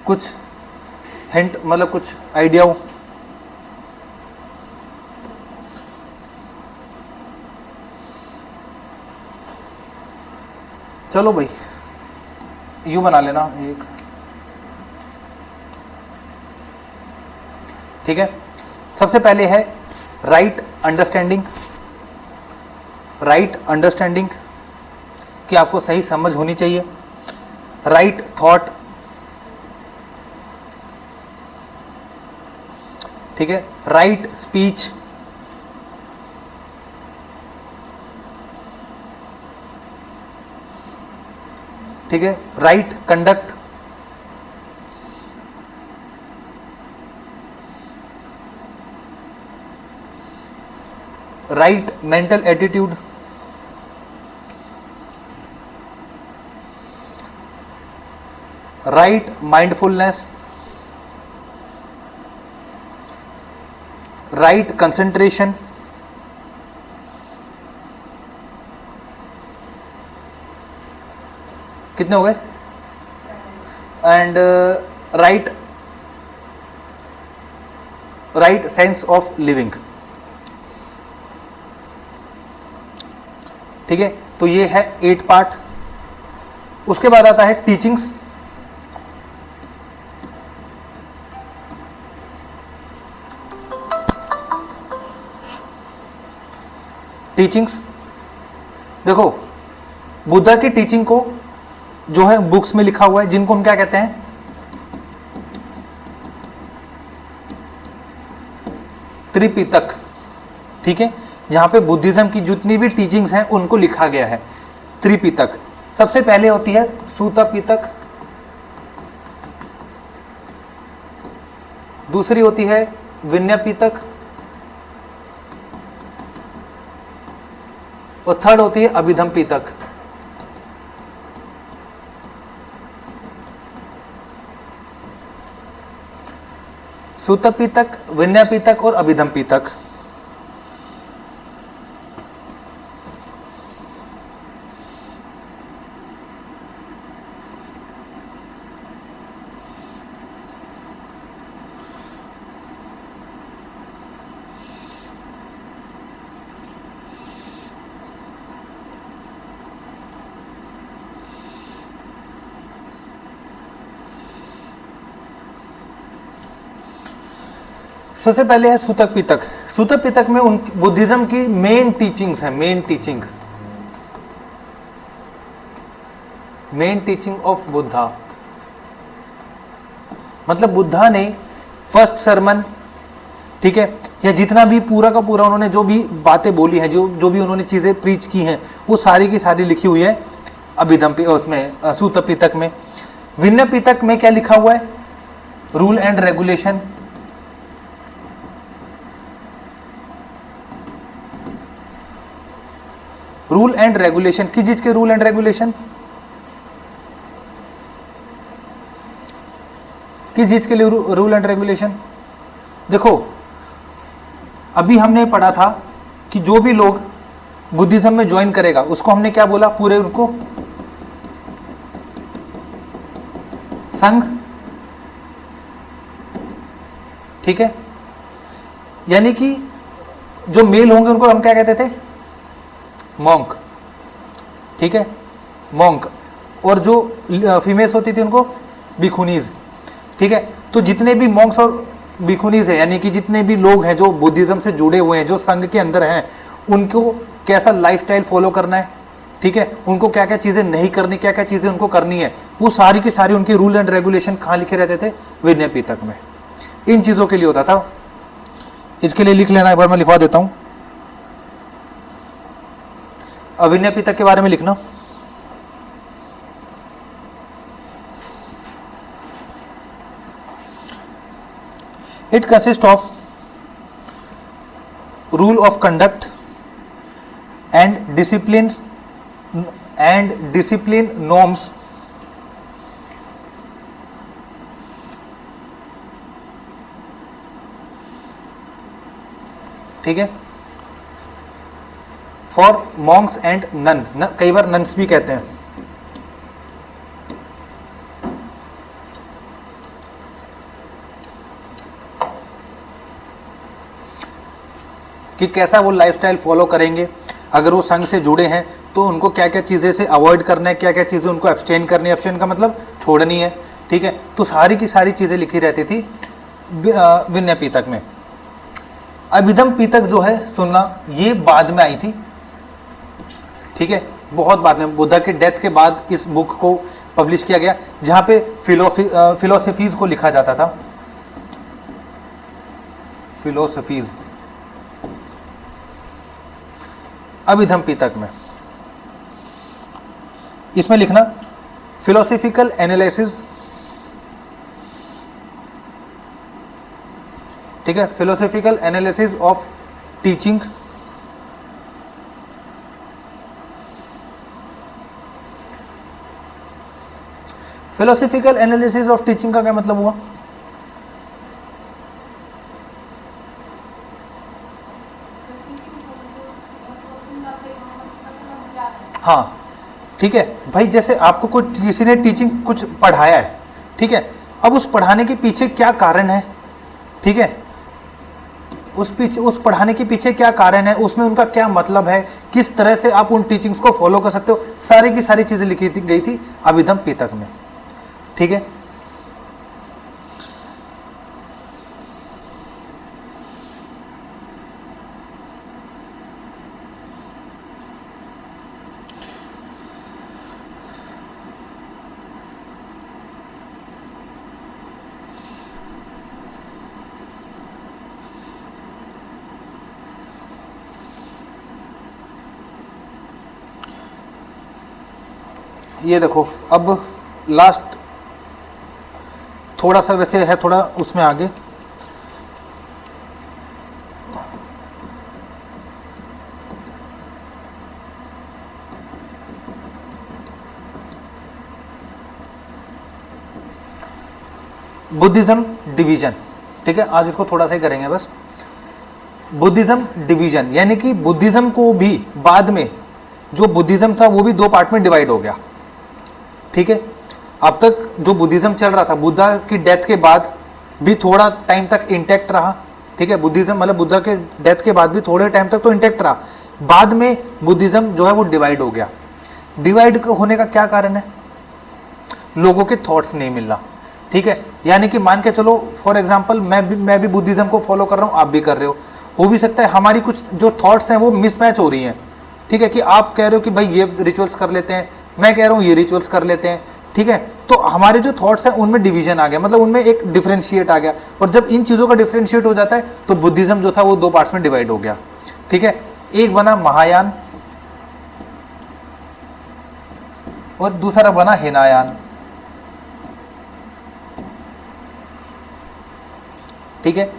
कुछ हिंट, मतलब कुछ आइडिया हो। चलो भाई यूं बना लेना एक, ठीक है। सबसे पहले है राइट अंडरस्टैंडिंग, राइट अंडरस्टैंडिंग कि आपको सही समझ होनी चाहिए। राइट थॉट, ठीक है। राइट स्पीच, ठीक है। Right conduct, right mental attitude, right mindfulness, right concentration, कितने हो गए? And right sense of living, ठीक है। तो ये है 8 पार्ट। उसके बाद आता है टीचिंग्स। टीचिंग्स देखो, बुद्धा की टीचिंग को जो है बुक्स में लिखा हुआ है, जिनको हम क्या कहते हैं, त्रिपिटक, ठीक है। जहां पे बुद्धिज्म की जितनी भी टीचिंग्स हैं उनको लिखा गया है, त्रिपिटक। सबसे पहले होती है सूता पिटक, दूसरी होती है विनय पिटक, और थर्ड होती है अभिधम पिटक। सूत पिटक, विनय पिटक और अभिधम पिटक। सबसे पहले है सूतक पिटक। सूतक पिटक में उन बुद्धिज्म की मेन टीचिंग्स हैं, मेन टीचिंग ऑफ बुद्धा। मतलब बुद्धा ने फर्स्ट सरमन, ठीक है, या जितना भी पूरा का पूरा उन्होंने जो भी बातें बोली हैं, जो भी उन्होंने चीजें प्रीच की हैं, वो सारी की सारी लिखी हुई है अभिधम उसमें सूतक पिटक में। विनय पिटक में क्या लिखा हुआ है? Rule and regulation, rule and regulation. किस चीज के रूल एंड रेगुलेशन? किस चीज के लिए रूल एंड रेगुलेशन? देखो, अभी हमने पढ़ा था कि जो भी लोग बुद्धिज्म में ज्वाइन करेगा उसको हमने क्या बोला, पूरे उनको संघ, ठीक है। यानी कि जो मेल होंगे उनको हम क्या कहते थे? मॉन्क, ठीक है, मॉन्क। और जो फीमेल्स होती थी उनको भिखुनीज, ठीक है। तो जितने भी मॉन्क्स और भिखुनीज है, यानी कि जितने भी लोग हैं जो बुद्धिज्म से जुड़े हुए हैं, जो संघ के अंदर हैं, उनको कैसा लाइफस्टाइल फॉलो करना है, ठीक है, उनको क्या क्या चीज़ें नहीं करनी, क्या क्या चीज़ें उनको करनी है, वो सारी की सारी उनकी रूल एंड रेगुलेशन कहाँ लिखे रहते थे? विनय पिटक में। इन चीज़ों के लिए होता था। इसके लिए लिख लेना, एक बार मैं लिखवा देता हूँ। विनय पिटक के बारे में लिखना। It consist of rule of conduct and discipline norms, ठीक है, फॉर मॉन्क्स एंड नन, कई बार नन्स भी कहते हैं। कि कैसा वो लाइफस्टाइल फॉलो करेंगे, अगर वो संघ से जुड़े हैं तो उनको क्या क्या चीज़ें से अवॉइड करना है, क्या क्या चीज़ें उनको एब्सटेन करनी है, एब्सटेन का मतलब छोड़नी है, ठीक है। तो सारी की सारी चीज़ें लिखी रहती थी विनय पीटक में। अभिधम पीटक जो है सुनना, ये बाद में आई थी, ठीक है, बहुत बाद में, बुद्धा के डेथ के बाद इस बुक को पब्लिश किया गया, जहाँ पे फिलोसफीज को लिखा जाता था। फिलोसफीज अभिधम पीटक में, इसमें लिखना फिलोसफिकल एनालिसिस, ठीक है, philosophical analysis of teaching, philosophical analysis of teaching का क्या मतलब हुआ? हाँ, ठीक है भाई, जैसे आपको कोई किसी ने टीचिंग कुछ पढ़ाया है, ठीक है, अब उस पढ़ाने के पीछे क्या कारण है, ठीक है, उस पढ़ाने के पीछे क्या कारण है, उसमें उनका क्या मतलब है, किस तरह से आप उन टीचिंग्स को फॉलो कर सकते हो, सारी की सारी चीजें लिखी गई थी अभिधम पीटक में, ठीक है। ये देखो, अब लास्ट थोड़ा सा वैसे है, थोड़ा उसमें आगे, बुद्धिज्म डिवीजन, ठीक है, आज इसको थोड़ा सा ही करेंगे बस। बुद्धिज्म डिवीजन यानी कि बुद्धिज्म को भी बाद में, जो बुद्धिज्म था वो भी दो पार्ट में डिवाइड हो गया, ठीक है। अब तक जो बुद्धिज्म चल रहा था, बुद्धा की डेथ के बाद भी थोड़ा टाइम तक इंटैक्ट रहा, ठीक है, बुद्धिज्म मतलब बुद्धा के डेथ के बाद भी थोड़े टाइम तक तो इंटैक्ट रहा, बाद में बुद्धिज्म जो है वो डिवाइड हो गया। डिवाइड होने का क्या कारण है? लोगों के थॉट्स नहीं मिलना, ठीक है, यानी कि मान के चलो फॉर एग्जांपल मैं भी बुद्धिज्म को फॉलो कर रहा हूँ, आप भी कर रहे हो भी सकता है हमारी कुछ जो थॉट्स हैं वो मिसमैच हो रही हैं, ठीक है, कि आप कह रहे हो कि भाई ये रिचुअल्स कर लेते हैं, मैं कह रहा हूँ ये रिचुअल्स कर लेते हैं, ठीक है, तो हमारे जो थॉट्स हैं उनमें डिवीजन आ गया, मतलब उनमें एक डिफरेंशिएट आ गया, और जब इन चीज़ों का डिफरेंशिएट हो जाता है तो बुद्धिज्म जो था वो दो पार्ट्स में डिवाइड हो गया, ठीक है, एक बना महायान और दूसरा बना हिनायान, ठीक है।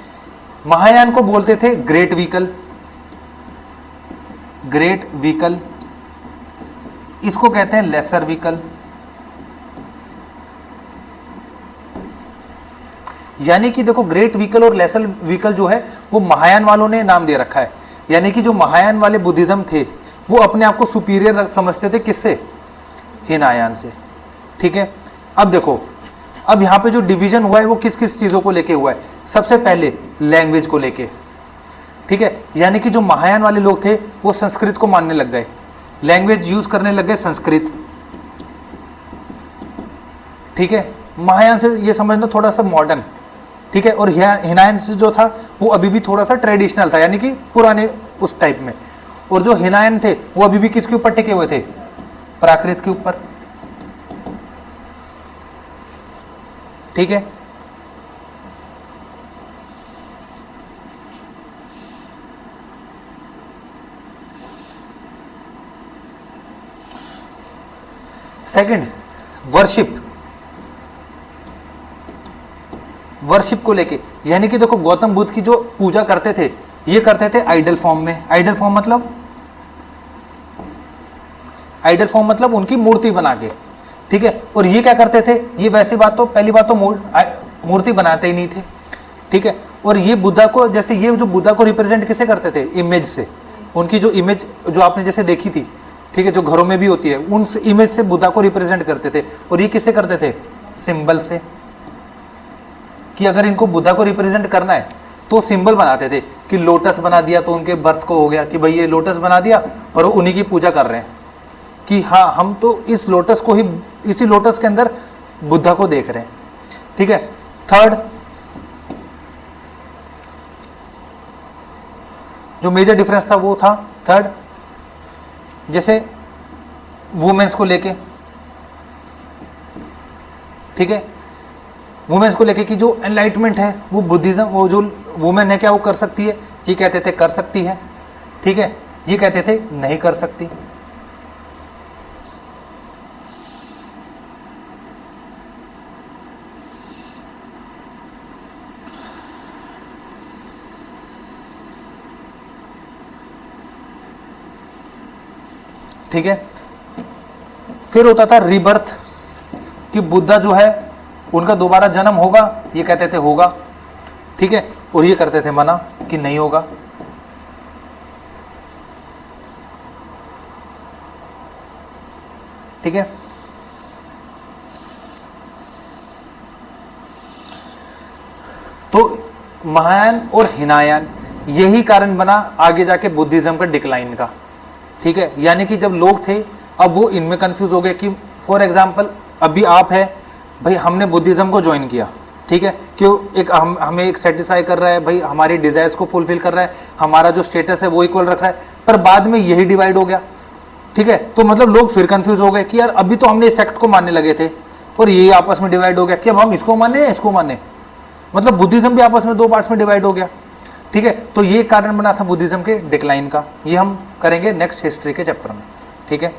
महायान को बोलते थे ग्रेट व्हीकल, ग्रेट व्हीकल, इसको कहते हैं लेसर व्हीकल, यानी कि देखो ग्रेट व्हीकल और लेसर व्हीकल जो है वो महायान वालों ने नाम दे रखा है, यानी कि जो महायान वाले बुद्धिज्म थे वो अपने आप को सुपीरियर समझते थे, किससे? हिनायान से, ठीक है। अब देखो, अब यहाँ पे जो डिवीजन हुआ है वो किस किस चीज़ों को लेके हुआ है? सबसे पहले लैंग्वेज को लेके, ठीक है, यानी कि जो महायान वाले लोग थे वो संस्कृत को मानने लग गए, लैंग्वेज यूज करने लग गए संस्कृत, ठीक है। महायान से ये समझना थोड़ा सा मॉडर्न, ठीक है, और हिनायन से जो था वो अभी भी थोड़ा सा ट्रेडिशनल था, यानी कि पुराने उस टाइप में, और जो हिनायन थे वो अभी भी किसके ऊपर टिके हुए थे? प्राकृत के ऊपर, ठीक है। सेकंड, वर्शिप, वर्शिप को लेके, यानी कि देखो गौतम बुद्ध की जो पूजा करते थे ये करते थे आइडल फॉर्म में, आइडल फॉर्म मतलब, आइडल फॉर्म मतलब उनकी मूर्ति बना के, ठीक है, और ये क्या करते थे? ये वैसी बात तो पहली बात तो मूर्ति बनाते ही नहीं थे, ठीक है, और ये बुद्धा को, जैसे ये जो बुद्धा को रिप्रेजेंट किसे करते थे? इमेज से, उनकी जो इमेज जो आपने जैसे देखी थी, ठीक है, जो घरों में भी होती है, उन इमेज से बुद्धा को रिप्रेजेंट करते थे, और ये किससे करते थे? सिंबल से, कि अगर इनको बुद्धा को रिप्रेजेंट करना है तो सिंबल बनाते थे, कि लोटस बना दिया तो उनके बर्थ को हो गया कि भाई ये लोटस बना दिया और वो उन्हीं की पूजा कर रहे हैं, कि हाँ हम तो इस लोटस को ही, इसी लोटस के अंदर बुद्धा को देख रहे हैं, ठीक है। थर्ड, जो मेजर डिफरेंस था वो था थर्ड, जैसे वुमेन्स को लेके, ठीक है, वुमेन्स को लेके कि जो एनलाइटमेंट है वो बुद्धिज्म, वो जो वुमेन है क्या वो कर सकती है, ये कहते थे कर सकती है, ठीक है, ये कहते थे नहीं कर सकती। ठीक है, फिर होता था रीबर्थ, कि बुद्धा जो है उनका दोबारा जन्म होगा, ये कहते थे होगा, ठीक है, और ये करते थे मना कि नहीं होगा। ठीक है, तो महायान और हिनायान यही कारण बना आगे जाके बुद्धिज्म का डिक्लाइन का। ठीक है, यानी कि जब लोग थे अब वो इनमें कंफ्यूज हो गए कि फॉर एग्जांपल अभी आप है भाई, हमने बुद्धिज्म को ज्वाइन किया, ठीक है, क्यों, एक हमें एक सेटिस्फाई कर रहा है भाई, हमारी डिजायर्स को फुलफिल कर रहा है, हमारा जो स्टेटस है वो इक्वल रख रहा है, पर बाद में यही डिवाइड हो गया। ठीक है, तो मतलब लोग फिर कंफ्यूज हो गए कि यार अभी तो हमने इस सेक्ट को मानने लगे थे और ये आपस में डिवाइड हो गया कि अब हम इसको माने या इसको माने, मतलब बुद्धिज्म भी आपस में दो पार्ट्स में डिवाइड हो गया। ठीक है, तो ये कारण बना था बुद्धिज्म के डिक्लाइन का, ये हम करेंगे नेक्स्ट हिस्ट्री के चैप्टर में। ठीक है।